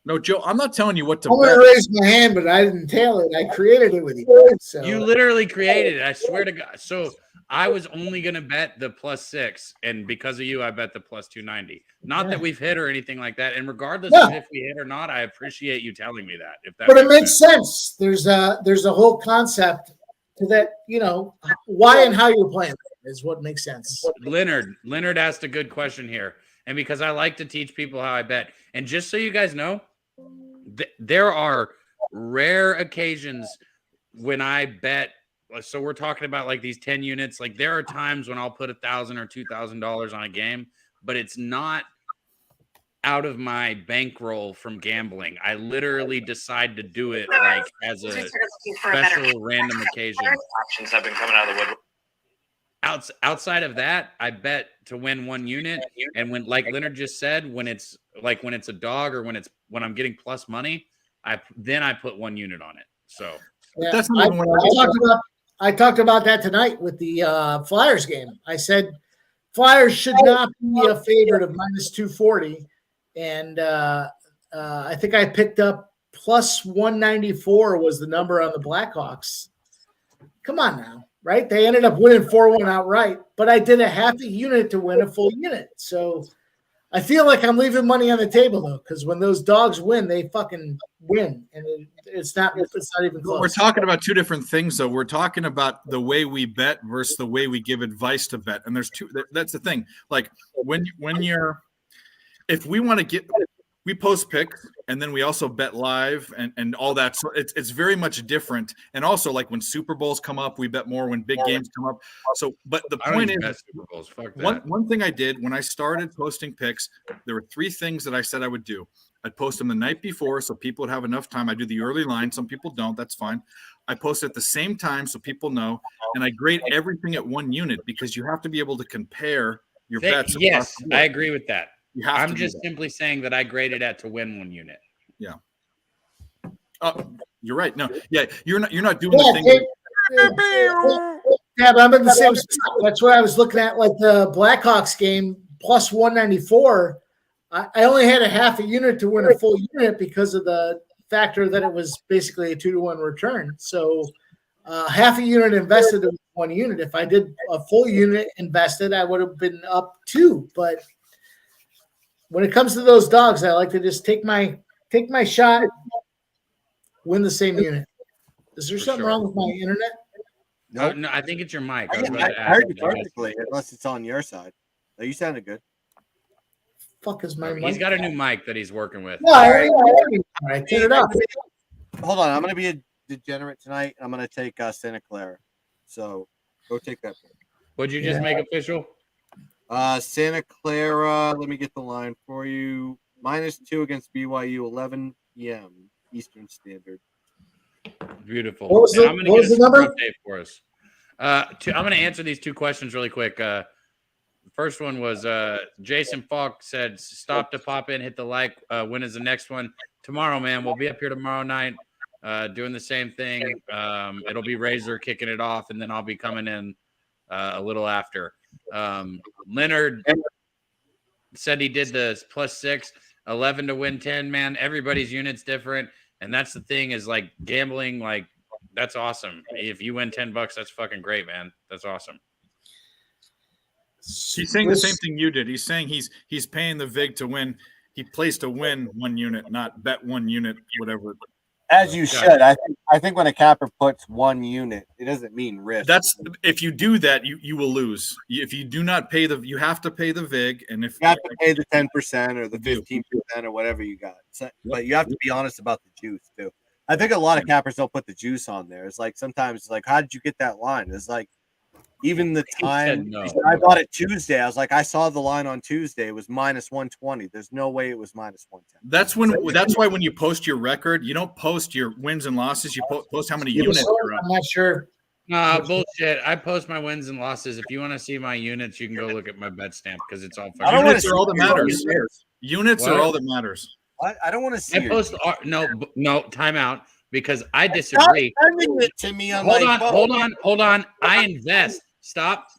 No, Joe, I'm not telling you what to I'm bet. going to raise my hand, but I didn't tail it. I created it with you. So. You literally created it. I swear to God. So I was only going to bet the plus 6. And because of you, I bet the plus 290. Not that we've hit or anything like that. And regardless of if we hit or not, I appreciate you telling me that. But it makes sense. There's a whole concept to that, why and how you're playing is what makes sense. Leonard asked a good question here. And because I like to teach people how I bet. And just so you guys know, there are rare occasions when I bet. So we're talking about like these 10 units. Like there are times when I'll put $1,000 or $2,000 on a game, but it's not out of my bankroll from gambling. I literally decide to do it like as a special random occasion. Options have been coming out of the woodwork. Outside of that, I bet to win 1 unit. And when, like Leonard just said, when it's a dog or when I'm getting plus money, I put 1 unit on it. So that's I talked about that tonight with the Flyers game. I said Flyers should not be a favorite of minus 240. And I think I picked up plus 194 was the number on the Blackhawks. Come on now, right? They ended up winning 4-1 outright, but I did a half a unit to win a full unit. So I feel like I'm leaving money on the table, though, because when those dogs win, they fucking win. And it's not even close. We're talking about two different things, though. We're talking about the way we bet versus the way we give advice to bet. And there's two. That's the thing. Like if we want to get, we post picks and then we also bet live and all that. So it's very much different. And also like when Super Bowls come up, we bet more when big games come up. So, but the point is, Super Bowls. Fuck that. one thing I did when I started posting picks, there were 3 things that I said I would do. I'd post them the night before so people would have enough time. I do the early line. Some people don't. That's fine. I post at the same time so people know. And I grade everything at 1 unit because you have to be able to compare your bets. Yes, I agree with that. I'm just that. simply saying that I graded at to win 1 unit. Yeah. You're right. No, yeah, you're not doing the thing. Yeah, but I'm in the same spot. That's what I was looking at, like the Blackhawks game plus 194. I only had a half a unit to win a full unit because of the factor that it was basically a 2-to-1 return. So half a unit invested in 1 unit. If I did a full unit invested, I would have been up 2. But when it comes to those dogs, I like to just take my shot, win the same unit. Is there something wrong with my internet? No, I think it's your mic. I heard you perfectly, unless it's on your side. No, you sounded good. Fuck is my mic? He's got a new mic that he's working with. No, I already turn it off. Hold on, I'm going to be a degenerate tonight. I'm going to take Santa Clara. So go take that pick. What'd you just make official? Santa Clara, let me get the line for you. -2 against BYU, 11 p.m. Eastern Standard. Beautiful. What was the number? For us. I'm going to answer these 2 questions really quick. The first one was Jason Falk said, stop to pop in, hit the like. When is the next one? Tomorrow, man. We'll be up here tomorrow night doing the same thing. It'll be Razor kicking it off, and then I'll be coming in a little after. Leonard said he did the +6, 11 to win 10, man. Everybody's unit's different. And that's the thing is like gambling, like that's awesome. If you win $10, that's fucking great, man. That's awesome. He's saying the same thing you did. He's saying he's paying the VIG to win. He plays to win 1 unit, not bet 1 unit, whatever. As you should. I think when a capper puts 1 unit, it doesn't mean risk. That's if you do that, you will lose. If you do not pay you have to pay the VIG, and if you have to pay the 10% or the 15% or whatever you got. So, but you have to be honest about the juice too. I think a lot of cappers don't put the juice on there. It's like sometimes it's like, how did you get that line? It's like even the time I bought it Tuesday, I was like, I saw the line on Tuesday. It was -120. There's no way it was -110. That's why when you post your record, you don't post your wins and losses. You post how many units you're up. I'm not sure. Nah, bullshit. I post my wins and losses. If you want to see my units, you can go look at my bet stamp because it's all. Units are all that matters. Units are all that matters. I don't want to see. I post no time out because I disagree. Stop sending it to me on hold on. I invest. Stop.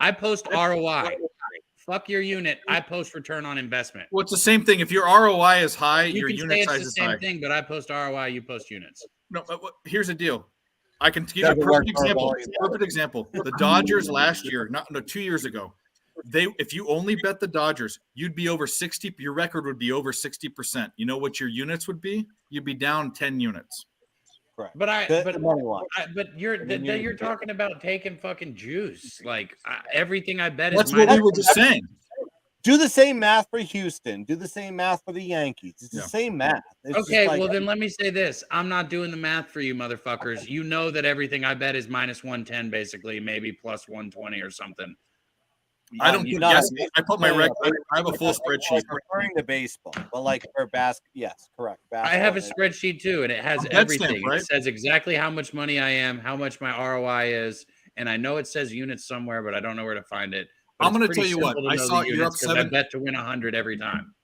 I post ROI. Fuck your unit. I post return on investment. Well, it's the same thing. If your ROI is high, you your can unit say size it's is the high. same thing, but I post ROI. You post units. No, here's the deal. I can give you a perfect example. The Dodgers last year, 2 years ago, if you only bet the Dodgers, you'd be over 60. Your record would be over 60%. You know what your units would be? You'd be down 10 units. Correct. But you're talking about taking fucking juice. Like everything I bet That's is what we were just saying. Do the same math for Houston. Do the same math for the Yankees. It's the same math. It's okay, well then let me say this. I'm not doing the math for you motherfuckers. You know that everything I bet is -110 basically, maybe +120 or something. I don't guess. I put my record. I have a full spreadsheet. Referring to baseball, but like for basketball, yes, correct. I have a spreadsheet too, and it has everything. Right? It says exactly how much money I am, how much my ROI is, and I know it says units somewhere, but I don't know where to find it. But I'm going to tell you what. I saw you're up 7. I bet to win 100 every time.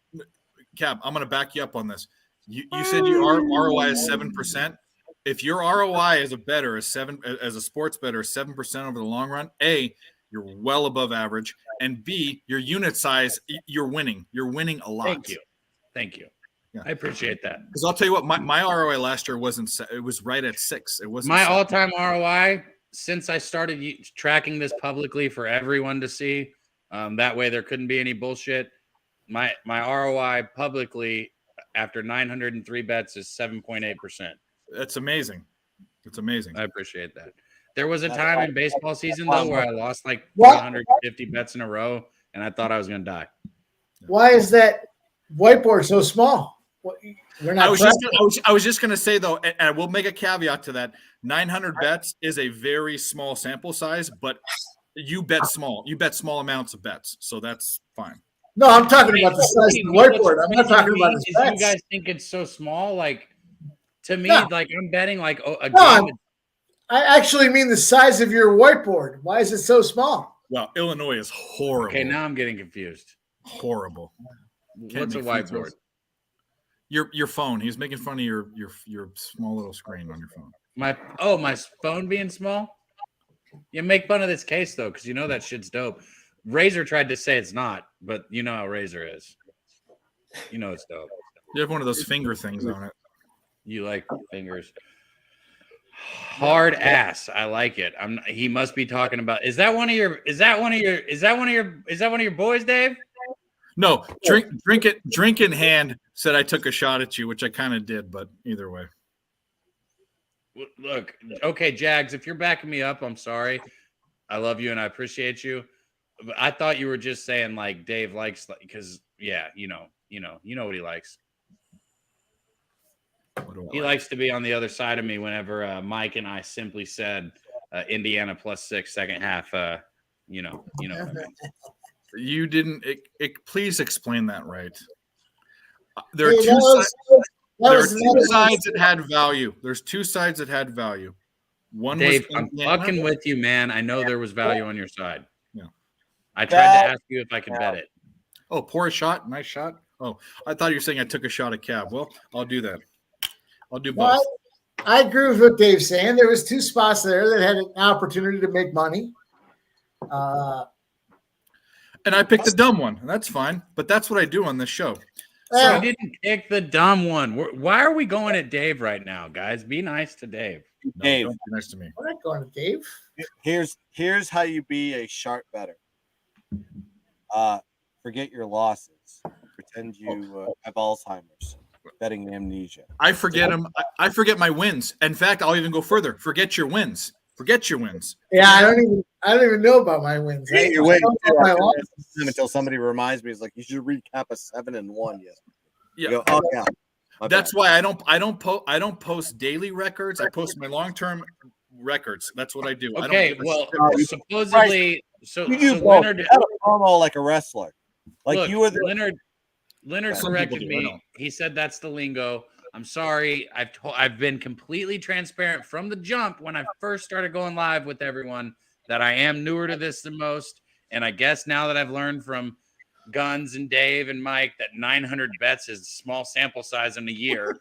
Cap, I'm going to back you up on this. You said your ROI is 7%. If your ROI as a bettor is as a sports bettor is 7% over the long run, A, you're well above average, and B, your unit size, you're winning. You're winning a lot. Thank you. Yeah. I appreciate that. Because I'll tell you what, my ROI last year it was right at 6. It wasn't my all-time ROI since I started tracking this publicly for everyone to see. That way there couldn't be any bullshit. My ROI publicly after 903 bets is 7.8%. That's amazing. It's amazing. I appreciate that. There was a time in baseball season, though, where I lost like 350 bets in a row, and I thought I was going to die. Why is that whiteboard so small? We're not. I was just going to say, though, and we'll make a caveat to that. 900 bets is a very small sample size, but you bet small. You bet small amounts of bets, so that's fine. No, I'm talking about the size of the whiteboard. I'm not talking about the bets. You guys think it's so small? Like, to me, like I'm betting like a game. I actually mean the size of your whiteboard. Why is it so small? Well, Illinois is horrible. Okay, now I'm getting confused. Horrible. What's a whiteboard? Your phone. He's making fun of your small little screen on your phone. My phone being small? You make fun of this case though, because you know that shit's dope. Razor tried to say it's not, but you know how Razor is. You know it's dope. You have one of those finger things on it. You like fingers. Hard ass. I like it. He must be talking about. Is that one of your boys, Dave? No, drink in hand said I took a shot at you, which I kind of did, but either way. Look, okay, Jags, if you're backing me up, I'm sorry. I love you and I appreciate you. But I thought you were just saying like Dave likes because you know what he likes. He likes to be on the other side of me whenever Mike and I simply said Indiana +6 second half. You know what I mean. You didn't. Please explain that right. There are two sides that had value. There's two sides that had value. One Dave, was I'm fucking with you, man. I know there was value on your side. Yeah. I tried to ask you if I could bet it. Oh, pour a shot. Nice shot. Oh, I thought you were saying I took a shot at Cab. Well, I'll do that. I'll do both. Well, I agree with what Dave's saying. There was two spots there that had an opportunity to make money. And I picked the dumb one, and that's fine. But that's what I do on this show. So you didn't pick the dumb one. Why are we going at Dave right now, guys? Be nice to Dave. No, Dave, don't be nice to me. We're not going to Dave. Here's how you be a sharp bettor. Forget your losses. Pretend you have Alzheimer's. Betting amnesia. I forget them. I forget my wins. In fact, I'll even go further. Forget your wins. Forget your wins. Yeah, I don't even know about my wins. Forget your I wins know about my losses. until somebody reminds me. It's like you should recap a 7-1. Yes. Yeah. Go, oh yeah. That's why I don't post daily records. I post my long-term records. That's what I do. Okay, I don't well, give a supposedly, so both. Leonard, You had a promo like a wrestler. Like look, you were the Leonard Some corrected people do, I know. me. He said that's the lingo. I'm sorry. I've been completely transparent from the jump when I first started going live with everyone that I am newer to this than most. And I guess now that I've learned from Guns and Dave and Mike that 900 bets is small sample size in a year.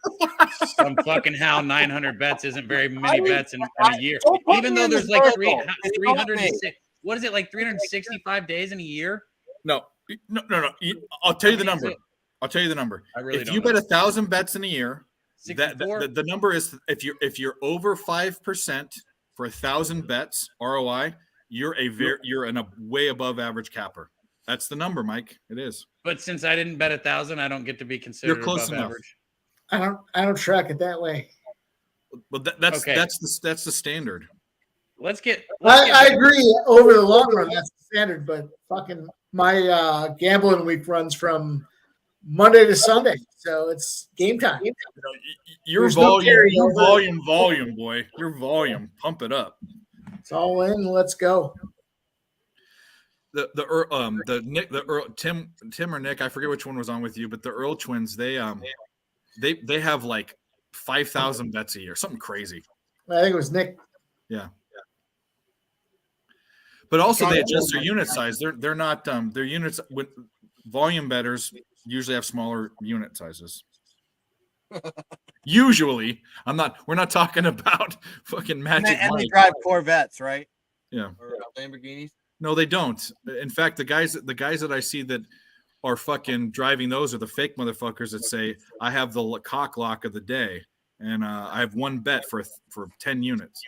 Some fucking how 900 bets isn't very many bets in a year. Even though there's like 306. What is it, like 365 days in a year? No. I'll tell you the number. I'll tell you the number. I really if don't you know. bet 1,000 bets in a year, $64? the number is if you're over 5% for 1,000 bets ROI, you're in a way above average capper. That's the number, Mike. It is. But since I didn't bet 1,000, I don't get to be considered You're close above enough. average. I don't track it that way. Well, that's Okay. that's the standard. I agree. Over the long run, that's the standard. But fucking my gambling week runs from Monday to Sunday, so it's game time. Your There's no volume, boy. Your volume. Pump it up. It's all in. Let's go. Tim or Nick, I forget which one was on with you, but the Earl twins, they have like 5,000 bets a year, something crazy. I think it was Nick. Yeah. But also they adjust their unit size. They're not their units with volume bettors usually have smaller unit sizes. Usually, we're not talking about fucking magic. And they drive Corvettes, right? Yeah. Or Lamborghinis. No, they don't. In fact, the guys that I see that are fucking driving those are the fake motherfuckers that say, I have the cock lock of the day, and I have one bet for 10 units.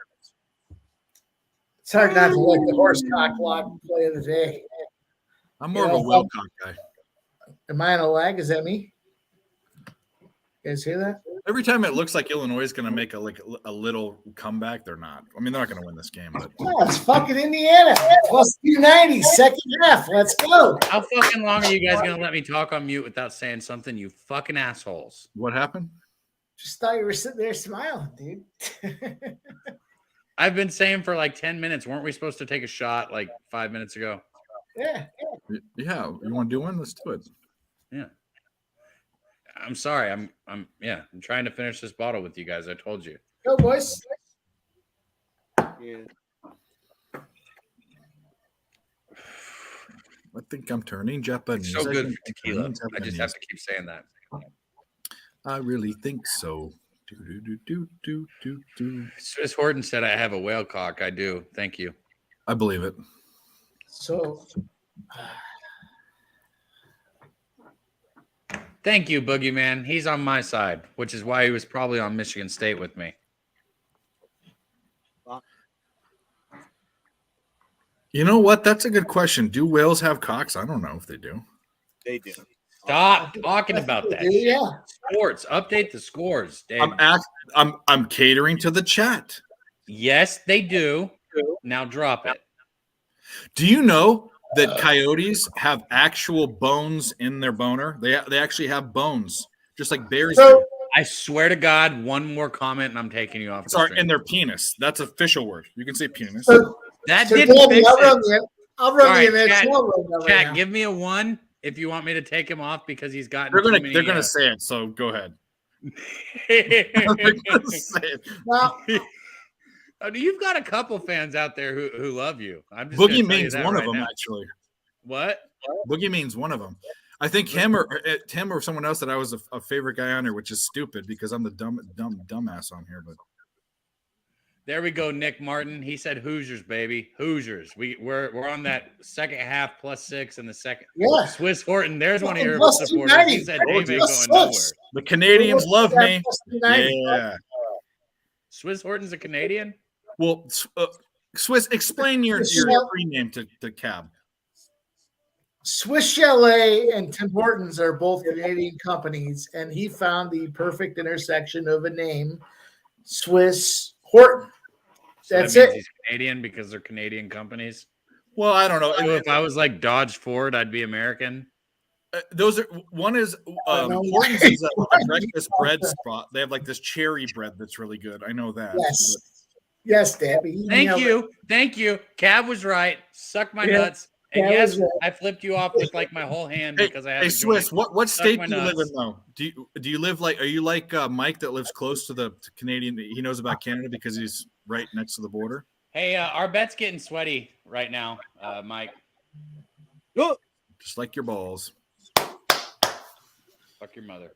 It's hard not to like the horse cock lock play of the day. I'm more of a well cock guy. Am I on a lag? Is that me? You guys hear that? Every time it looks like Illinois is going to make a little comeback, they're not. I mean, they're not going to win this game. But Oh, it's fucking Indiana. Plus 290, second half. Let's go. How fucking long are you guys going to let me talk on mute without saying something, you fucking assholes? What happened? Just thought you were sitting there smiling, dude. I've been saying for like 10 minutes, weren't we supposed to take a shot like 5 minutes ago? Yeah. Yeah, you want to do one? Let's do it. Yeah. I'm sorry. I'm trying to finish this bottle with you guys. I told you. Go, boys. Yeah. I think I'm turning Japanese. So good I for tequila. turning I just Japanese. have to keep saying that. I really think so. Swiss Horton said I have a whale cock. I do. Thank you. I believe it. So, Thank you, Boogeyman. He's on my side, which is why he was probably on Michigan State with me. You know what? That's a good question. Do whales have cocks? I don't know if they do. They do. Stop talking about that. Shit. yeah. Sports. Update the scores, Dave. I'm catering to the chat. Yes, they do. Now drop it. Do you know that coyotes have actual bones in their boner? They actually have bones, just like bears do. I swear to God, one more comment and I'm taking you off. Sorry, in their penis. That's an official word. You can say penis. That So didn't Gabby, fix I'll run it. the I'll run All the right, NXL chat, right Chat, now. give me a 1 if you want me to take him off because he's got. They're gonna say it. So go ahead. They're gonna say it. Well, You've got a couple fans out there who love you. I'm just Boogie gonna tell you means that one right of them now. actually. What? Boogie means one of them. I think him or someone else that I was a favorite guy on here, which is stupid because I'm the dumbass on here. But There we go, Nick Martin. He said Hoosiers, baby. Hoosiers. We're on that second half +6 in the second. yeah. Swiss Horton. There's one of your Plus supporters. 290. He said Dave ain't Plus going nowhere. six. the Canadians love me. Plus 290. Yeah. Swiss Horton's a Canadian. Well, Swiss, explain your free name to Cab. Swiss Chalet and Tim Hortons are both Canadian companies, and he found the perfect intersection of a name, Swiss Horton. So That's that means it. he's Canadian because they're Canadian companies. Well, I don't know. So if I was like Dodge Ford, I'd be American. Those are one is know. Hortons is a breakfast bread spot. They have like this cherry bread that's really good. I know that. Yes. Yes, Debbie. Thank you. Cab was right. Suck my nuts. And Cab yes, was right. I flipped you off with like my whole hand because I had Hey, a Swiss, joint. what state my do you live nuts. in though? Do you live like? Are you like Mike that lives close to the Canadian? He knows about Canada because he's right next to the border. Hey, our bet's getting sweaty right now, Mike. Just like your balls. Fuck your mother.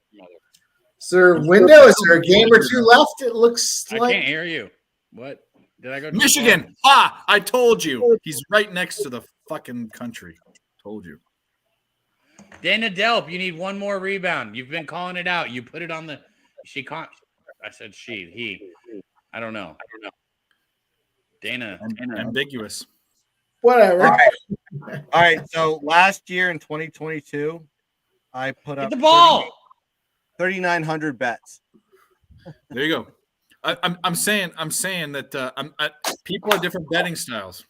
Is there a window? Is there a game or two left? It looks I like can't hear you. What? Did I go to Michigan. Ah, I told you. He's right next to the fucking country. Told you. Dana Delp, you need one more rebound. You've been calling it out. You put it on the. She can't. I said she. He. I don't know. Dana. Ambiguous. whatever. All right. So last year in 2022, I put Get up the ball. 3,900 bets. There you go. I'm saying that people have different betting styles.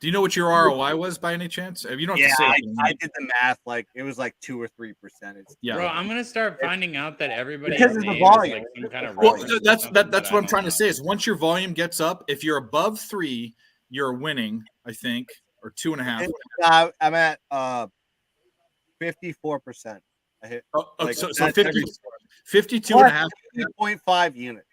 Do you know what your ROI was by any chance? You don't have to say it. I did the math. Like it was like 2 or 3%. Yeah, Bro, I'm gonna start finding out that everybody Because is of the like volume. some kind of well, reference to that's something what I I'm don't trying to know. say is once your volume gets up, if you're above 3, you're winning, I think, or 2.5. I'm at 54%. I hit like, So that's 50, every 52.5. 0.5 units.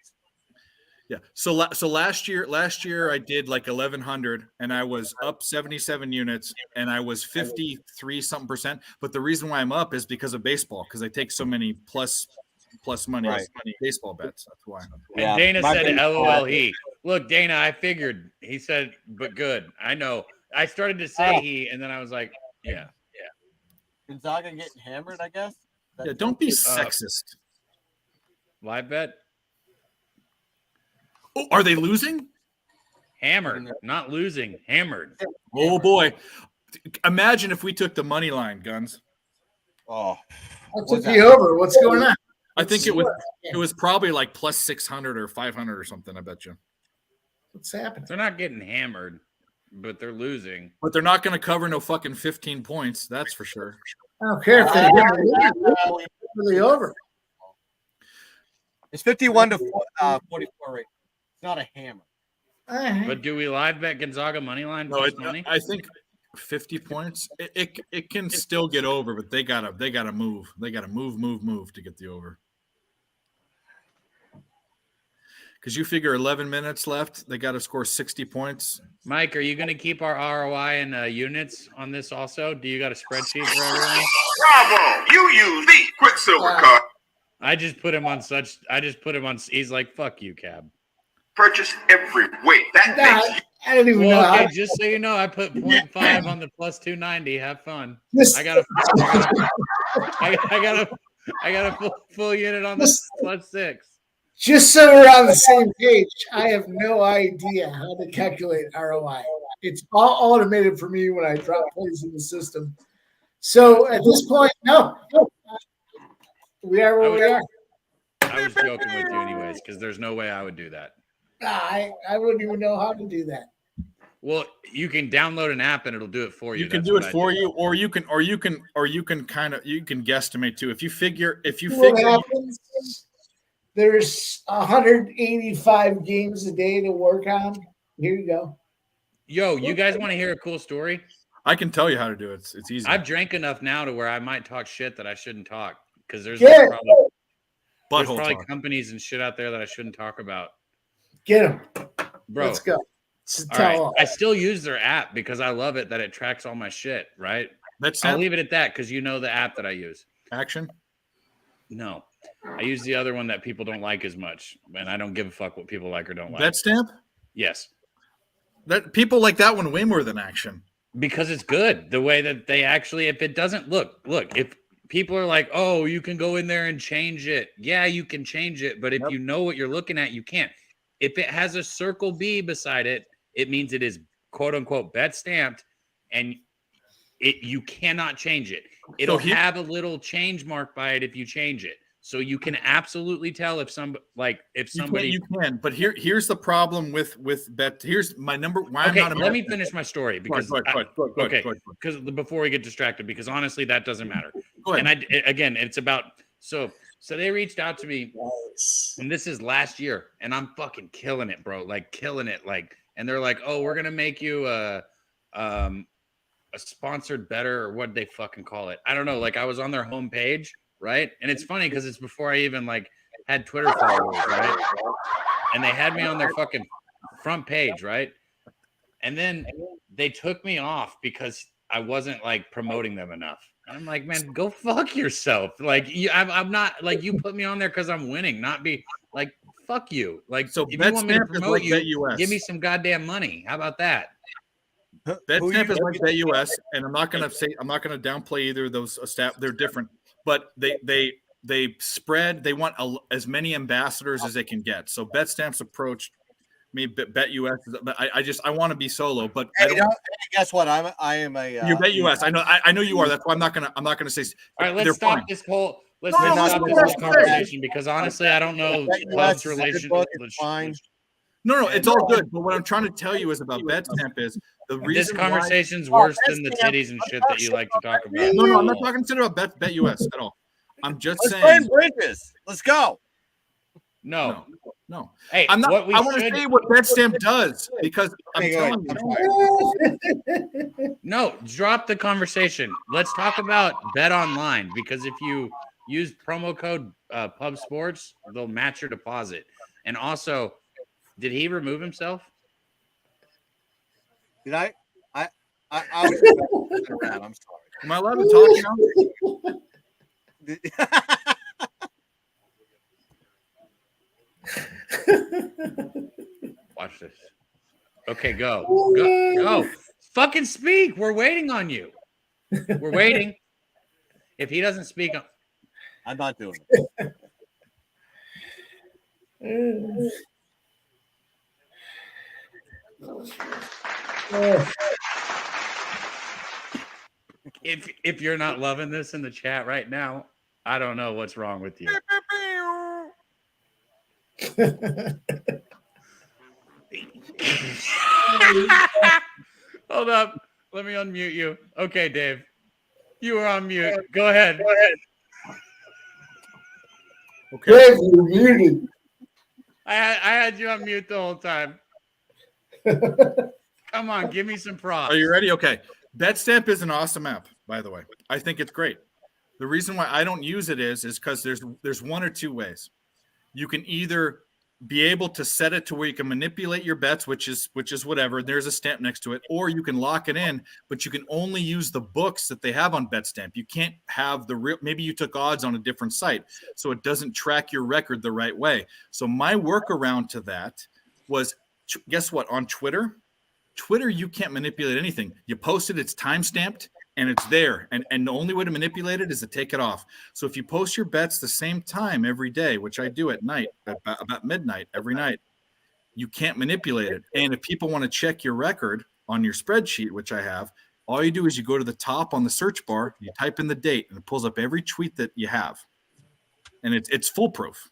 Yeah. So last year I did like 1,100 and I was up 77 units and I was 53 something percent. But the reason why I'm up is because of baseball, because I take so many plus money baseball bets. That's why. And Dana said, "LOL." He look, Dana. I figured. He said, "But good." I know. I started to say he, and then I was like, "Yeah." Gonzaga getting hammered, I guess. Yeah. Don't be sexist. Live bet. Oh, are they losing? Hammered, not losing. Hammered. Oh boy! Imagine if we took the money line, Guns. Oh, I took the over. What's going on? I think it was probably like plus 600 or 500 or something. I bet you. What's happening? They're not getting hammered, but they're losing. But they're not going to cover no fucking 15 points. That's for sure. I don't care if they for the over. it's 51 to 44 rate. It's not a hammer. All right. But do we live bet Gonzaga money line No, plus money? I think 50 points. It can still get over, but they gotta move. They gotta move to get the over. Because you figure 11 minutes left, they got to score 60 points. Mike, are you going to keep our ROI and units on this also? Do you got a spreadsheet for everyone? Bravo! You use the Quicksilver card. I just put him on. He's like, "Fuck you, Cab." Purchase every weight. That makes I don't even know. Well, okay, how- just so you know, I put 0.5 on the plus 290. Have fun. This- I got a full unit on the plus 6. Just so we're on the same page, I have no idea how to calculate ROI. It's all automated for me when I drop plays in the system. So at this point, no. We are where we are. I was joking with you anyways, because there's no way I would do that. I wouldn't even know how to do that. Well, you can download an app and it'll do it for you. You can That's do what it I for do. you, or you can guesstimate too. If you figure, What happens? There's 185 games a day to work on. Here you go. Yo, you guys want to hear a cool story? I can tell you how to do it. It's easy. I've drank enough now to where I might talk shit that I shouldn't talk because there's Yeah. probably talk. companies and shit out there that I shouldn't talk about. Get him. Bro, Let's go. all right. I still use their app because I love it that it tracks all my shit, right? That's I'll leave it at that because you know the app that I use. action. No, I use the other one that people don't like as much, and I don't give a fuck what people like or don't like. Bet stamp. Yes, That people like that one way more than action. because it's good the way that they actually. If it doesn't look, if people are like, "Oh, you can go in there and change it," yeah, you can change it, but if you know what you're looking at, you can't. If it has a circle B beside it, it means it is quote unquote bet stamped, and You cannot change it. It'll have a little change mark by it if you change it. So you can absolutely tell if somebody you can. But here's the problem with bet. Here's my number. Okay, let me finish my story because go ahead. because before we get distracted, because honestly that doesn't matter. Go ahead. And it's about so they reached out to me, and this is last year, and I'm fucking killing it, bro, like killing it, like, and they're like, oh, we're gonna make you a sponsored better, or what they fucking call it. I don't know. Like I was on their homepage, right? And it's funny because it's before I even like had Twitter followers, right? And they had me on their fucking front page, right? And then they took me off because I wasn't like promoting them enough. And I'm like, man, go fuck yourself. Like I'm not like, you put me on there because I'm winning, not be like, fuck you. Like, so if you want me to promote you, give me some goddamn money. How about that? BetStamp is like BetUS, and I'm not gonna downplay either of those stats. They're different, but they spread. They want as many ambassadors as they can get. So BetStamp's approach, BetUS. I want to be solo, but guess what? I am a. You're BetUS. I know you are. That's why I'm not gonna say. All right, let's stop this whole. Let's stop this whole conversation because honestly, I don't know Love's relationship. No, it's all good. But what I'm trying to tell you is about BetStamp is the reason this conversation's worse than the titties and shit that you like to talk about. No, I'm not talking shit about BetUS at all. I'm just saying. Let's burn bridges. Let's go. No. Hey, I'm not. I want to say what BetStamp does because I'm telling you. No, drop the conversation. Let's talk about Bet Online because if you use promo code Pub Sports, they'll match your deposit. And also, did he remove himself? Did I was around. I'm sorry. Am I allowed to talk now? Watch this. Okay, go. Fucking speak. We're waiting on you. We're waiting. If he doesn't speak, I'm not doing it. If you're not loving this in the chat right now, I don't know what's wrong with you. Hold up. Let me unmute you. Okay, Dave. You are on mute. Go ahead. Okay. Dave, you're muted. I had you on mute the whole time. Come on, give me some props. Are you ready? Okay. BetStamp is an awesome app, by the way. I think it's great. The reason why I don't use it is because there's one or two ways. You can either be able to set it to where you can manipulate your bets, which is whatever. There's a stamp next to it, or you can lock it in, but you can only use the books that they have on BetStamp. You can't have the real. Maybe you took odds on a different site, so it doesn't track your record the right way. So my workaround to that was, guess what? On Twitter, you can't manipulate anything. You post it, it's time stamped, and it's there. And the only way to manipulate it is to take it off. So if you post your bets the same time every day, which I do at night, about midnight every night, you can't manipulate it. And if people want to check your record on your spreadsheet, which I have, all you do is you go to the top on the search bar, you type in the date, and it pulls up every tweet that you have. And it's foolproof.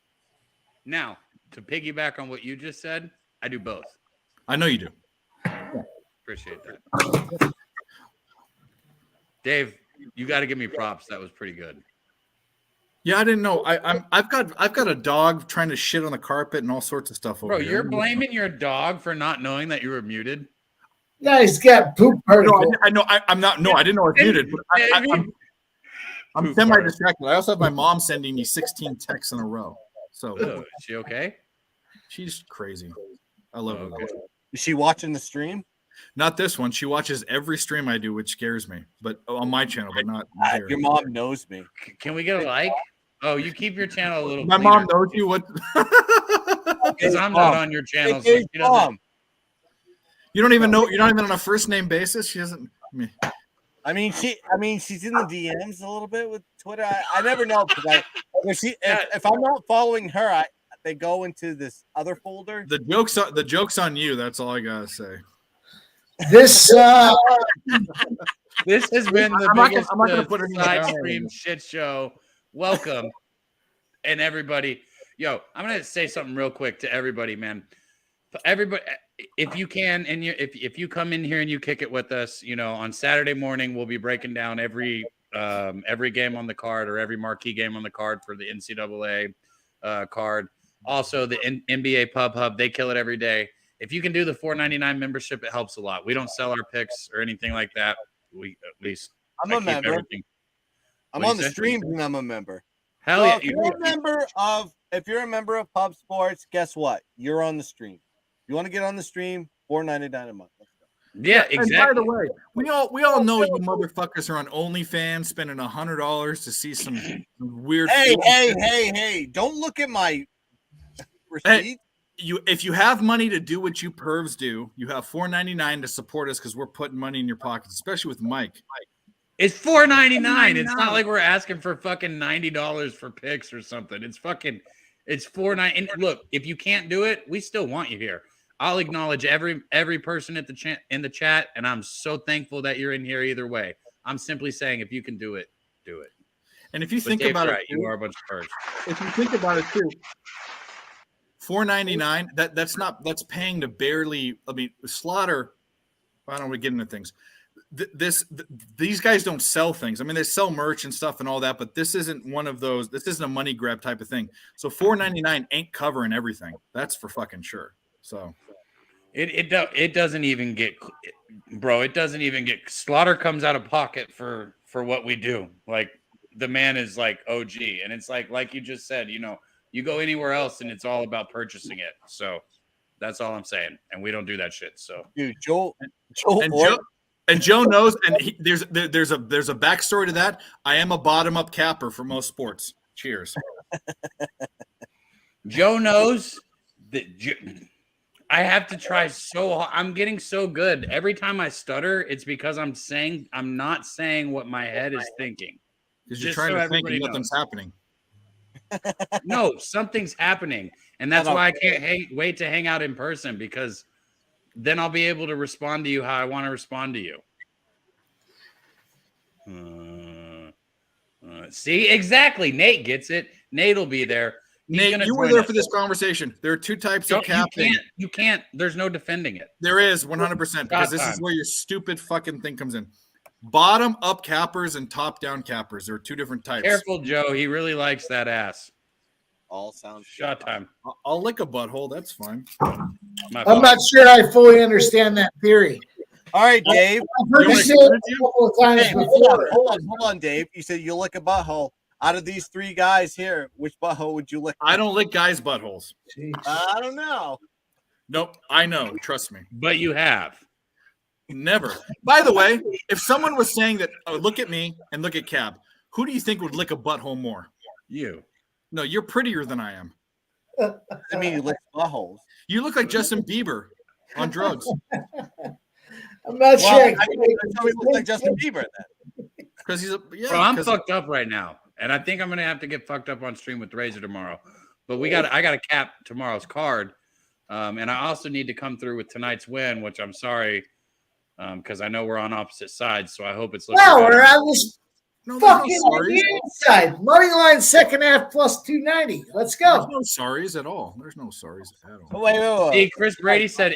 Now, to piggyback on what you just said, I do both. I know you do. Appreciate that. Dave, you got to give me props. That was pretty good. Yeah, I didn't know. I've got a dog trying to shit on the carpet and all sorts of stuff over Bro, here. you're blaming your dog for not knowing that you were muted? Yeah, he's got poop particle. No, I know. I'm not. No, I didn't know I was muted. But I'm semi-distracted. I also have my mom sending me 16 texts in a row. So is she okay? She's crazy. I love her. Okay. Is she watching the stream? Not this one. She watches every stream I do, which scares me. But on my channel, but not here. Your mom knows me. Can we get a like? Oh, you keep your channel a little. My mom knows you. What? Because I'm not on your channel. So she Mom. You don't even know. You're not even on a first name basis. She doesn't. I mean, she's in the DMs a little bit with Twitter. I never know because if I'm not following her, they go into this other folder. The joke's on you. That's all I gotta say. This This has been the I'm not biggest gonna put it in the side down stream anymore. shit show. Welcome, and everybody. Yo, I'm gonna say something real quick to everybody, man. Everybody, if you can, and if you come in here and you kick it with us, on Saturday morning we'll be breaking down every game on the card or every marquee game on the card for the NCAA card. Also, the NBA Pub Hub, they kill it every day. If you can do the $4.99 membership, it helps a lot. We don't sell our picks or anything like that. We at least I'm a member. Everything. I'm What'd on you the say? stream and I'm a member. Hell So yeah! if you're a member of Pub Sports, guess what? You're on the stream. You want to get on the stream? $4.99 a month. Let's go. Yeah, exactly. And by the way, we all know you motherfuckers are on OnlyFans spending $100 to see some weird. Hey! Don't look at my receipt. If you have money to do what you pervs do, you have $4.99 to support us because we're putting money in your pockets, especially with Mike. It's $4.99. It's not like we're asking for fucking $90 for picks or something. It's $4.99. And look, if you can't do it, we still want you here. I'll acknowledge every person at in the chat, and I'm so thankful that you're in here either way. I'm simply saying, if you can do it, do it. And if you think about it, you are a bunch of birds. If you think about it too, $4.99. That's paying to barely. I mean, Slaughter. I don't want to get into things. These guys don't sell things. I mean, they sell merch and stuff and all that, but this isn't one of those. This isn't a money grab type of thing. So $4.99 ain't covering everything. That's for fucking sure. So it doesn't even get, bro. It doesn't even get. Slaughter comes out of pocket for what we do. Like, the man is like OG, and it's like you just said. You go anywhere else and it's all about purchasing it. So that's all I'm saying. And we don't do that shit. So, dude, Joe knows, and there's a backstory to that. I am a bottom-up capper for most sports. Cheers. Joe knows that I have to try so hard. I'm getting so good. Every time I stutter, it's because I'm not saying what my head is thinking. Because you're trying to think and nothing's happening. No, something's happening. And that's why I can't wait to hang out in person, because then I'll be able to respond to you how I want to respond to you. See, exactly. Nate gets it. Nate will be there. Nate, you were there for this conversation. There are two types of captain. You can't. There's no defending it. There is 100%, because this is where your stupid fucking thing comes in. Bottom up cappers and top down cappers. There are two different types. Careful, Joe. He really likes that ass. All sounds shot time. I'll lick a butthole. That's fine. I'm not sure I fully understand that theory. All right, Dave. I've heard you say it a couple of times before. Hold on, Dave. You said you lick a butthole. Out of these three guys here, which butthole would you lick? I don't lick guys' buttholes. I don't know. Nope. I know. Trust me. But you have. Never. By the way, if someone was saying that, look at me and look at Cab, who do you think would lick a butthole more? You. No, you're prettier than I am. I mean, you lick buttholes. You look like Justin Bieber on drugs. I'm not sure. I look like Justin Bieber then. Because he's Bro, I'm fucked up right now, and I think I'm gonna have to get fucked up on stream with Razor tomorrow. But I got to cap tomorrow's card, and I also need to come through with tonight's win, which I'm sorry. Because I know we're on opposite sides, so I hope it's looking well, better. we're on this fucking inside. Money line second half plus 290. Let's go. There's no sorries at all. There's no sorries at all. Wait. See, Chris Brady said,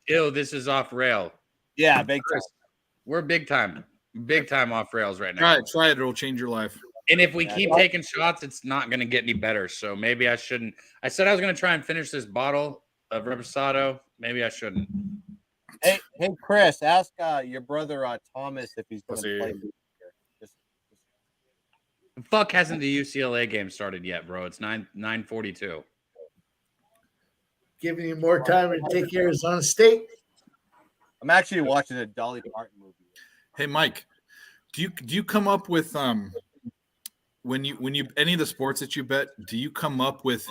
ew, this is off rail. Yeah, big time. We're big time off rails right now. Try it. It'll change your life. And if we keep taking shots, it's not going to get any better. So maybe I shouldn't. I said I was going to try and finish this bottle of Reposado. Maybe I shouldn't. Hey, Chris, ask your brother Thomas if he's going to play. Fuck, hasn't the UCLA game started yet, bro? It's 9:42. Giving you more time to take Arizona State. I'm actually watching a Dolly Parton movie. Hey, Mike, do you come up with when you any of the sports that you bet? Do you come up with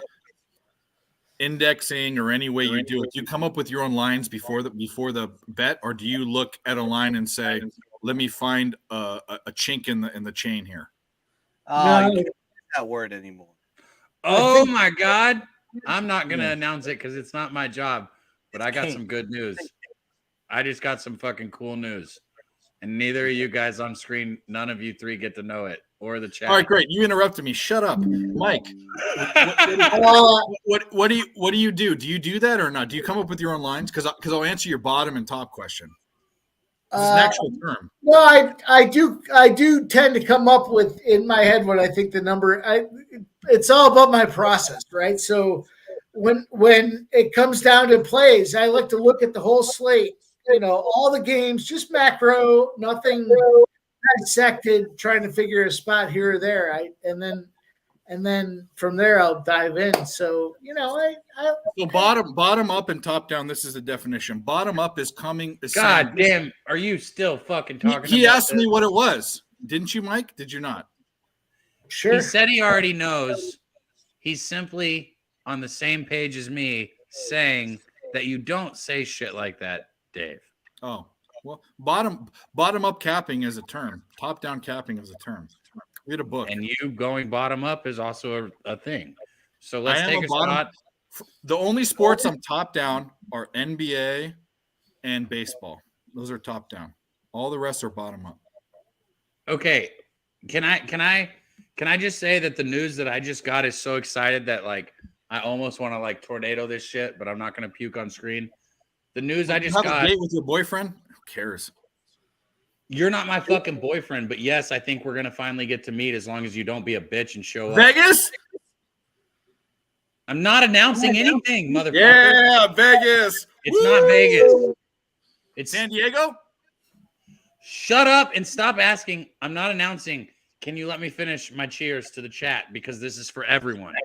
indexing or any way you do it? Do you come up with your own lines before the bet, or do you look at a line and say, "Let me find a chink in the chain here"? No, you can't use that word anymore. Oh my God! I'm not gonna announce it because it's not my job. But I got some good news. I just got some fucking cool news. And neither of you guys on screen, none of you three get to know it or the chat. All right, great. You interrupted me. Shut up, Mike. What do you do? Do you do that or not? Do you come up with your own lines? Because I'll answer your bottom and top question. This is an actual term. No, I do tend to come up with in my head what I think the number. It's all about my process, right? So when it comes down to plays, I like to look at the whole slate. All the games, just macro, nothing dissected, trying to figure a spot here or there. And then from there I'll dive in. So So bottom up and top down. This is the definition. Bottom up is coming. God damn, are you still fucking talking? He asked me what it was, didn't you, Mike? Did you not? Sure. He said he already knows. He's simply on the same page as me, saying that you don't say shit like that, Dave. Oh, well, bottom up capping is a term. Top down capping is a term. Read a book. And you going bottom up is also a thing. So let's take a shot. The only sports I'm top down are NBA and baseball. Those are top down. All the rest are bottom up. Okay. Can I just say that the news that I just got is so excited that like I almost want to like tornado this shit, but I'm not going to puke on screen. The news I just got. A date with your boyfriend? Who cares? You're not my fucking boyfriend, but yes, I think we're going to finally get to meet as long as you don't be a bitch and show up. Vegas? I'm not announcing anything, motherfucker. Yeah, Vegas. It's not Vegas. It's San Diego? Shut up and stop asking. I'm not announcing. Can you let me finish my cheers to the chat? Because this is for everyone.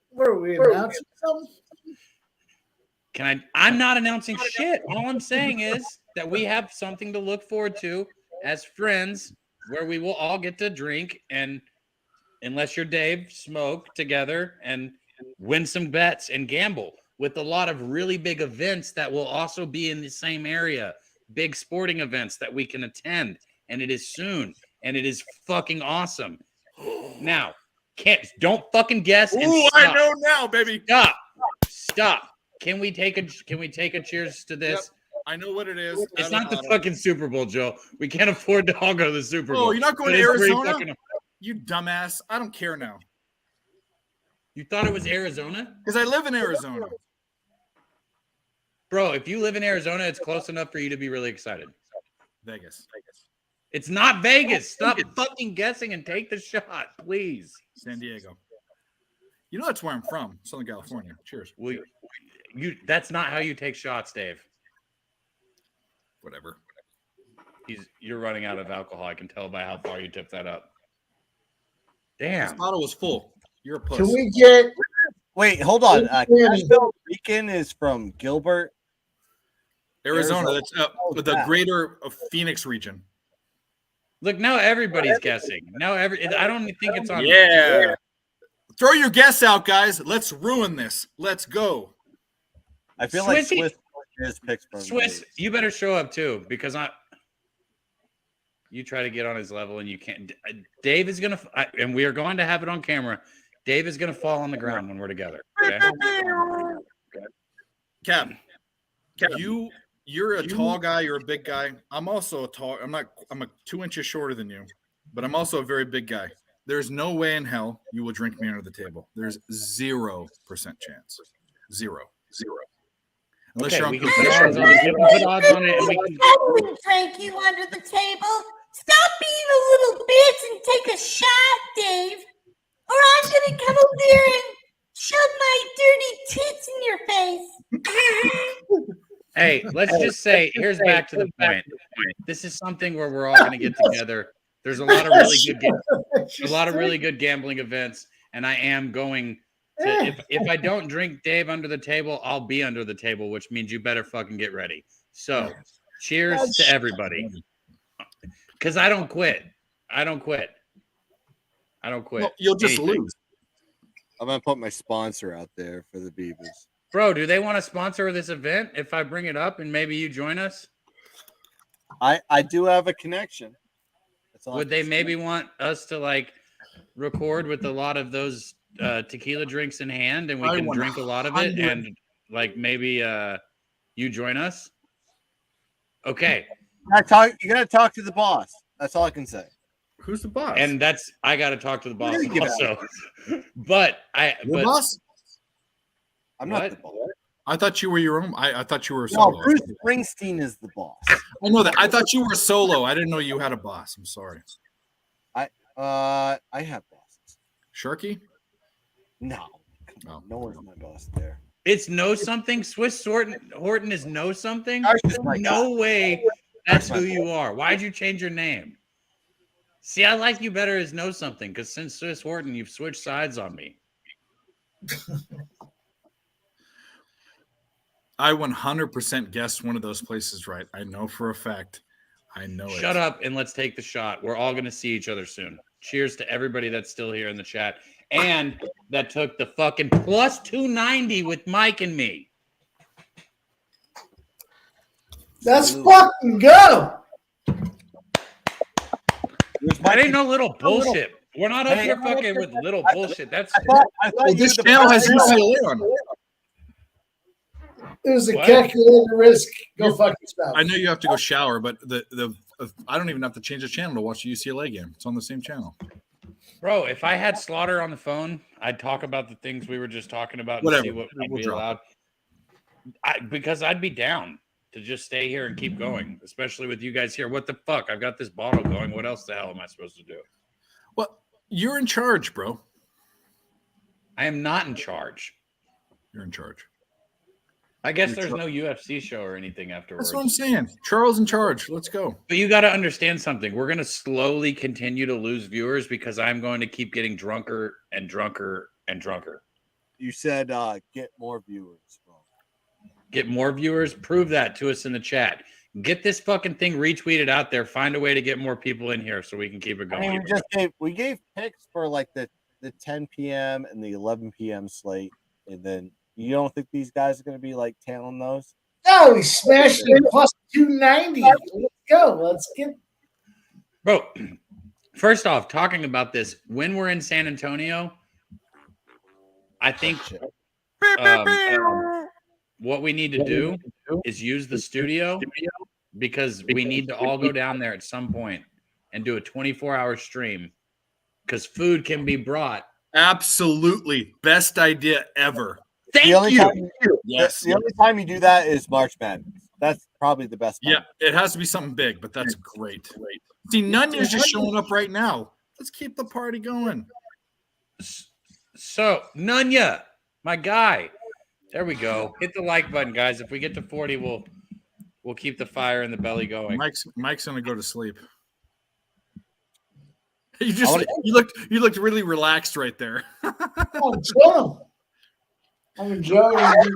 What are we announcing something? I'm not announcing shit. All I'm saying is that we have something to look forward to as friends where we will all get to drink and, unless you're Dave, smoke together and win some bets and gamble with a lot of really big events that will also be in the same area. Big sporting events that we can attend. And it is soon. And it is fucking awesome. Now, don't fucking guess. And Ooh, stop. I know now, baby. Stop. Can we take a cheers to this? Yep. I know what it is. It's not the fucking Super Bowl, Joe. We can't afford to all go to the Super Bowl. Oh, you're not going to Arizona? You dumbass. I don't care now. You thought it was Arizona? Because I live in Arizona. Bro, if you live in Arizona, it's close enough for you to be really excited. Vegas. It's not Vegas. Stop fucking guessing and take the shot, please. San Diego. You know that's where I'm from, Southern California. Cheers. That's not how you take shots, Dave. Whatever. You're running out of alcohol. I can tell by how far you tipped that up. Damn. This bottle was full. You're a puss. Can we get? Wait, hold on. Cashville Rican is from Gilbert, Arizona. That's the greater Phoenix region. Look, now everybody's guessing. I don't think it's on. Yeah. Throw your guess out, guys. Let's ruin this. Let's go. I feel like Swiss is Pittsburgh. Swiss, you better show up too, because you try to get on his level and you can't. Dave is gonna, and we are going to have it on camera. Dave is gonna fall on the ground when we're together. Okay? Cap, you're a tall guy. You're a big guy. I'm also a tall. I'm 2 inches shorter than you, but I'm also a very big guy. There's no way in hell you will drink me under the table. There's 0% chance. Zero. Unless okay, you're we can put odds on it. And we can... I wouldn't drink you under the table. Stop being a little bitch and take a shot, Dave. Or I'm going to come over there and shove my dirty tits in your face. Hey, let's just say, here's back to the point. This is something where we're all going to get together. There's a lot of really good gambling events, and I am going to, if I don't drink Dave under the table, I'll be under the table, which means you better fucking get ready. So, cheers to everybody. Because I don't quit. No, you'll just lose. I'm gonna put my sponsor out there for the Beavers. Bro, do they want to sponsor this event if I bring it up and maybe you join us? I do have a connection. Would they maybe want us to like record with a lot of those tequila drinks in hand and we can drink a lot of it and like maybe you join us? Okay. You gotta talk to the boss. That's all I can say. Who's the boss? And I got to talk to the boss Really give it also. But Your boss? I'm not What? the boss. I thought you were your own. I thought you were No, solo. Bruce Springsteen is the boss. I know that. I thought you were solo. I didn't know you had a boss. I'm sorry. I have bosses. Sharky? No, come on, no one's my boss there. it's know something. Swiss Horton is know something. That's just my No guy. way that's who you are. Why'd you change your name? See, I like you better as know something because since Swiss Horton, you've switched sides on me. I 100% guessed one of those places right. I know for a fact. I know it. Shut up and let's take the shot. We're all going to see each other soon. Cheers to everybody that's still here in the chat and that took the fucking plus 290 with Mike and me. Let's fucking go. That ain't no little bullshit. We're not up here fucking with little bullshit. That's I thought Well, this channel has UCLA on it. It was a What? calculated risk. Go fuck yourself. I know you have to go shower, but I don't even have to change the channel to watch the UCLA game. It's on the same channel. bro. If I had Slaughter on the phone, I'd talk about the things we were just talking about and Whatever. see what would We'll be drop allowed. Because I'd be down to just stay here and keep going, especially with you guys here. What the fuck? I've got this bottle going. What else the hell am I supposed to do? Well, you're in charge, bro. I am not in charge. You're in charge. I guess there's no UFC show or anything afterwards. That's what I'm saying. Charles in charge. Let's go. But you got to understand something. We're going to slowly continue to lose viewers because I'm going to keep getting drunker and drunker and drunker. You said get more viewers, bro. Get more viewers. Prove that to us in the chat. Get this fucking thing retweeted out there. Find a way to get more people in here so we can keep it I going. mean, we gave picks for like the 10 p.m. and the 11 p.m. slate, and then you don't think these guys are going to be like tailing those? No, we smashed it plus 290. Let's go. Let's get. Bro, first off, talking about this, when we're in San Antonio, I think what we need to do is use the studio because we need to all go down there at some point and do a 24-hour stream because food can be brought. Absolutely. Best idea ever. Thank The only you. time Yes. The only time you do that is March Madness. That's probably the best time. Yeah, it has to be something big, but that's great. See, Nunya's just showing up right now. Let's keep the party going. So, Nunya, my guy. There we go. Hit the like button, guys. If we get to 40, we'll keep the fire in the belly going. Mike's gonna go to sleep. You looked really relaxed right there. Oh, chill. I'm enjoying it.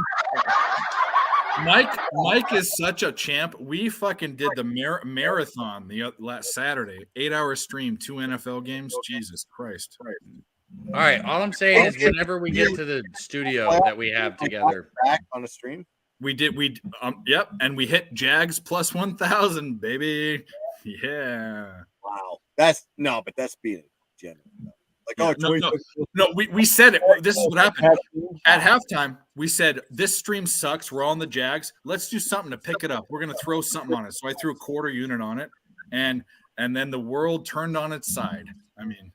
Mike is such a champ. We fucking did the marathon the last Saturday, 8-hour stream, 2 NFL games. Jesus Christ! All right. All I'm saying is whenever we get to the studio that we have together. Back on a stream. We did. Yep, and we hit Jags plus 1,000, baby. Yeah. Wow. That's beating Jen. Like, No, we said it. This is what happened. At halftime, we said, this stream sucks. We're all in the Jags. Let's do something to pick it up. We're going to throw something on it. So I threw a quarter unit on it, and then the world turned on its side. I mean.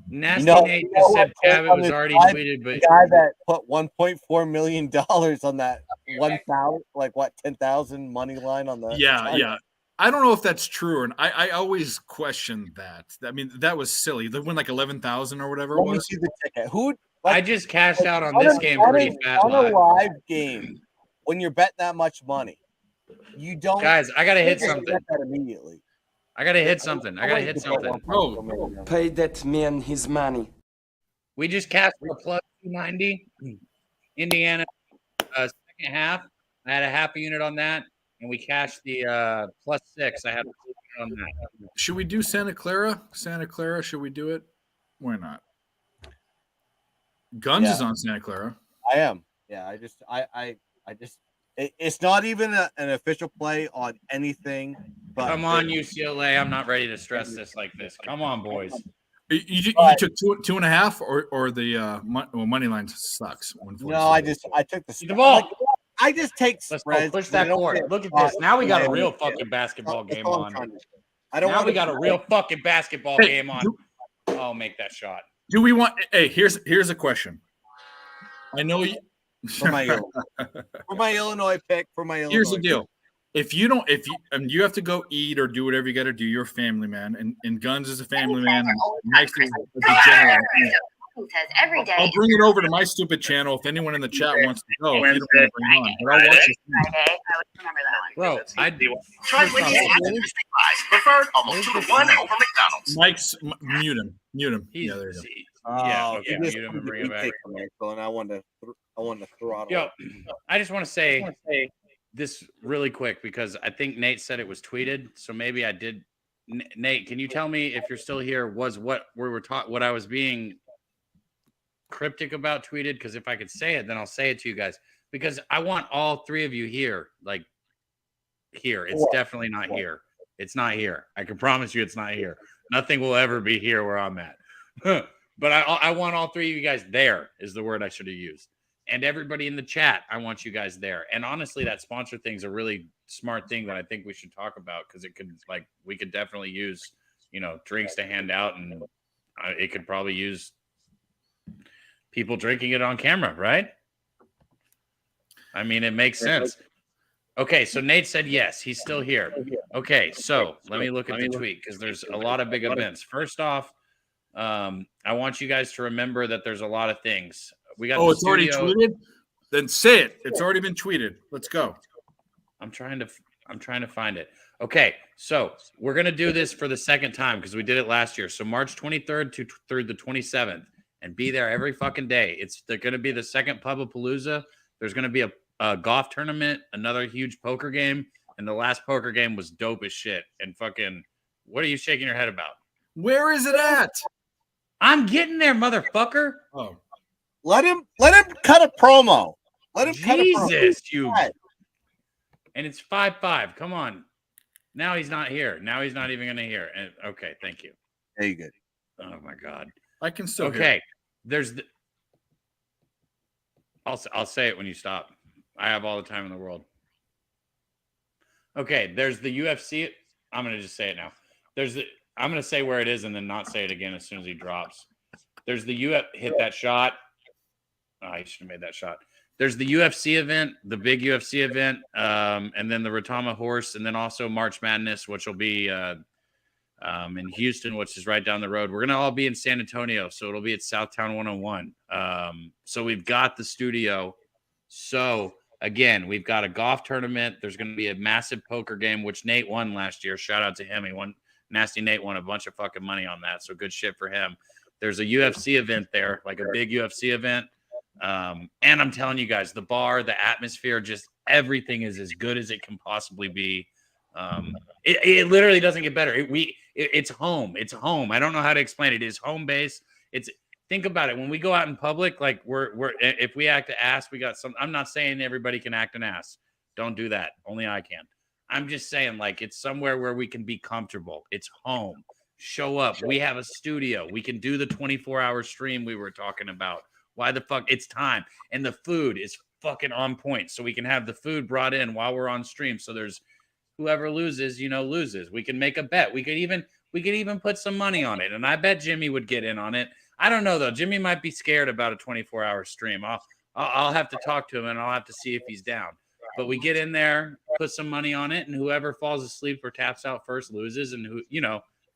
Nasty Nate just said Cabot was already tweeted, but the guy that put $1.4 million on that 1,000, 10,000 money line on the. Yeah. I don't know if that's true, and I always question that. I mean, that was silly. They win like 11,000 or whatever it Let me was. see the ticket. Who? I just cashed out on this game pretty fat. On a live game, when you're betting that much money, you don't. Guys, I gotta hit something. Get that immediately. I gotta hit something. Oh, Pay that man his money. We just cashed for plus 290. Indiana second half. I had a half a unit on that, and we cashed the plus 6. I had a unit on that. should we do Santa Clara? Should we do it? Why not? Guns is on Santa Clara. I am. Yeah, it's not even an official play on anything. But Come on, UCLA. I'm not ready to stress this like this. Come on, boys. You took 2.5 or the money line sucks. No, I took the Duvall. I just take Let's spreads. push I that don't court. get Look at caught this. Now we got a playing real it. fucking basketball That's game all I'm on. trying to say. I don't Now want we got a real fucking basketball Hey, game on. Oh, make that shot. Do we want? Hey, here's a question. I know you. for my Illinois pick. For my Illinois. Here's the pick. deal. If you you have to go eat or do whatever you got to do, you're a family man, and Guns is a family man. And Mike's is a degenerate. Says every day. I'll bring it over to my stupid channel if anyone in the chat wants to go. If you don't want to bring it on, but I watch this. Friday. I would remember that one. Bro, I Try Wendy's fries. Preferred almost 2-to-1 over McDonald's. Mike's mute him. He's, Yeah, there you go. Yeah, Oh, okay, he just mute him and wanted bring him to back. take Michael, and I wanted to throttle. Yo, him. I just want to say this really quick because I think Nate said it was tweeted, so maybe I did. Nate, can you tell me if you're still here? Was what we were taught? What I was being cryptic about tweeted? Because if I could say it, then I'll say it to you guys. Because I want all three of you here, like here. It's definitely not here. It's not here. I can promise you, it's not here. Nothing will ever be here where I'm at. But I want all three of you guys there. Is the word I should have used. And everybody in the chat, I want you guys there. And honestly, that sponsor thing's a really smart thing that I think we should talk about because it could, like, we could definitely use, drinks to hand out, and it could probably use people drinking it on camera, right? I mean, it makes sense. Okay, so Nate said yes, he's still here. Okay, so let me look at the tweet because there's a lot of big events. First off, I want you guys to remember that there's a lot of things. We got. It's already tweeted. Then say it. It's already been tweeted. Let's go. I'm trying to find it. Okay, so we're gonna do this for the second time because we did it last year. So March 23rd through the 27th, and be there every fucking day. They're gonna be the second Pubapalooza. There's gonna be a golf tournament, another huge poker game, and the last poker game was dope as shit. And fucking, what are you shaking your head about? Where is it at? I'm getting there, motherfucker. Oh. Let him cut a promo. Let him cut a promo. Jesus, you. And it's 5-5. Come on. Now he's not here. Now he's not even going to hear. And okay, thank you. There you go. Oh my God. I can still hear. Okay. There's the. I'll say it when you stop. I have all the time in the world. Okay, there's the UFC. I'm going to just say it now. I'm going to say where it is and then not say it again as soon as he drops. There's the hit that shot. Oh, I should have made that shot. There's the UFC event, the big UFC event, and then the Rotama Horse, and then also March Madness, which will be in Houston, which is right down the road. We're going to all be in San Antonio, so it'll be at Southtown 101. So we've got the studio. So, again, we've got a golf tournament. There's going to be a massive poker game, which Nate won last year. Shout out to him. Nasty Nate won a bunch of fucking money on that, so good shit for him. There's a UFC event there, like a big UFC event. And I'm telling you guys, the bar, the atmosphere, just everything is as good as it can possibly be. It literally doesn't get better. It's home. It's home. I don't know how to explain it. It's home base. Think about it. When we go out in public, like if we act an ass, we got some. I'm not saying everybody can act an ass. Don't do that. Only I can. I'm just saying, like, it's somewhere where we can be comfortable. It's home. Show up. We have a studio. We can do the 24-hour stream we were talking about. Why the fuck? It's time. And the food is fucking on point. So we can have the food brought in while we're on stream. So there's whoever loses, loses. We can make a bet. We could even put some money on it. And I bet Jimmy would get in on it. I don't know though. Jimmy might be scared about a 24-hour stream. I'll have to talk to him and I'll have to see if he's down. But we get in there, put some money on it, and whoever falls asleep or taps out first loses, and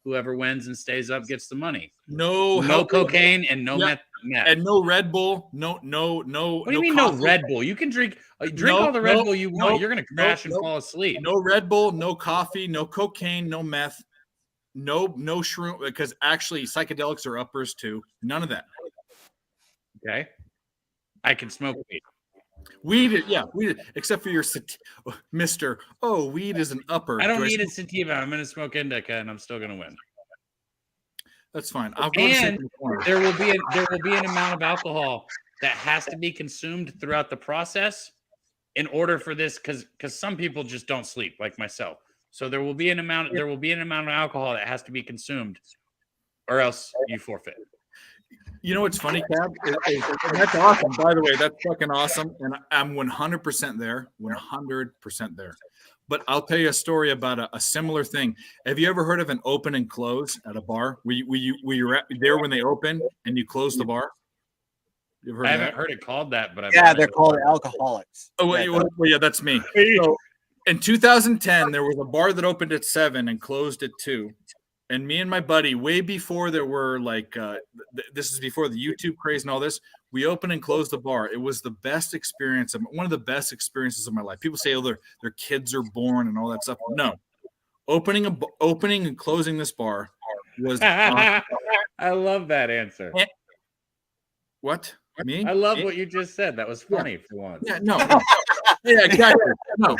whoever wins and stays up gets the money. No cocaine and no meth. And no Red Bull. No. What do you mean no Red Bull? You can drink all the Red Bull you want. You're gonna crash and fall asleep. No Red Bull, no coffee, no cocaine, no meth, no shroom, because actually psychedelics are uppers too. None of that. Okay. I can smoke weed. Weed, except for your Mr. Oh, weed is an upper. I don't need a sativa. I'm gonna smoke indica and I'm still gonna win. That's fine. And there will be an amount of alcohol that has to be consumed throughout the process in order for this, because some people just don't sleep, like myself. So there will be an amount of alcohol that has to be consumed, or else you forfeit. You know what's funny, Cab? And that's awesome. By the way, that's fucking awesome. And I'm 100% there. 100% there. But I'll tell you a story about a similar thing. Have you ever heard of an open and close at a bar? Were you there when they open and you close the bar? You've heard I of haven't that? heard it called that, but They're called alcoholics. Oh, well, yeah, that's me. So in 2010, there was a bar that opened at 7 and closed at 2. And me and my buddy, way before there were like, this is before the YouTube craze and all this, we opened and closed the bar. It was the best experience, one of the best experiences of my life. People say, oh, their kids are born and all that stuff. No, opening and closing this bar was awesome. I love that answer. What? Me? I love what you just said. That was funny for once. Yeah, no. Yeah, exactly. No.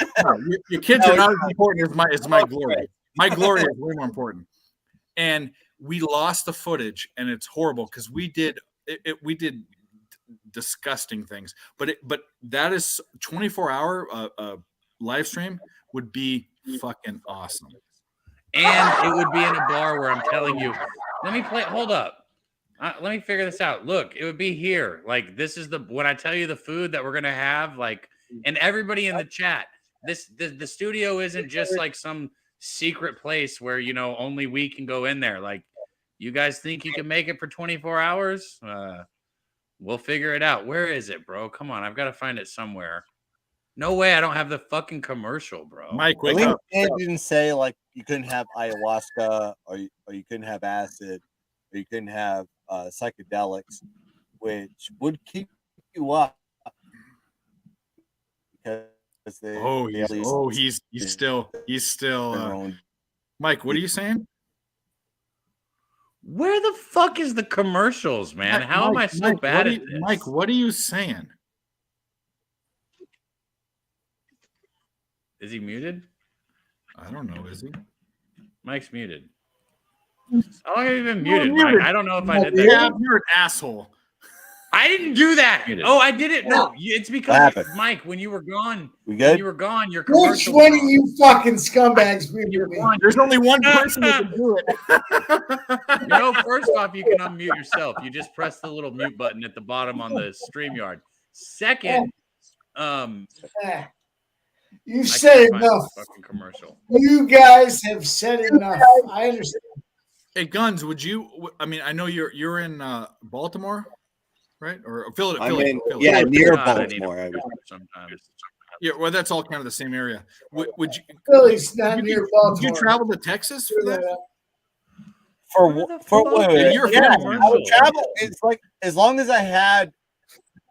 Your kids are not as important as my glory. My glory is way more important. And we lost the footage, and it's horrible because we did disgusting things. But that is 24-hour live stream would be fucking awesome. And it would be in a bar where I'm telling you, hold up. Let me figure this out. Look, it would be here. Like, this is when I tell you the food that we're going to have, like, and everybody in the chat, the studio isn't just like some secret place where, only we can go in there. Like, you guys think you can make it for 24 hours? We'll figure it out. Where is it, bro? Come on. I've got to find it somewhere. No way. I don't have the fucking commercial, bro. Mike, wake up. They didn't say like you couldn't have ayahuasca or you couldn't have acid or you couldn't have psychedelics, which would keep you up. He's still. Mike, what are you saying? Where the fuck is the commercials, man? How am I so bad at this? Mike, what are you saying? Is he muted? I don't know. Is he? Mike's muted. How long have you been muted, Mike? I don't know if I did that. Yeah, you're an asshole. I didn't do that. Oh, I did it. No, it's because Mike, when you were gone, your commercial. Which one of you fucking scumbags muted me? There's only one person that can do it. First off, you can unmute yourself. You just press the little mute button at the bottom on the StreamYard. Second, you've said enough. Fucking commercial. You guys have said enough. I understand. Hey, Guns, would you? I mean, I know you're in Baltimore, right? Or Philadelphia? Yeah, near Baltimore. Sometimes. Yeah, well, that's all kind of the same area. Would you? Philly's not near Baltimore. Would you travel to Texas for that? For what? I would travel. It's like as long as I had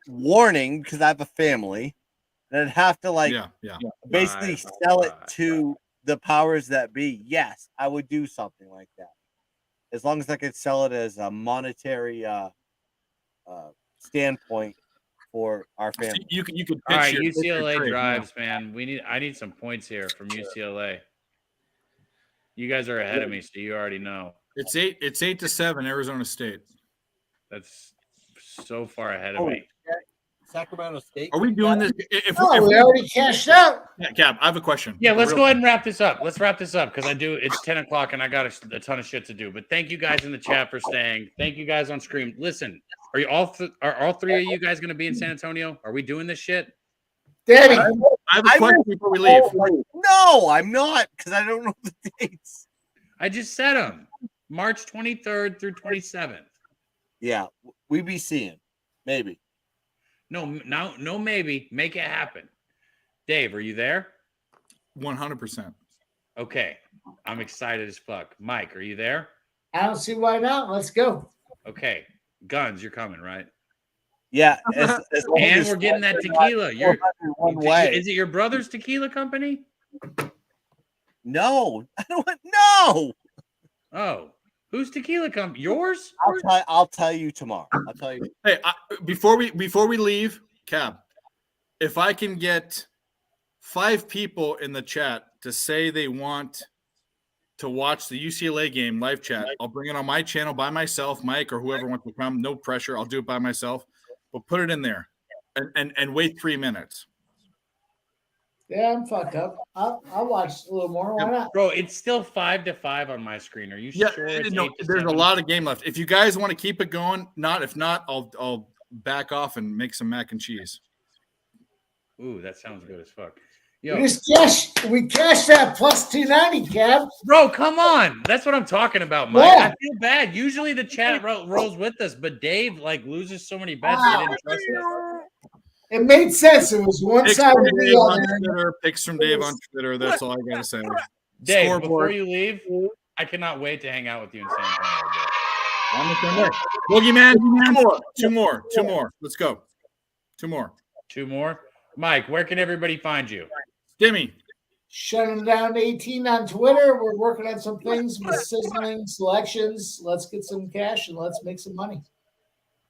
warning because I have a family, then I'd have to basically sell it to the powers that be. Yes, I would do something like that. As long as I could sell it as a monetary standpoint for our family. You could. All right, UCLA drives, man. I need some points here from UCLA. You guys are ahead of me, so you already know. It's 8-7, Arizona State. That's so far ahead of me. Sacramento State. Are we doing this? We already cashed out. Yeah, Gab, I have a question. Yeah, let's go ahead and wrap this up. Let's wrap this up because it's 10 o'clock and I got a ton of shit to do. But thank you guys in the chat for staying. Thank you guys on stream. Listen, are all three of you guys going to be in San Antonio? Are we doing this shit? Danny, I have a question before we leave. No, I'm not because I don't know the dates. I just said them. March 23rd through 27th. Yeah, we be seeing. Maybe. No, maybe. Make it happen. Dave, are you there? 100%. Okay. I'm excited as fuck. Mike, are you there? I don't see why not. Let's go. Okay. Guns, you're coming, right? Yeah. And we're getting that tequila. Is it your brother's tequila company? No. I don't know. Oh. Whose tequila company? Yours? I'll tell you tomorrow. I'll tell you. Hey, before we leave, Cab, if I can get 5 people in the chat to say they want to watch the UCLA game live chat, I'll bring it on my channel by myself, Mike or whoever wants to come. No pressure. I'll do it by myself. But put it in there and wait 3 minutes. Yeah, I'm fucked up. I'll watch a little more. Why not? Bro, it's still 5-5 on my screen. Are you Yeah, sure? It's no, 8 to there's a 7? lot of game left. If you guys want to keep it going, if not, I'll back off and make some mac and cheese. Ooh, that sounds good as fuck. We Yo, just cashed that plus 290, Cab. bro, come on. That's what I'm talking about, Mike. Yeah. I feel bad. Usually the chat rolls with us, but Dave like loses so many bets. They didn't trust us. It made sense. It was one Picks side from or Dave the on other. Twitter. Picks from Dave on Twitter. That's all I gotta say. Dave, Scoreboard. before you leave, I cannot wait to hang out with you in San Antonio. I'm the same way. Boogeyman, two more. Let's go. Two more. 2 more. Mike, where can everybody find you? Stimmy. Shutting down 18 on Twitter. We're working on some things with sizzling selections. Let's get some cash and let's make some money.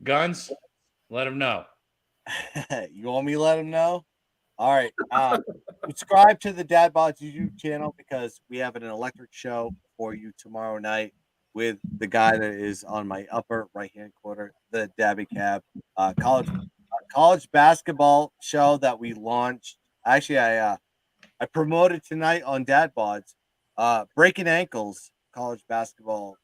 Guns, let them know. You want me to let them know? All right. Subscribe to the Dad Bods YouTube channel because we have an electric show for you tomorrow night with the guy that is on my upper right-hand corner, the Dabby Cab. College basketball show that we launched. Actually, I promoted tonight on Dad Bods. Breaking Ankles college basketball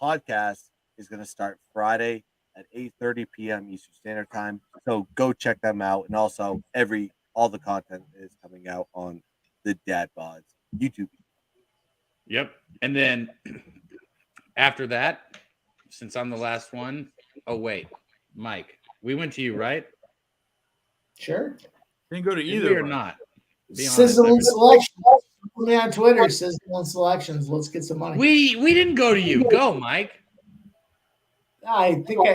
podcast is going to start Friday at 8:30 p.m. Eastern Standard Time. So go check them out. And also all the content is coming out on the Dad Bods YouTube. Yep. And then after that, since I'm the last one, oh wait, Mike, we went to you, right? Sure. Didn't go to Did either we or one. not? Be honest. Sizzling selections. Put me on Twitter. Sizzling selections. Let's get some money. We didn't go to you. Go, Mike. I think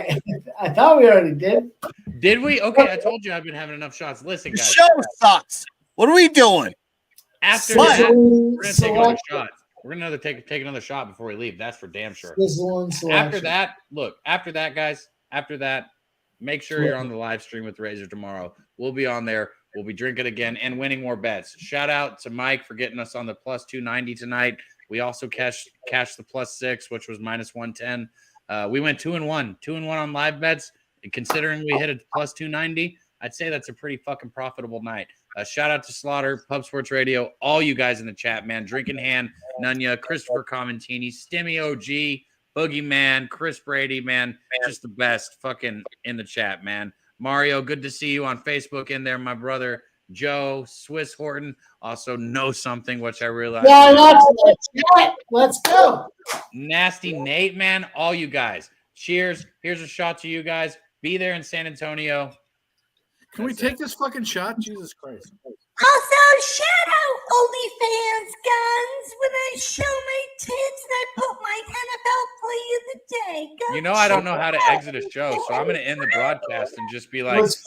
I thought we already did. Did we? Okay, I told you I've been having enough shots. Listen, The guys. show sucks. What are we doing? After What? that, we're gonna take another Select- shot. We're gonna take another shot before we leave. That's for damn sure. Sizzling selections. After that, guys, make sure you're on the live stream with Razor tomorrow. We'll be on there. We'll be drinking again and winning more bets. Shout out to Mike for getting us on the plus 290 tonight. We also cashed the plus 6, which was minus 110. We went 2-1 on live bets. And considering we hit a plus 290, I'd say that's a pretty fucking profitable night. Shout out to Slaughter, Pub Sports Radio, all you guys in the chat, man. Drinking Hand, Nunya, Christopher Commentini, Stimmy OG, Boogeyman, Chris Brady, man. Just the best fucking in the chat, man. Mario, good to see you on Facebook in there, my brother. Joe, Swiss Horton, also know something, which I realized. Yeah, let's go. Nasty Nate, man. All you guys. Cheers. Here's a shot to you guys. Be there in San Antonio. Can we take this fucking shot? Jesus Christ. Also, shout out OnlyFans guns when I show my tits and I put my NFL play of the day. Go You know I don't know check how to it out. exit a show, so I'm going to end the broadcast and just be like, Let's